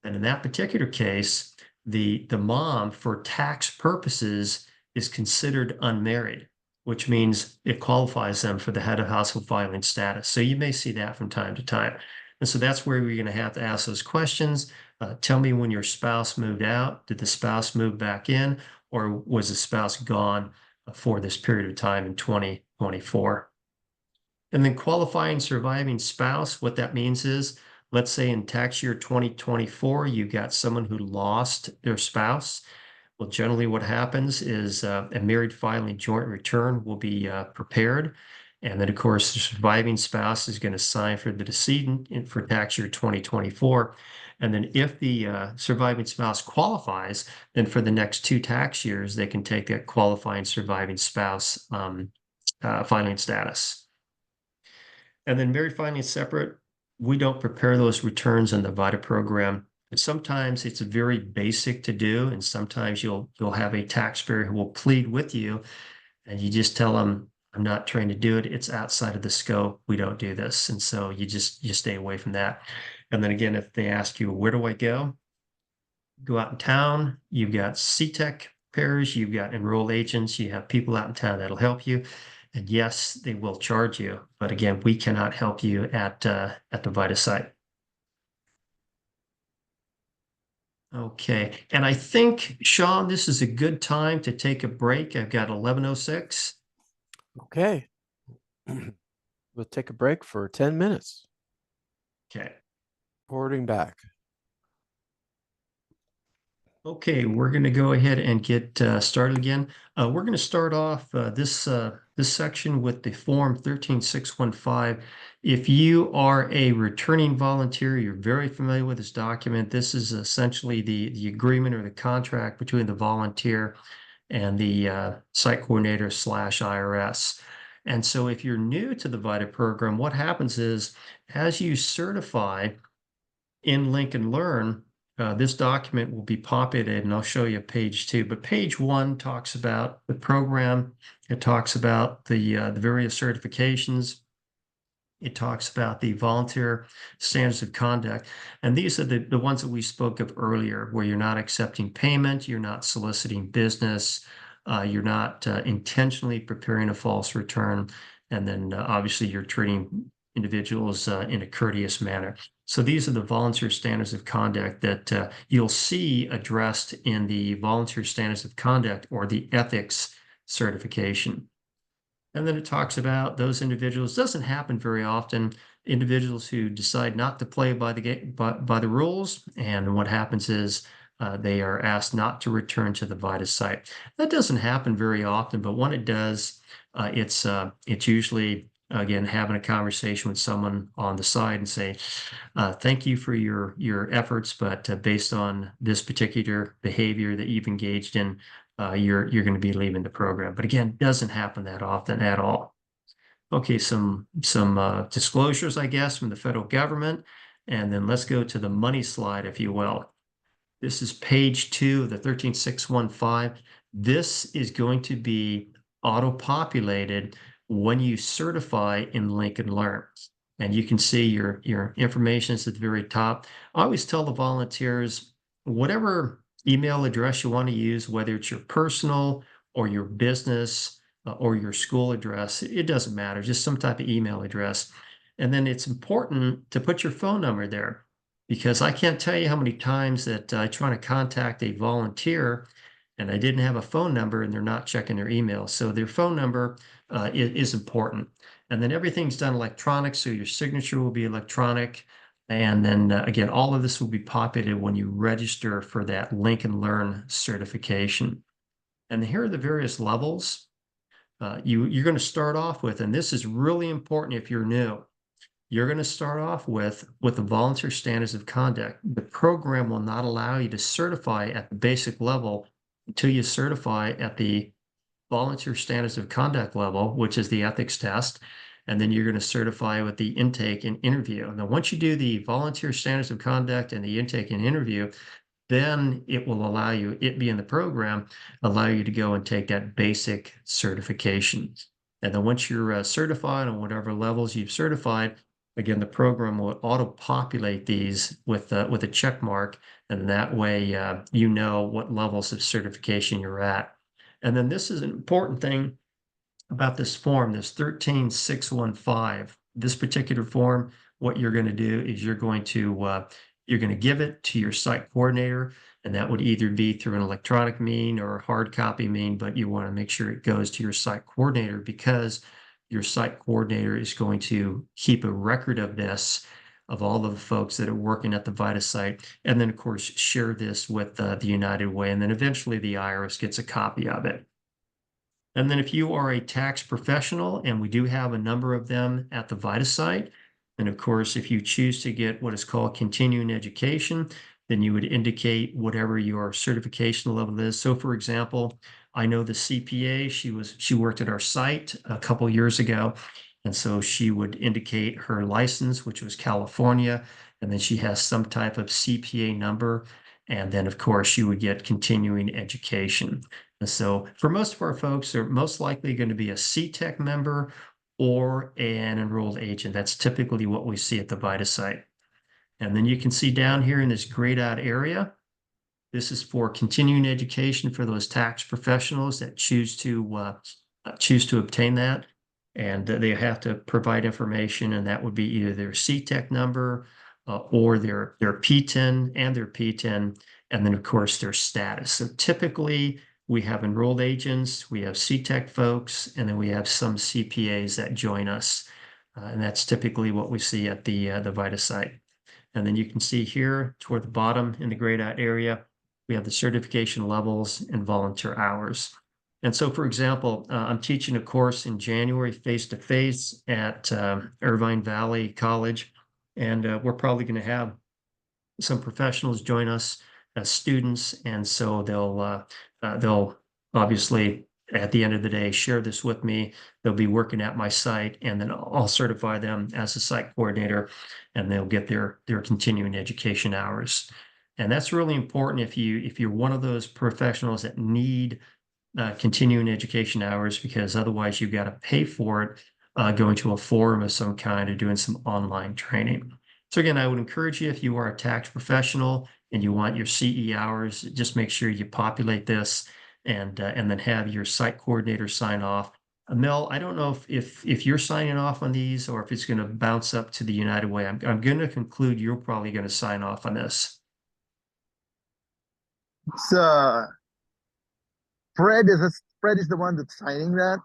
and in that particular case, the mom, for tax purposes, is considered unmarried, which means it qualifies them for the head of household filing status. So you may see that from time to time. And so that's where we're going to have to ask those questions. Tell me when your spouse moved out. Did the spouse move back in, or was the spouse gone for this period of time in 2024? And then qualifying surviving spouse, what that means is, let's say in tax year 2024, you got someone who lost their spouse. Well, generally what happens is a married filing joint return will be prepared. And then, of course, the surviving spouse is going to sign for the decedent for tax year 2024. And then if the surviving spouse qualifies, then for the next 2 tax years, they can take that qualifying surviving spouse filing status. And then married filing is separate. We don't prepare those returns in the VITA program. And sometimes it's very basic to do, and sometimes you'll have a taxpayer who will plead with you, and you just tell them, I'm not trying to do it. It's outside of the scope. We don't do this. And so you stay away from that. And then again, if they ask you, where do I go? Go out in town. You've got CTEC pairs, you've got enrolled agents, you have people out in town that'll help you. And yes, they will charge you, but again, we cannot help you at the VITA site. Okay, and I think, Sean, this is a good time to take a break. I've got 11:06. Okay. We'll take a break for 10 minutes. Okay. Reporting back. Okay, we're going to go ahead and get started again. We're going to start off this section with the Form 13615. If you are a returning volunteer, you're very familiar with this document. This is essentially the agreement or the contract between the volunteer and the site coordinator / IRS. And so if you're new to the VITA program, what happens is as you certify in Link and Learn, this document will be populated, and I'll show you page 2. But page 1 talks about the program. It talks about the various certifications. It talks about the volunteer standards of conduct. And these are the ones that we spoke of earlier, where you're not accepting payment, you're not soliciting business, you're not intentionally preparing a false return, and then obviously you're treating individuals in a courteous manner. So these are the volunteer standards of conduct that you'll see addressed in the volunteer standards of conduct or the ethics certification. And then it talks about those individuals. Doesn't happen very often. Individuals who decide not to play by the game, by the rules, and what happens is they are asked not to return to the VITA site. That doesn't happen very often, but when it does, it's usually again having a conversation with someone on the side and say, "Thank you for your efforts, but based on this particular behavior that you've engaged in, you're going to be leaving the program." But again, doesn't happen that often at all. Okay, some disclosures, I guess, from the federal government, and then let's go to the money slide, if you will. This is page 2 of the 13615. This is going to be auto-populated when you certify in Lincoln Learn. And you can see your information is at the very top. I always tell the volunteers, whatever email address you want to use, whether it's your personal or your business or your school address, it doesn't matter, just some type of email address. And then it's important to put your phone number there, because I can't tell you how many times that I try to contact a volunteer and I didn't have a phone number and they're not checking their email. So their phone number is important. And then everything's done electronic, so your signature will be electronic. And then again, all of this will be populated when you register for that Lincoln Learn certification. And here are the various levels you're going to start off with, and this is really important if you're new. You're going to start off with the volunteer standards of conduct. The program will not allow you to certify at the basic level until you certify at the volunteer standards of conduct level, which is the ethics test. And then you're going to certify with the intake and interview. Now, once you do the volunteer standards of conduct and the intake and interview, then it will allow you, it being the program, allow you to go and take that basic certification. And then once you're certified on whatever levels you've certified, again, the program will auto-populate these with a check mark, and that way you know what levels of certification you're at. And then this is an important thing about this form, this 13615. This particular form, what you're going to do is you're going to give it to your site coordinator, and that would either be through an electronic mean or a hard copy mean, but you want to make sure it goes to your site coordinator, because your site coordinator is going to keep a record of this, of all of the folks that are working at the VITA site, and then of course share this with the United Way, and then eventually the IRS gets a copy of it. And then if you are a tax professional, and we do have a number of them at the VITA site, and of course, if you choose to get what is called continuing education, then you would indicate whatever your certification level is. So for example, I know the CPA, she worked at our site a couple years ago. And so she would indicate her license, which was California, and then she has some type of CPA number. And then of course you would get continuing education. And so for most of our folks, they're most likely going to be a CTEC member or an enrolled agent. That's typically what we see at the VITA site. And then you can see down here in this grayed out area, this is for continuing education for those tax professionals that choose to obtain that. And they have to provide information, and that would be either their CTEC number or their P10 and their P10, and then of course their status. So typically we have enrolled agents, we have CTEC folks, and then we have some CPAs that join us. And that's typically what we see at the VITA site. And then you can see here toward the bottom in the grayed out area, we have the certification levels and volunteer hours. And so, for example, I'm teaching a course in January face-to-face at Irvine Valley College, and we're probably going to have some professionals join us as students, and so they'll obviously at the end of the day share this with me. They'll be working at my site, and then I'll certify them as a site coordinator, and they'll get their continuing education hours. And that's really important if you're one of those professionals that need continuing education hours, because otherwise you've got to pay for it going to a forum of some kind or doing some online training. So again, I would encourage you, if you are a tax professional and you want your CE hours, just make sure you populate this and then have your site coordinator sign off. Mel, I don't know if you're signing off on these or if it's going to bounce up to the United Way. I'm going to conclude you're probably going to sign off on this. So Fred is the one that's signing that.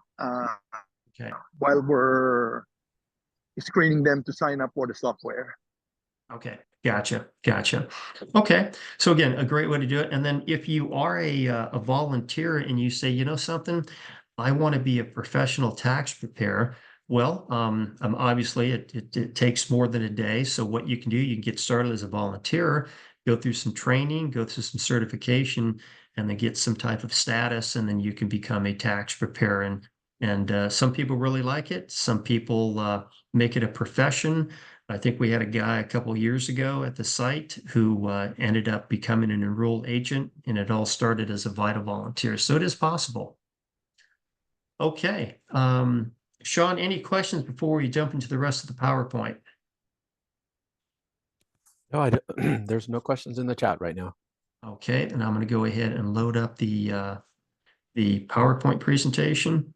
Okay. While we're screening them to sign up for the software. Okay, gotcha. Okay, so again, a great way to do it. And then if you are a volunteer and you say, you know something, I want to be a professional tax preparer. Well, obviously it takes more than a day. So what you can do, you can get started as a volunteer, go through some training, go through some certification, and then get some type of status, and then you can become a tax preparer. And some people really like it. Some people make it a profession. I think we had a guy a couple of years ago at the site who ended up becoming an enrolled agent, and it all started as a VITA volunteer. So it is possible. Okay. Sean, any questions before we jump into the rest of the PowerPoint? No, there's no questions in the chat right now. Okay, and I'm going to go ahead and load up the PowerPoint presentation.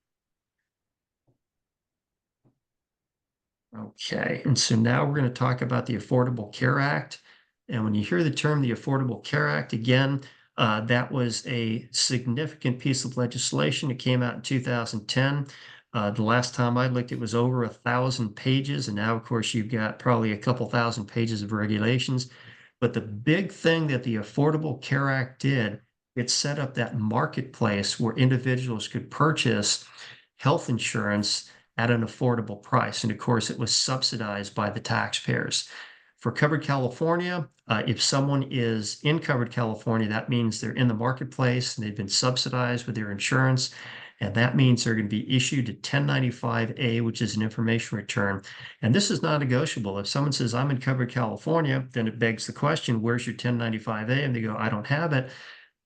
Okay, and so now we're going to talk about the Affordable Care Act. And when you hear the term the Affordable Care Act, again, that was a significant piece of legislation. It came out in 2010. The last time I looked, it was over 1,000 pages. And now, of course, you've got probably a couple thousand pages of regulations. But the big thing that the Affordable Care Act did, it set up that marketplace where individuals could purchase health insurance at an affordable price. And of course, it was subsidized by the taxpayers. For Covered California, if someone is in Covered California, that means they're in the marketplace and they've been subsidized with their insurance. And that means they're going to be issued a 1095-A, which is an information return. And this is non-negotiable. If someone says, I'm in Covered California, then it begs the question, where's your 1095-A? And they go, I don't have it.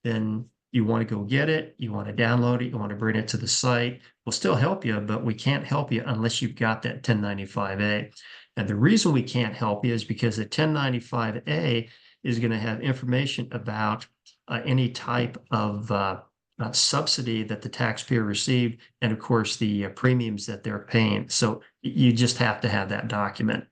Then you want to go get it, you want to download it, you want to bring it to the site. We'll still help you, but we can't help you unless you've got that 1095-A. And the reason we can't help you is because the 1095-A is going to have information about any type of subsidy that the taxpayer received, and of course the premiums that they're paying. So you just have to have that document.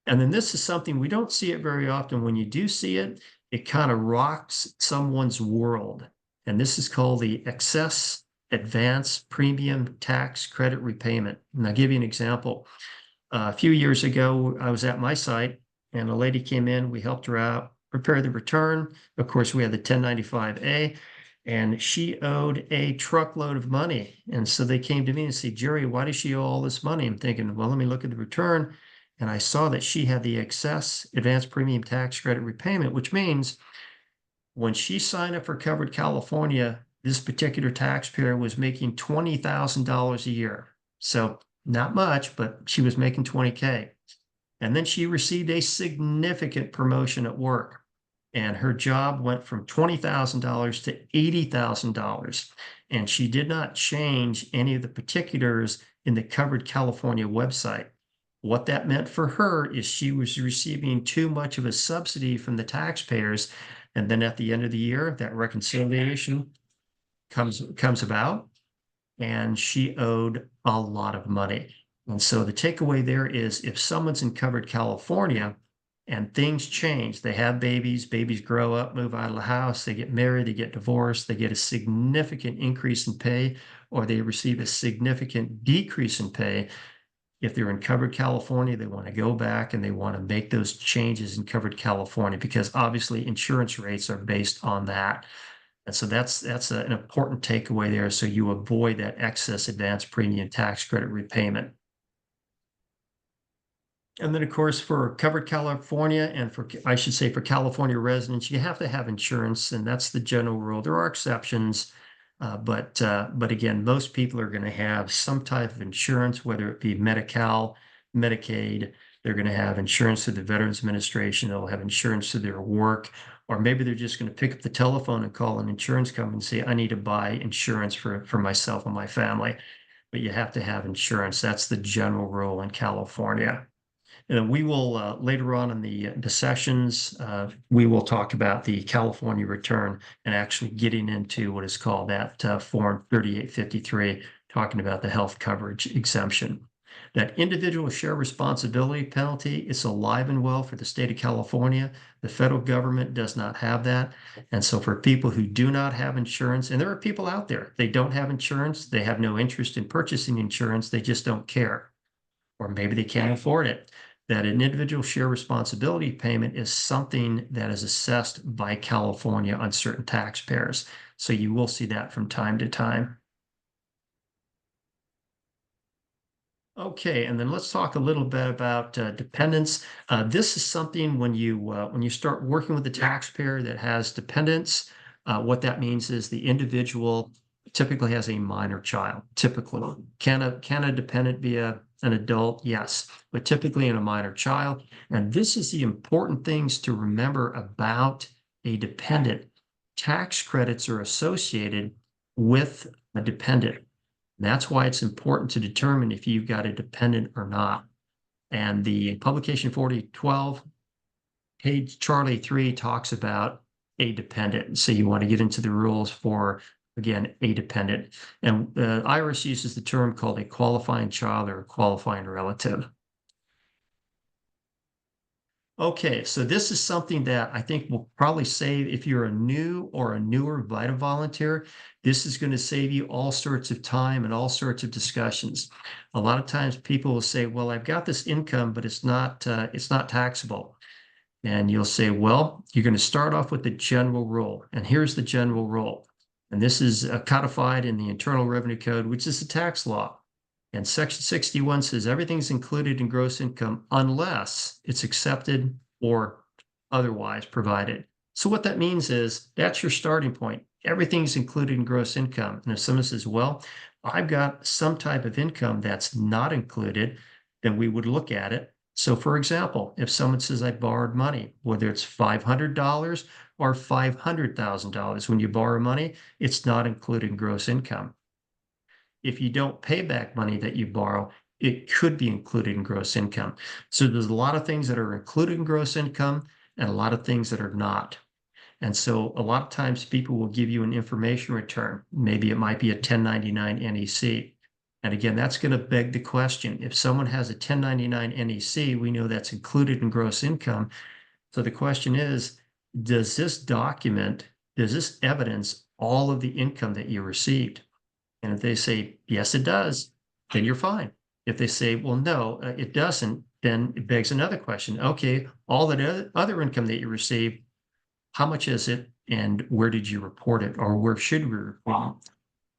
And then this is something we don't see it very often. When you do see it, it kind of rocks someone's world. And this is called the Excess Advance Premium Tax Credit Repayment. And I'll give you an example. A few years ago, I was at my site and a lady came in, we helped her out, prepare the return. Of course, we had the 1095-A and she owed a truckload of money. And so they came to me and said, Jerry, why does she owe all this money? I'm thinking, well, let me look at the return. And I saw that she had the Excess Advance Premium Tax Credit Repayment, which means when she signed up for Covered California, this particular taxpayer was making $20,000 a year. So not much, but she was making 20K. And then she received a significant promotion at work. And her job went from $20,000 to $80,000. And she did not change any of the particulars in the Covered California website. What that meant for her is she was receiving too much of a subsidy from the taxpayers. And then at the end of the year, that reconciliation comes about, and she owed a lot of money. And so the takeaway there is if someone's in Covered California and things change, they have babies grow up, move out of the house, they get married, they get divorced, they get a significant increase in pay, or they receive a significant decrease in pay. If they're in Covered California, they want to go back and they want to make those changes in Covered California, because obviously insurance rates are based on that. And so that's an important takeaway there. So you avoid that excess advance premium tax credit repayment. And then, of course, for Covered California and for California residents, you have to have insurance, and that's the general rule. There are exceptions. But again, most people are going to have some type of insurance, whether it be Medi-Cal, Medicaid. They're going to have insurance through the Veterans Administration. They'll have insurance through their work, Or maybe they're just going to pick up the telephone and call an insurance company and say, I need to buy insurance for myself and my family. But you have to have insurance. That's the general rule in California. And then we will later on in the sessions, we will talk about the California return and actually getting into what is called that Form 3853, talking about the health coverage exemption. That individual share responsibility penalty is alive and well for the state of California. The federal government does not have that. And so for people who do not have insurance, and there are people out there, they don't have insurance, they have no interest in purchasing insurance, they just don't care. Or maybe they can't afford it. That an individual share responsibility payment is something that is assessed by California on certain taxpayers. So you will see that from time to time. Okay, and then let's talk a little bit about dependents. This is something when you start working with a taxpayer that has dependents, what that means is the individual typically has a minor child. Typically, can a dependent be an adult? Yes, but typically in a minor child. And this is the important things to remember about a dependent. Tax credits are associated with a dependent. That's why it's important to determine if you've got a dependent or not. And the publication 4012, page Charlie 3 talks about a dependent. So you want to get into the rules for, again, a dependent. And the IRS uses the term called a qualifying child or a qualifying relative. Okay, so this is something that I think will probably save, if you're a new or a newer VITA volunteer, this is going to save you all sorts of time and all sorts of discussions. A lot of times people will say, well, I've got this income, but it's not taxable. And you'll say, well, you're going to start off with the general rule. And here's the general rule. And this is codified in the Internal Revenue Code, which is the tax law. And Section 61 says everything's included in gross income unless it's accepted or otherwise provided. So what that means is that's your starting point. Everything's included in gross income. And if someone says, well, I've got some type of income that's not included, then we would look at it. So for example, if someone says I borrowed money, whether it's $500 or $500,000, when you borrow money, it's not included in gross income. If you don't pay back money that you borrow, it could be included in gross income. So there's a lot of things that are included in gross income and a lot of things that are not. And so a lot of times people will give you an information return. Maybe it might be a 1099 NEC. And again, that's going to beg the question. If someone has a 1099 NEC, we know that's included in gross income. So the question is, does this evidence all of the income that you received? And if they say, yes, it does, then you're fine. If they say, well, no, it doesn't, then it begs another question. Okay, all that other income that you receive, how much is it and where did you report it or where should we report it?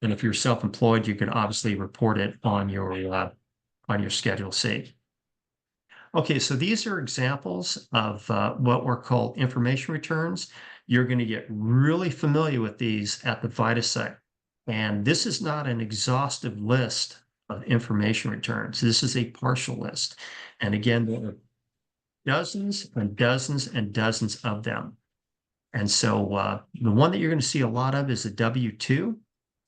And if you're self-employed, you can obviously report it on your Schedule C. Okay, so these are examples of what were called information returns. You're going to get really familiar with these at the VITA site. And this is not an exhaustive list of information returns. This is a partial list. And again, there are dozens and dozens and dozens of them. And so the one that you're going to see a lot of is a W-2.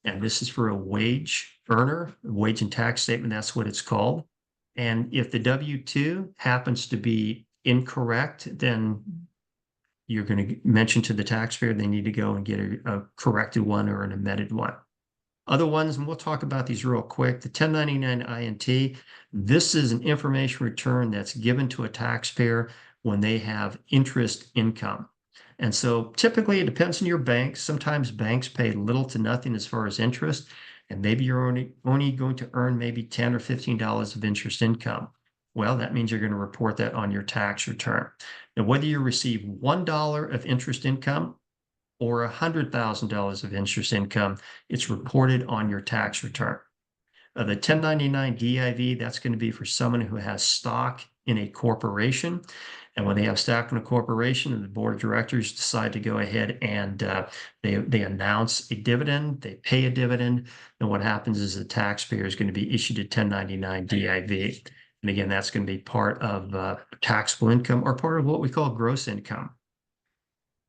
And this is for a wage earner, wage and tax statement. That's what it's called. And if the W-2 happens to be incorrect, then you're going to mention to the taxpayer they need to go and get a corrected one or an amended one. Other ones, and we'll talk about these real quick. The 1099 INT, this is an information return that's given to a taxpayer when they have interest income. And so typically it depends on your bank. Sometimes banks pay little to nothing as far as interest, and maybe you're only going to earn maybe $10 or $15 of interest income. Well, that means you're going to report that on your tax return. Now, whether you receive $1 of interest income or $100,000 of interest income, it's reported on your tax return. The 1099 DIV, that's going to be for someone who has stock in a corporation. And when they have stock in a corporation and the board of directors decide to go ahead and they announce a dividend, they pay a dividend, then what happens is the taxpayer is going to be issued a 1099 DIV. And again, that's going to be part of taxable income or part of what we call gross income.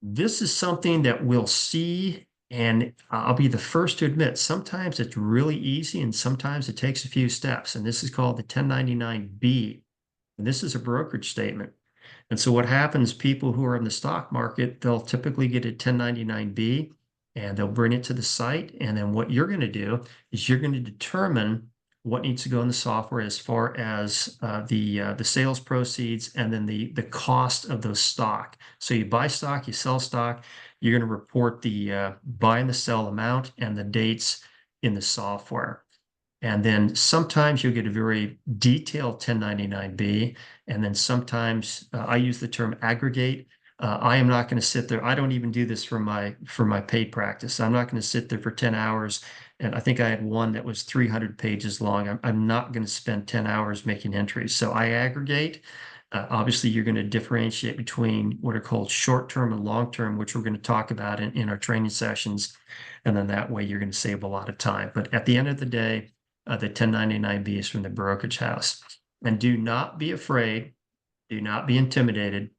This is something that we'll see, and I'll be the first to admit, sometimes it's really easy and sometimes it takes a few steps. And this is called the 1099-B. And this is a brokerage statement. And so what happens, people who are in the stock market, they'll typically get a 1099-B and they'll bring it to the site. And then what you're going to do is you're going to determine what needs to go in the software as far as the sales proceeds and then the cost of those stock. So you buy stock, you sell stock, you're going to report the buy and the sell amount and the dates in the software. And then sometimes you'll get a very detailed 1099-B. And then sometimes I use the term aggregate. I am not going to sit there. I don't even do this for my paid practice. I'm not going to sit there for 10 hours. And I think I had one that was 300 pages long. I'm not going to spend 10 hours making entries. So I aggregate. Obviously, you're going to differentiate between what are called short-term and long-term, which we're going to talk about in our training sessions. And then that way you're going to save a lot of time. But at the end of the day, the 1099-B is from the brokerage house. And do not be afraid, do not be intimidated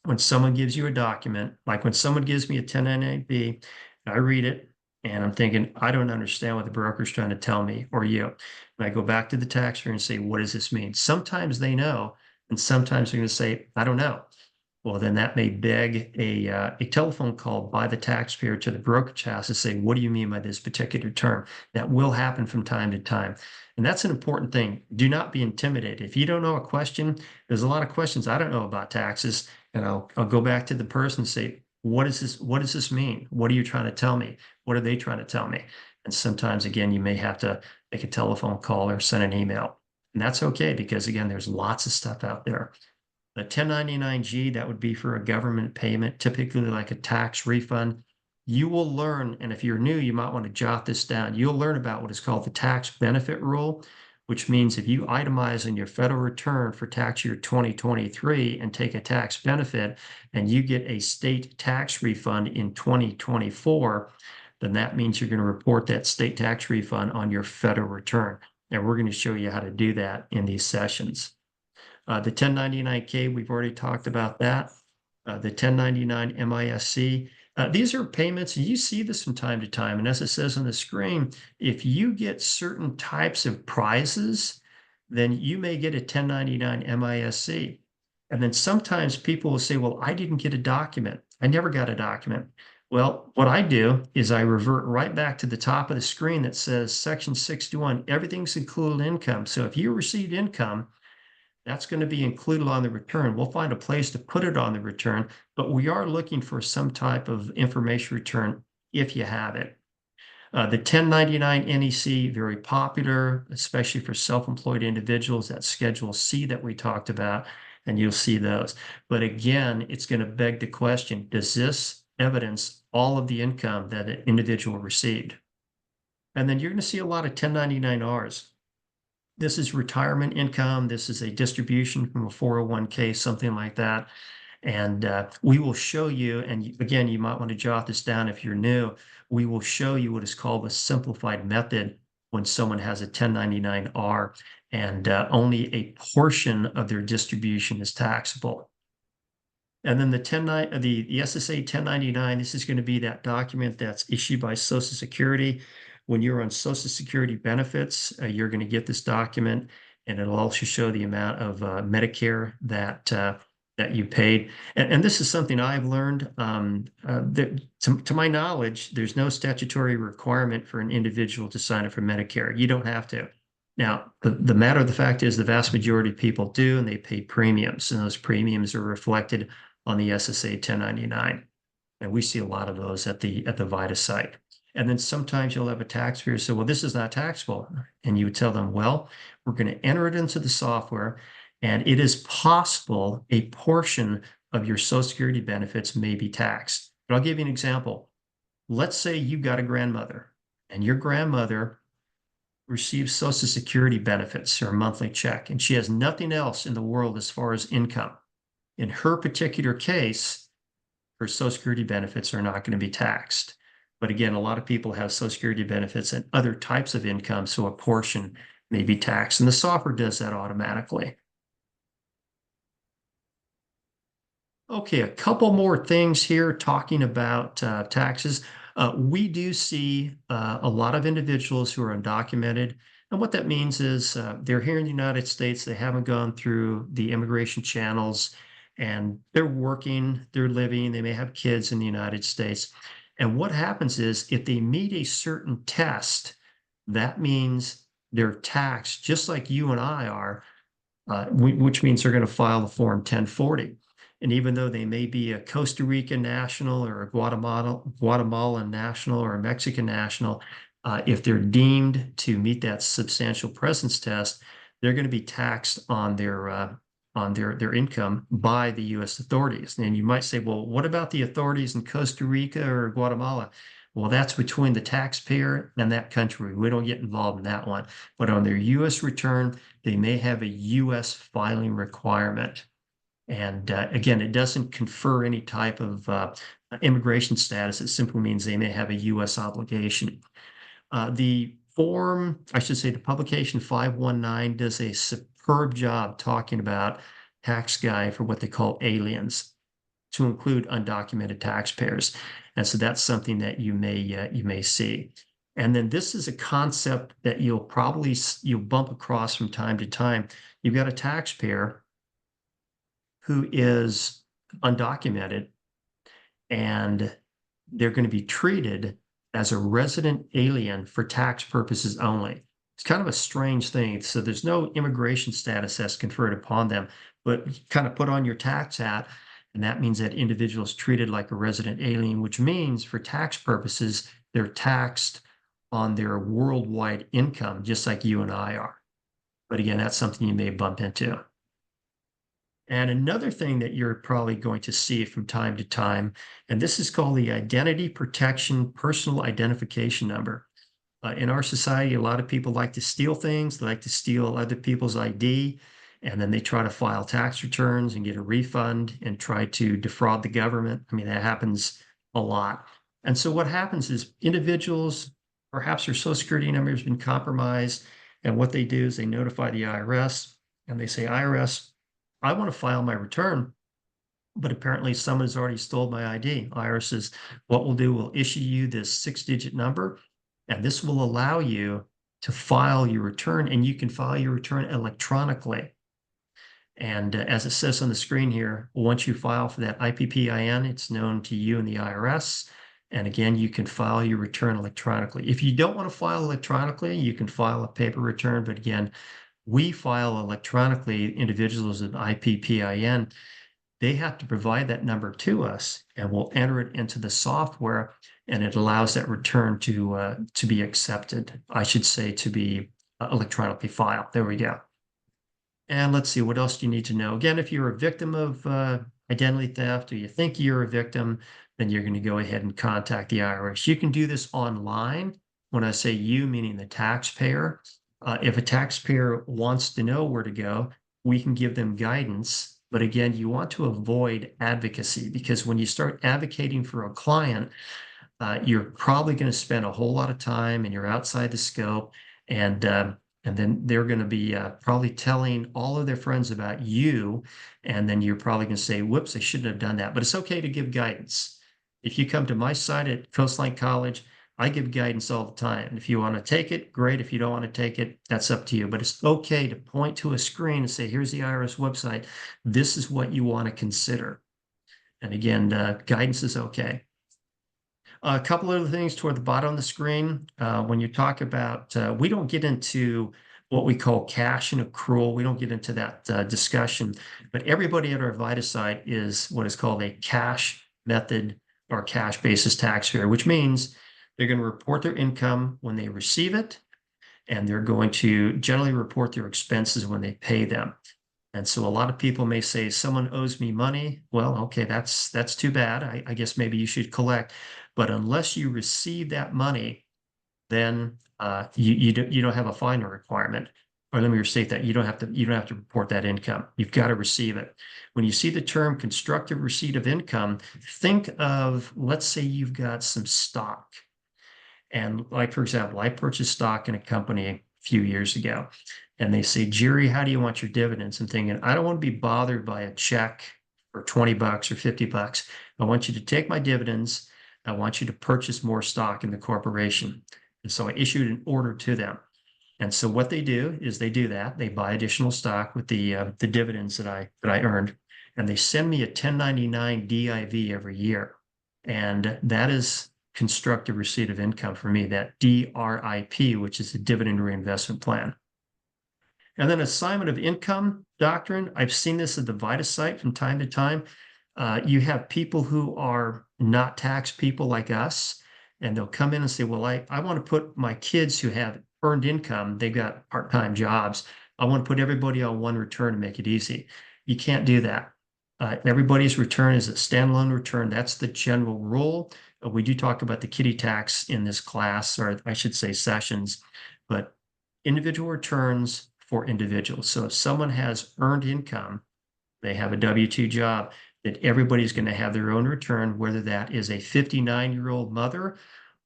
when someone gives you a document, like when someone gives me a 1099-B, I read it and I'm thinking, I don't understand what the broker's trying to tell me or you. And I go back to the taxpayer and say, what does this mean? Sometimes they know, and sometimes they're going to say, I don't know. Well, then that may beg a telephone call by the taxpayer to the brokerage house to say, what do you mean by this particular term? That will happen from time to time. And that's an important thing. Do not be intimidated. If you don't know a question, there's a lot of questions I don't know about taxes. And I'll go back to the person and say, what is this? What does this mean? What are you trying to tell me? What are they trying to tell me? And sometimes, again, you may have to make a telephone call or send an email. And that's okay because, again, there's lots of stuff out there. The 1099-G, that would be for a government payment, typically like a tax refund. You will learn, and if you're new, you might want to jot this down. You'll learn about what is called the tax benefit rule, which means if you itemize in your federal return for tax year 2023 and take a tax benefit and you get a state tax refund in 2024, then that means you're going to report that state tax refund on your federal return. And we're going to show you how to do that in these sessions. The 1099-K, we've already talked about that. The 1099 MISC, these are payments, and you see this from time to time. And as it says on the screen, if you get certain types of prizes, then you may get a 1099 MISC. And then sometimes people will say, well, I didn't get a document. I never got a document. Well, what I do is I revert right back to the top of the screen that says Section 61, everything's included income. So if you received income, that's going to be included on the return. We'll find a place to put it on the return, but we are looking for some type of information return if you have it. The 1099 NEC, very popular, especially for self-employed individuals, that Schedule C that we talked about, and you'll see those. But again, it's going to beg the question, does this evidence all of the income that an individual received? And then you're going to see a lot of 1099-Rs. This is retirement income. This is a distribution from a 401k, something like that. And we will show you, and again, you might want to jot this down if you're new, we will show you what is called a simplified method when someone has a 1099-R and only a portion of their distribution is taxable. And then the SSA 1099, this is going to be that document that's issued by Social Security. When you're on Social Security benefits, you're going to get this document, and it'll also show the amount of Medicare that you paid. And this is something I've learned. That, to my knowledge, there's no statutory requirement for an individual to sign up for Medicare. You don't have to. Now, the matter of the fact is the vast majority of people do, and they pay premiums, and those premiums are reflected on the SSA 1099. And we see a lot of those at the VITA site. And then sometimes you'll have a taxpayer say, well, this is not taxable. And you would tell them, well, we're going to enter it into the software, and it is possible a portion of your Social Security benefits may be taxed. But I'll give you an example. Let's say you got a grandmother, and your grandmother receives Social Security benefits or a monthly check, and she has nothing else in the world as far as income. In her particular case, her Social Security benefits are not going to be taxed. But again, a lot of people have Social Security benefits and other types of income, so a portion may be taxed, and the software does that automatically. Okay, a couple more things here talking about taxes. We do see a lot of individuals who are undocumented. And what that means is they're here in the United States, they haven't gone through the immigration channels, and they're working, they're living, they may have kids in the United States. And what happens is if they meet a certain test, that means they're taxed just like you and I are, which means they're going to file the Form 1040. And even though they may be a Costa Rican national or a Guatemalan national or a Mexican national, if they're deemed to meet that substantial presence test, they're going to be taxed on their income by the U.S. authorities. And you might say, well, what about the authorities in Costa Rica or Guatemala? Well, that's between the taxpayer and that country. We don't get involved in that one. But on their U.S. return, they may have a U.S. filing requirement. And again, it doesn't confer any type of immigration status. It simply means they may have a U.S. obligation. The form, I should say, the publication 519 does a superb job talking about tax guide for what they call aliens, to include undocumented taxpayers. And so that's something that you may see. And then this is a concept that you'll bump across from time to time. You've got a taxpayer who is undocumented, and they're going to be treated as a resident alien for tax purposes only. It's kind of a strange thing. So there's no immigration status that's conferred upon them, but you kind of put on your tax hat, and that means that individual is treated like a resident alien, which means for tax purposes, they're taxed on their worldwide income, just like you and I are. But again, that's something you may bump into. And another thing that you're probably going to see from time to time, and this is called the Identity Protection Personal Identification Number. In our society, a lot of people like to steal things. They like to steal other people's ID, and then they try to file tax returns and get a refund and try to defraud the government. I mean, that happens a lot. And so what happens is individuals, perhaps their Social Security number has been compromised, and what they do is they notify the IRS, and they say, IRS, I want to file my return, but apparently someone's already stole my ID. IRS says, what we'll do, we'll issue you this 6-digit number, and this will allow you to file your return, and you can file your return electronically. And as it says on the screen here, once you file for that IPPIN, it's known to you and the IRS. And again, you can file your return electronically. If you don't want to file electronically, you can file a paper return. But again, we file electronically. Individuals with IPPIN, they have to provide that number to us, and we'll enter it into the software, and it allows that return to be accepted. I should say to be electronically filed. There we go. And let's see, what else do you need to know? Again, if you're a victim of identity theft, or you think you're a victim, then you're going to go ahead and contact the IRS. You can do this online. When I say you, meaning the taxpayer. If a taxpayer wants to know where to go, we can give them guidance. But again, you want to avoid advocacy, because when you start advocating for a client, you're probably going to spend a whole lot of time, and you're outside the scope. And then they're going to be probably telling all of their friends about you. And then you're probably going to say, whoops, I shouldn't have done that. But it's okay to give guidance. If you come to my site at Coastline College, I give guidance all the time. And if you want to take it, great. If you don't want to take it, that's up to you. But it's okay to point to a screen and say, here's the IRS website. This is what you want to consider. And again, guidance is okay. A couple other things toward the bottom of the screen. When you talk about, we don't get into what we call cash and accrual. We don't get into that discussion, but everybody at our VITA site is what is called a cash method or cash basis taxpayer, which means they're going to report their income when they receive it, and they're going to generally report their expenses when they pay them. And so a lot of people may say, someone owes me money. Well, okay, that's too bad. I guess maybe you should collect. But unless you receive that money, then you don't have a filing requirement. Or let me restate that, you don't have to report that income. You've got to receive it. When you see the term constructive receipt of income, think of, let's say you've got some stock. And like, for example, I purchased stock in a company a few years ago, and they say, Jerry, how do you want your dividends? I'm thinking, I don't want to be bothered by a check or $20 or $50. I want you to take my dividends. I want you to purchase more stock in the corporation. And so I issued an order to them. And so what they do is they do that. They buy additional stock with the dividends that I earned, and they send me a 1099 DIV every year. And that is constructive receipt of income for me, that DRIP, which is the dividend reinvestment plan. And then assignment of income doctrine. I've seen this at the VITA site from time to time. You have people who are not tax people like us, and they'll come in and say, well, I want to put my kids who have earned income, they've got part-time jobs. I want to put everybody on one return to make it easy. You can't do that. Everybody's return is a standalone return. That's the general rule. We do talk about the kiddie tax in this class, or I should say sessions, but individual returns for individuals. So if someone has earned income, they have a W-2 job, that everybody's going to have their own return, whether that is a 59-year-old mother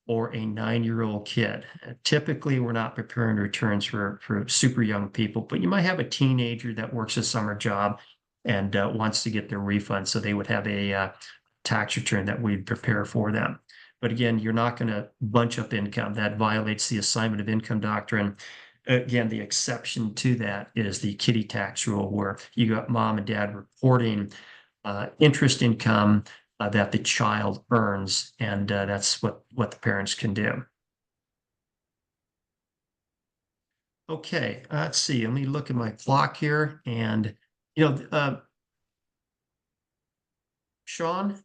or a 9-year-old kid. Typically, we're not preparing returns for super young people, but you might have a teenager that works a summer job and wants to get their refund. So they would have a tax return that we'd prepare for them. But again, you're not going to bunch up income. That violates the assignment of income doctrine. Again, the exception to that is the kiddie tax rule, where you got mom and dad reporting interest income that the child earns, and that's what the parents can do. Okay, let's see. Let me look at my clock here, and Sean,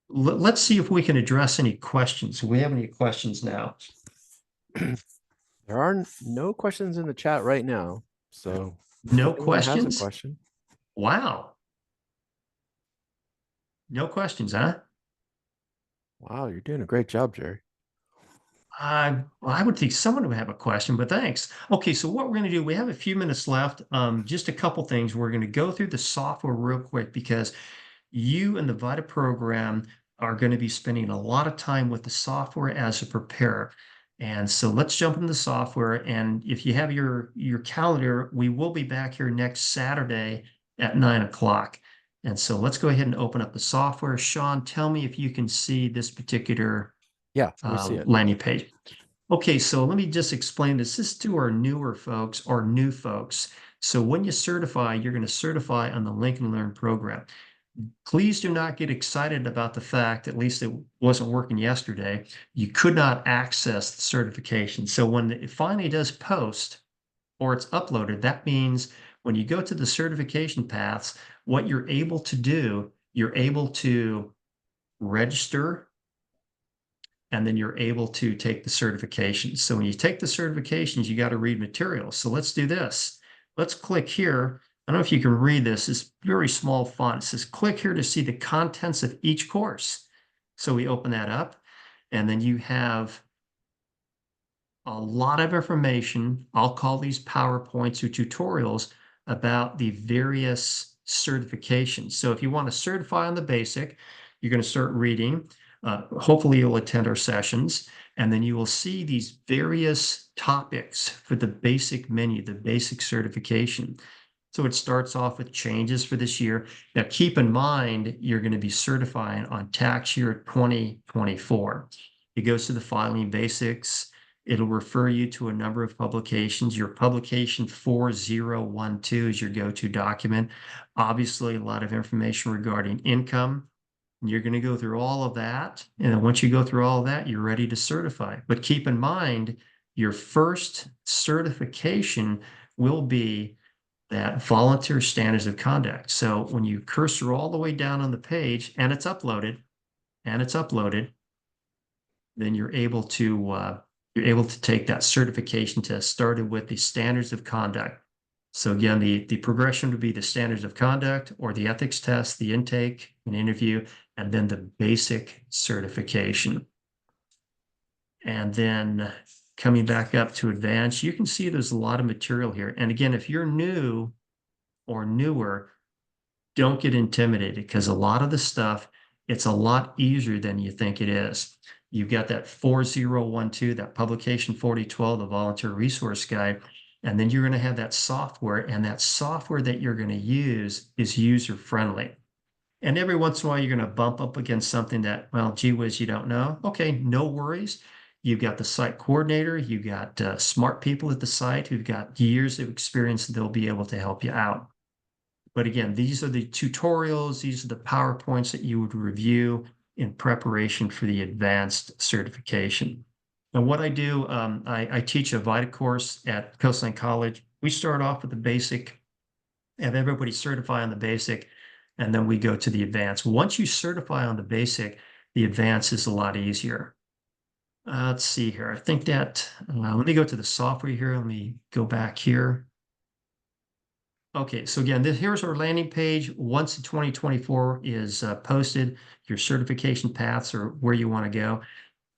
let's see if we can address any questions. Do we have any questions now? There are no questions in the chat right now, so no if anyone has questions. a question. Wow. No questions, huh? Wow, you're doing a great job, Jerry. Well, I would think someone would have a question, but thanks. Okay, so what we're going to do, we have a few minutes left. Just a couple things. We're going to go through the software real quick, because you and the VITA program are going to be spending a lot of time with the software as a preparer. And so let's jump into the software. And if you have your calendar, we will be back here next Saturday at 9 o'clock. And so let's go ahead and open up the software. Sean, tell me if you can see this particular we see it. landing page. Okay, so let me just explain this. This is to our newer folks or new folks. So when you certify, you're going to certify on the Lincoln Learn program. Please do not get excited about the fact, at least it wasn't working yesterday, you could not access the certification. So when it finally does post or it's uploaded, that means when you go to the certification paths, what you're able to do, you're able to register, and then you're able to take the certifications. So when you take the certifications, you got to read materials. So let's do this. Let's click here. I don't know if you can read this. It's very small font. It says, click here to see the contents of each course. So we open that up, and then you have a lot of information. I'll call these PowerPoints or tutorials about the various certifications. So if you want to certify on the basic, you're going to start reading. Hopefully you'll attend our sessions, and then you will see these various topics for the basic menu, the basic certification. So it starts off with changes for this year. Now, keep in mind, you're going to be certifying on tax year 2024. It goes to the filing basics. It'll refer you to a number of publications. Your publication 4012 is your go-to document. Obviously, a lot of information regarding income. You're going to go through all of that. And then once you go through all of that, you're ready to certify. But keep in mind, your first certification will be that volunteer standards of conduct. So when you cursor all the way down on the page and it's uploaded, then you're able to take that certification test, started with the standards of conduct. So again, the progression would be the standards of conduct or the ethics test, the intake and interview, and then the basic certification. And then coming back up to advanced, you can see there's a lot of material here. And again, if you're new or newer, don't get intimidated, because a lot of the stuff, it's a lot easier than you think it is. You've got that 4012, that publication 4012, the volunteer resource guide, and then you're going to have that software, and that software that you're going to use is user friendly. And every once in a while, you're going to bump up against something that, well, gee whiz, you don't know. Okay, no worries. You've got the site coordinator. You've got smart people at the site who've got years of experience. They'll be able to help you out. But again, these are the tutorials. These are the PowerPoints that you would review in preparation for the advanced certification. And what I do, I teach a VITA course at Coastline College. We start off with the basic, have everybody certify on the basic, and then we go to the advanced. Once you certify on the basic, the advanced is a lot easier. Let's see here. I think that, let me go to the software here. Let me go back here. Okay, so again, here's our landing page. Once the 2024 is posted, your certification paths are where you want to go.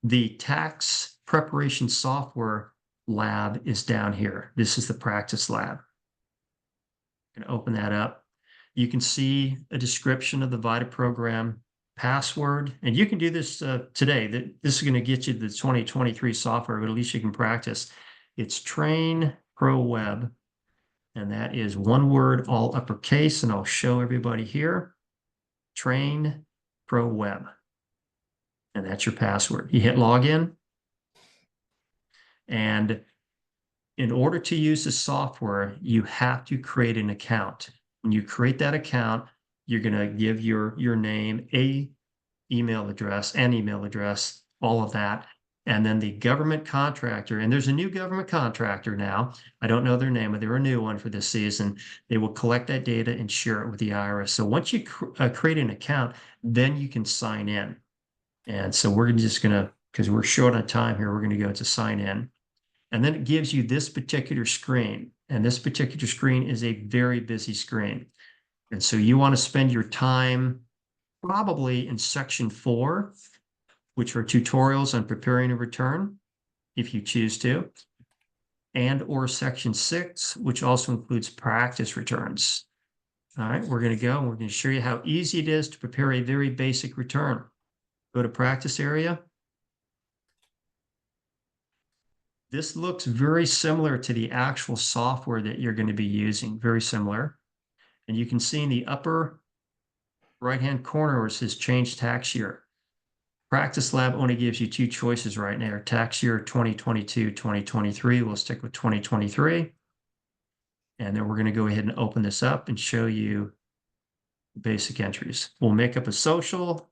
The tax preparation software lab is down here. This is the practice lab. I'm going to open that up. You can see a description of the VITA program, password, and you can do this today. This is going to get you the 2023 software, but at least you can practice. It's Train Pro Web. And that is one word, all uppercase, and I'll show everybody here. Train Pro Web. And that's your password. You hit login. And in order to use the software, you have to create an account. When you create that account, you're going to give your name, an email address, all of that. And then the government contractor, and there's a new government contractor now. I don't know their name, but they're a new one for this season. They will collect that data and share it with the IRS. So once you create an account, then you can sign in. And so we're just going to, because we're short on time here, we're going to go to sign in. And then it gives you this particular screen. And this particular screen is a very busy screen. And so you want to spend your time probably in section 4, which are tutorials on preparing a return, if you choose to, and or section 6, which also includes practice returns. All right, we're going to go and we're going to show you how easy it is to prepare a very basic return. Go to practice area. This looks very similar to the actual software that you're going to be using, very similar. And you can see in the upper right-hand corner where it says change tax year. Practice Lab only gives you 2 choices right now, tax year 2022, 2023. We'll stick with 2023. And then we're going to go ahead and open this up and show you basic entries. We'll make up a social.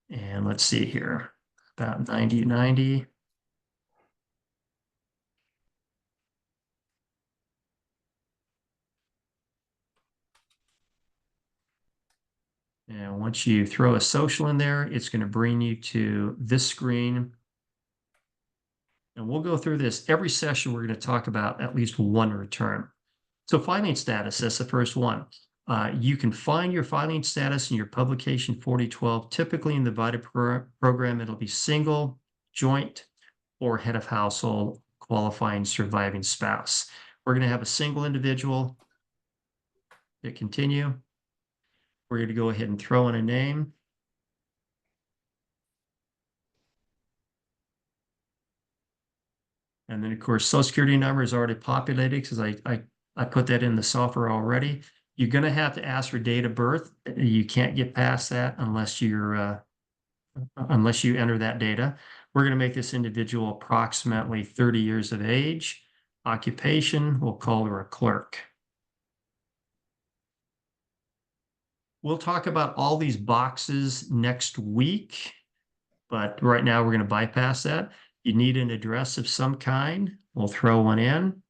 And let's see here, about 90. And once you throw a social in there, it's going to bring you to this screen. And we'll go through this every session. We're going to talk about at least one return. So filing status, that's the first one. You can find your filing status in your publication 4012. Typically in the VITA program, it'll be single, joint, or head of household, qualifying surviving spouse. We're going to have a single individual. Hit continue. We're going to go ahead and throw in a name. And then, of course, Social Security number is already populated because I put that in the software already. You're going to have to ask for date of birth. You can't get past that unless you enter that data. We're going to make this individual approximately 30 years of age. Occupation, we'll call her a clerk. We'll talk about all these boxes next week, but right now we're going to bypass that. You need an address of some kind. We'll throw one in.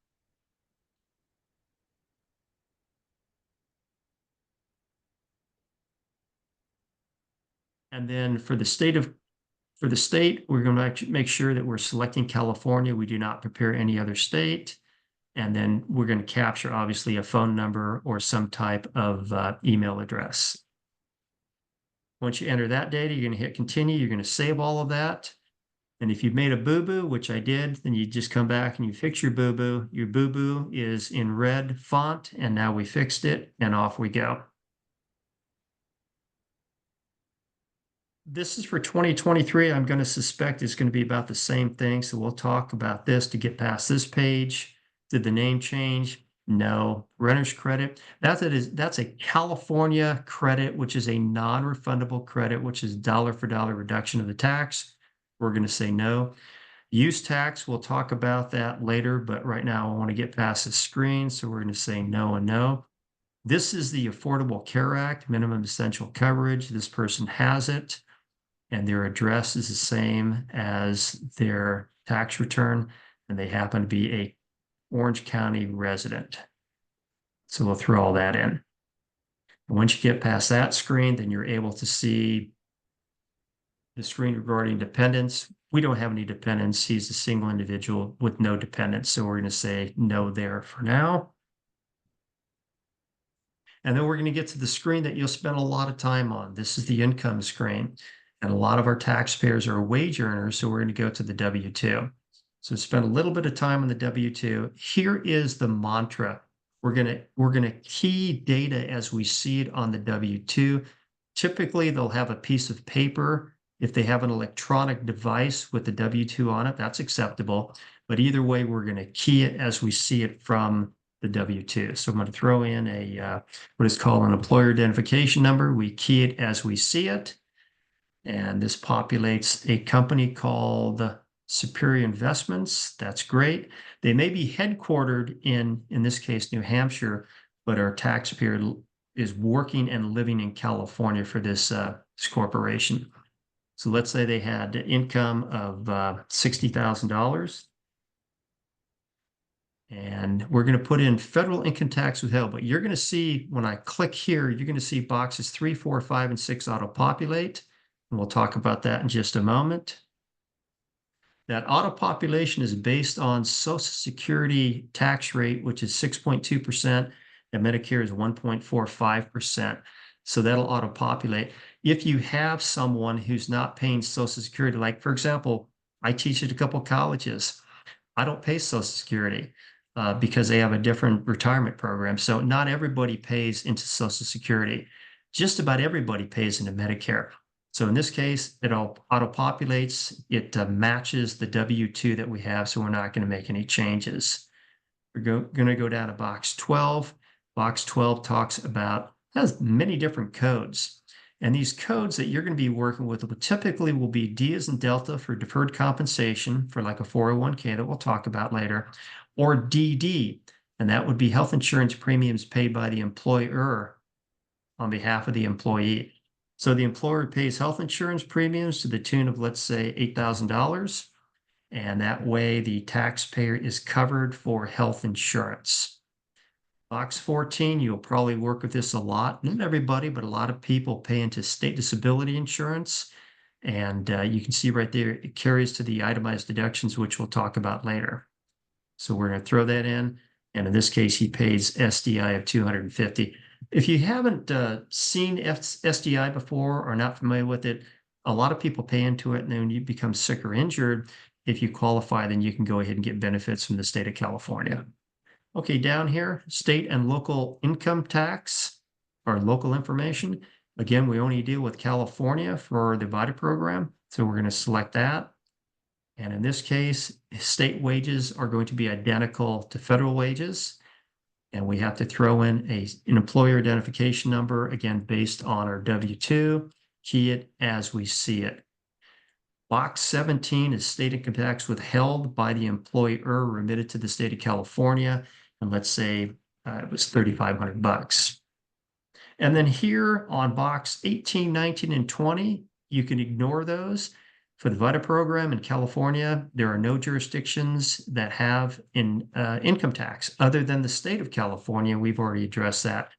And then for the state, we're going to make sure that we're selecting California. We do not prepare any other state. And then we're going to capture, obviously, a phone number or some type of email address. Once you enter that data, you're going to hit continue. You're going to save all of that. And if you've made a boo-boo, which I did, then you just come back and you fix your boo-boo. Your boo-boo is in red font, and now we fixed it, and off we go. This is for 2023. I'm going to suspect it's going to be about the same thing. So we'll talk about this to get past this page. Did the name change? No. Renter's credit, that's a California credit, which is a non-refundable credit, which is dollar for dollar reduction of the tax. We're going to say no. Use tax, we'll talk about that later, but right now I want to get past the screen, so we're going to say no and no. This is the Affordable Care Act, minimum essential coverage. This person has it, and their address is the same as their tax return, and they happen to be a Orange County resident. So we'll throw all that in. And once you get past that screen, then you're able to see the screen regarding dependents. We don't have any dependents. He's a single individual with no dependents. So we're going to say no there for now. And then we're going to get to the screen that you'll spend a lot of time on. This is the income screen. And a lot of our taxpayers are wage earners. So we're going to go to the W-2. So spend a little bit of time on the W-2. Here is the mantra. We're going to key data as we see it on the W-2. Typically, they'll have a piece of paper. If they have an electronic device with the W-2 on it, that's acceptable. But either way, we're going to key it as we see it from the W-2. So I'm going to throw in a what is called an employer identification number. We key it as we see it. And this populates a company called Superior Investments. That's great. They may be headquartered in this case, New Hampshire, but our taxpayer is working and living in California for this corporation. So let's say they had income of $60,000. And we're going to put in federal income tax withheld. But you're going to see when I click here, you're going to see boxes 3, 4, 5, and 6 auto-populate. And we'll talk about that in just a moment. That auto-population is based on Social Security tax rate, which is 6.2%, and Medicare is 1.45%. So that'll auto-populate. If you have someone who's not paying Social Security, like for example, I teach at a couple colleges. I don't pay Social Security because they have a different retirement program. So not everybody pays into Social Security. Just about everybody pays into Medicare. So in this case, it all auto-populates. It matches the W-2 that we have, so we're not going to make any changes. We're going to go down to box 12. Box 12 has many different codes. And these codes that you're going to be working with typically will be D as in Delta for deferred compensation for like a 401k that we'll talk about later, or DD, and that would be health insurance premiums paid by the employer on behalf of the employee. So the employer pays health insurance premiums to the tune of, let's say, $8,000. And that way the taxpayer is covered for health insurance. Box 14, you'll probably work with this a lot. Not everybody, but a lot of people pay into state disability insurance. And you can see right there, it carries to the itemized deductions, which we'll talk about later. So we're going to throw that in. And in this case, he pays SDI of $250. If you haven't seen SDI before or not familiar with it, a lot of people pay into it, and then when you become sick or injured, if you qualify, then you can go ahead and get benefits from the state of California. Okay, down here, state and local income tax or local information. Again, we only deal with California for the VITA program, so we're going to select that. And in this case, state wages are going to be identical to federal wages. And we have to throw in an employer identification number, again, based on our W-2, key it as we see it. Box 17 is state income tax withheld by the employer remitted to the state of California. And let's say it was $3,500. And then here on box 18, 19, and 20, you can ignore those. For the VITA program in California, there are no jurisdictions that have income tax other than the state of California. We've already addressed that.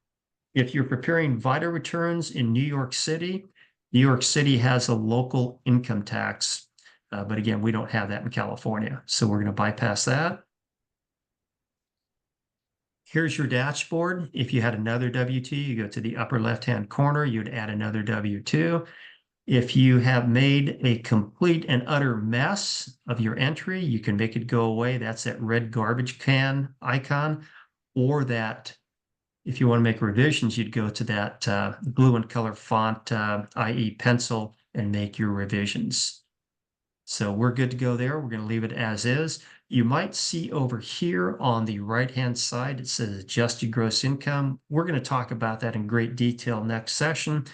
If you're preparing VITA returns in New York City has a local income tax. But again, we don't have that in California. So we're going to bypass that. Here's your dashboard. If you had another W-2, you go to the upper left-hand corner, you'd add another W-2. If you have made a complete and utter mess of your entry, you can make it go away. That's that red garbage can icon, or that if you want to make revisions, you'd go to that blue and color font, i.e. pencil, and make your revisions. So we're good to go there. We're going to leave it as is. You might see over here on the right-hand side, it says adjusted gross income. We're going to talk about that in great detail next session.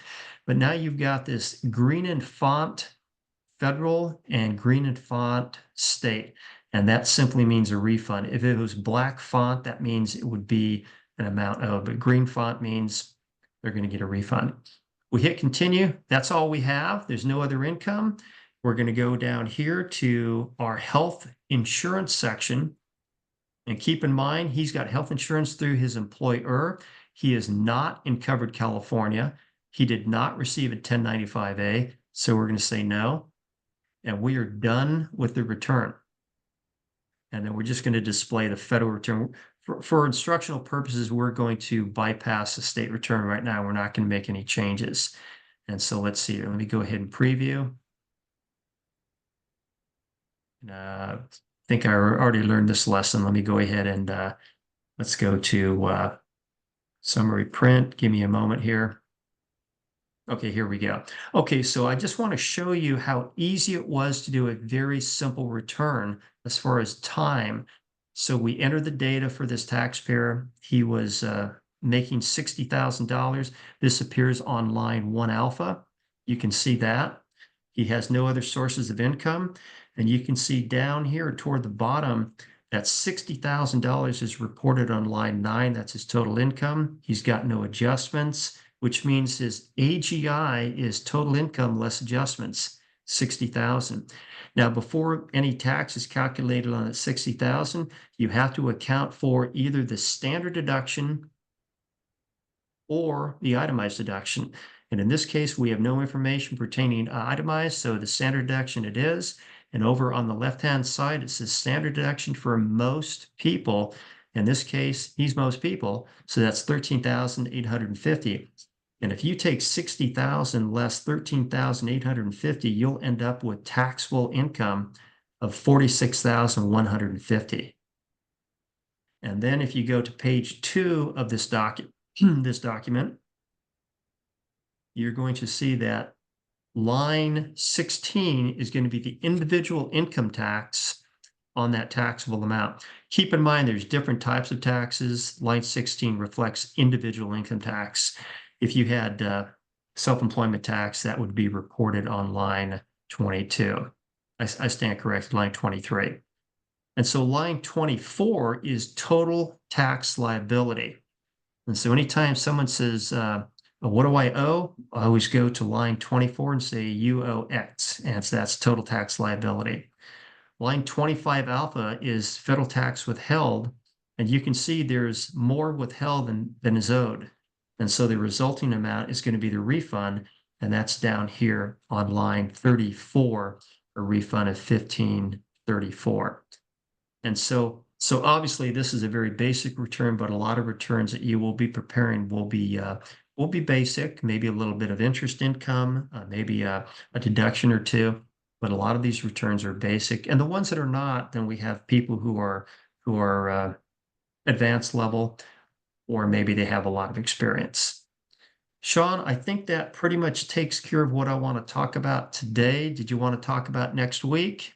But now you've got this green in font federal and green in font state. And that simply means a refund. If it was black font, that means it would be an amount owed, but green font means they're going to get a refund. We hit continue. That's all we have. There's no other income. We're going to go down here to our health insurance section. And keep in mind, he's got health insurance through his employer. He is not in covered California. He did not receive a 1095-A. So we're going to say no. And we are done with the return. And then we're just going to display the federal return. For instructional purposes, we're going to bypass the state return right now. We're not going to make any changes. And so let's see. Let me go ahead and preview. I think I already learned this lesson. Let me go ahead and let's go to summary print. Give me a moment here. Okay, here we go. Okay, so I just want to show you how easy it was to do a very simple return as far as time. So we entered the data for this taxpayer. He was making $60,000. This appears on line 1 alpha. You can see that. He has no other sources of income. And you can see down here toward the bottom that $60,000 is reported on line 9. That's his total income. He's got no adjustments, which means his AGI is total income less adjustments, 60,000. Now, before any tax is calculated on that 60,000, you have to account for either the standard deduction or the itemized deduction. And in this case, we have no information pertaining to itemized, so the standard deduction it is. And over on the left-hand side, it says standard deduction for most people. In this case, he's most people, so that's 13,850. And if you take 60,000 less 13,850, you'll end up with taxable income of 46,150. And then if you go to page 2 of this document, you're going to see that line 16 is going to be the individual income tax on that taxable amount. Keep in mind, there's different types of taxes. Line 16 reflects individual income tax. If you had self-employment tax, that would be reported on line 22. I stand corrected, line 23. And so line 24 is total tax liability. And so anytime someone says, what do I owe? I always go to line 24 and say you owe X, and so that's total tax liability. Line 25 alpha is federal tax withheld, and you can see there's more withheld than is owed. And so the resulting amount is going to be the refund, and that's down here on line 34, a refund of $1,534. And so obviously this is a very basic return, but a lot of returns that you will be preparing will be basic, maybe a little bit of interest income, maybe a deduction or two. But a lot of these returns are basic, and the ones that are not, then we have people who are advanced level, or maybe they have a lot of experience. Sean, I think that pretty much takes care of what I want to talk about today. Did you want to talk about next week?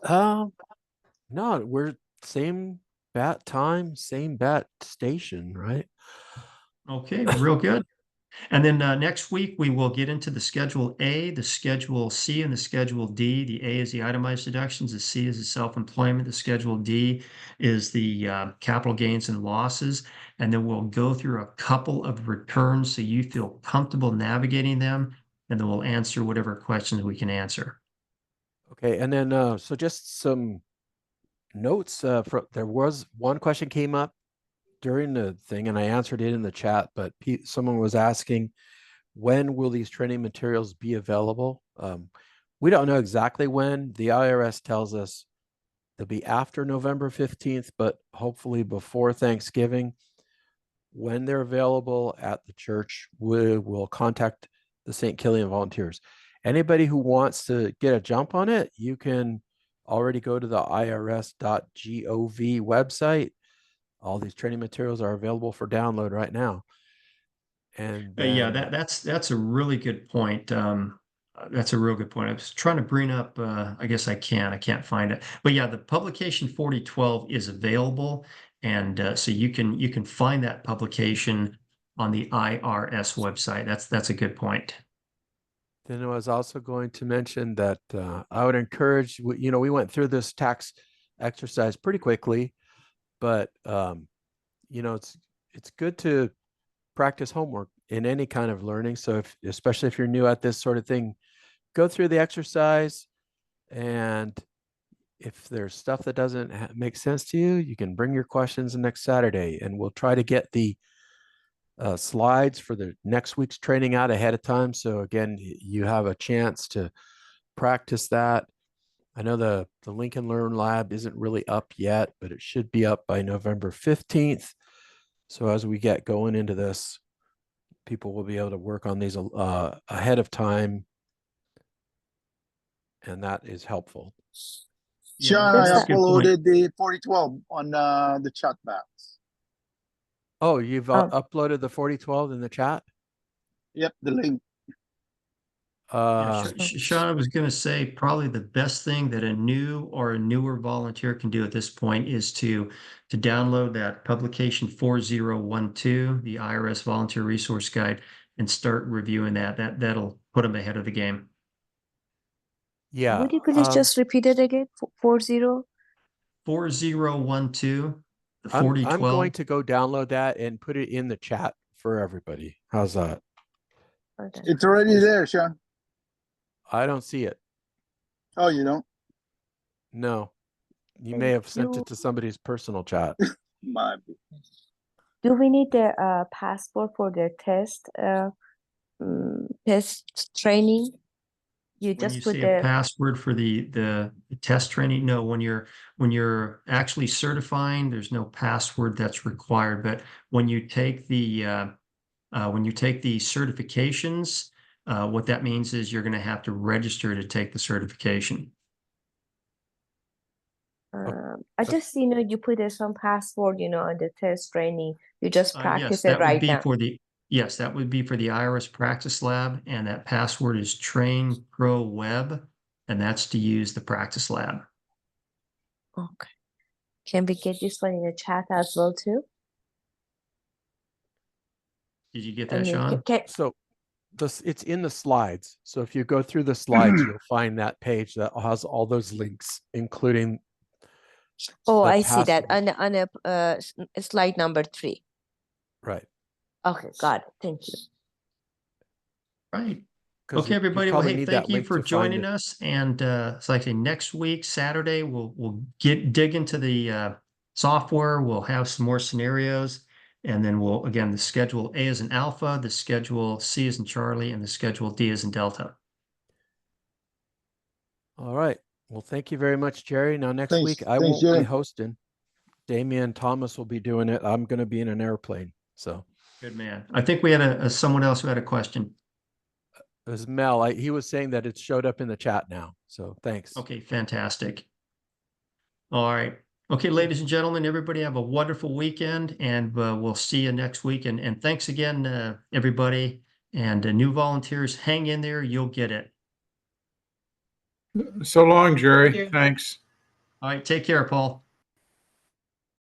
No, we're same bat time, same bat station, right? Okay, real good. And then next week, we will get into the Schedule A, the Schedule C, and the Schedule D. The A is the itemized deductions, the C is the self-employment, the Schedule D is the capital gains and losses. And then we'll go through a couple of returns so you feel comfortable navigating them, and then we'll answer whatever questions we can answer. Okay, and then so just some notes. There was one question came up during the thing, and I answered it in the chat, but someone was asking, when will these training materials be available? We don't know exactly when. The IRS tells us they'll be after November 15th, but hopefully before Thanksgiving. When they're available at the church, we will contact the St. Killian Volunteers. Anybody who wants to get a jump on it, you can already go to the irs.gov website. All these training materials are available for download right now. And yeah, that's a really good point. That's a real good point. I was trying to bring up, I guess I can't find it. But yeah, the publication 4012 is available. And so you can find that publication on the IRS website. That's a good point. Then I was also going to mention that I would encourage, we went through this tax exercise pretty quickly, but it's good to practice homework in any kind of learning. So especially if you're new at this sort of thing, go through the exercise, and if there's stuff that doesn't make sense to you, you can bring your questions next Saturday, and we'll try to get the slides for the next week's training out ahead of time. So again, you have a chance to practice that. I know the Lincoln Learn Lab isn't really up yet, but it should be up by November 15th. So as we get going into this, people will be able to work on these ahead of time, and that is helpful. Sean, that's I a good point. uploaded the 4012 on the chat box. Oh, you've Oh. uploaded the 4012 in the chat? Yep, the link. Sean, I was going to say probably the best thing that a new or a newer volunteer can do at this point is to download that publication 4012, the IRS Volunteer Resource Guide, and start reviewing that. That'll put them ahead of the game. Yeah. Would you please just repeat it again? 40? 4012, the I'm 4012. going to go download that and put it in the chat for everybody. How's that? Okay. It's already there, Sean. I don't see it. Oh, you don't? No. You may have sent You- it to somebody's personal chat. My. Do we need the passport for the test test training? You When you just put say a the password for the test training, no, when you're actually certifying, there's no password that's required. But when you take the certifications, what that means is you're going to have to register to take the certification. I just you put some password on the test training. You just Yes, practice that it would right be now. yes, that would be for the IRS Practice Lab, and that password is Train Pro Web, and that's to use the Practice Lab. Okay. Can we get this one in the chat as well too? Did you get I that, mean, Sean? So it's in the slides. So if you go through the slides, you'll find that page that has all those links, including oh, the I see that password. on slide number 3. Right. Okay, got it. Thank you. Right. 'Cause Okay, you everybody. Well, probably hey, need thank that you link for to find joining it. us. And it's like I say, next week, Saturday, we'll dig into the software. We'll have some more scenarios, and then again, the schedule A is in Alpha, the schedule C is in Charlie, and the schedule D is in Delta. All right. Well, thank you very much, Jerry. Now, next Thanks. week, I Thanks, won't Jerry. be hosting. Damian Thomas will be doing it. I'm going to be in an airplane. So Good man. I think we had someone else who had a question. it was Mel. He was saying that it showed up in the chat now. So thanks. Okay, fantastic. All right. Okay, ladies and gentlemen, everybody have a wonderful weekend, and we'll see you next week. And thanks again, everybody. And new volunteers, hang in there. You'll get it. So long, Jerry. Thanks. All right, take care, Paul.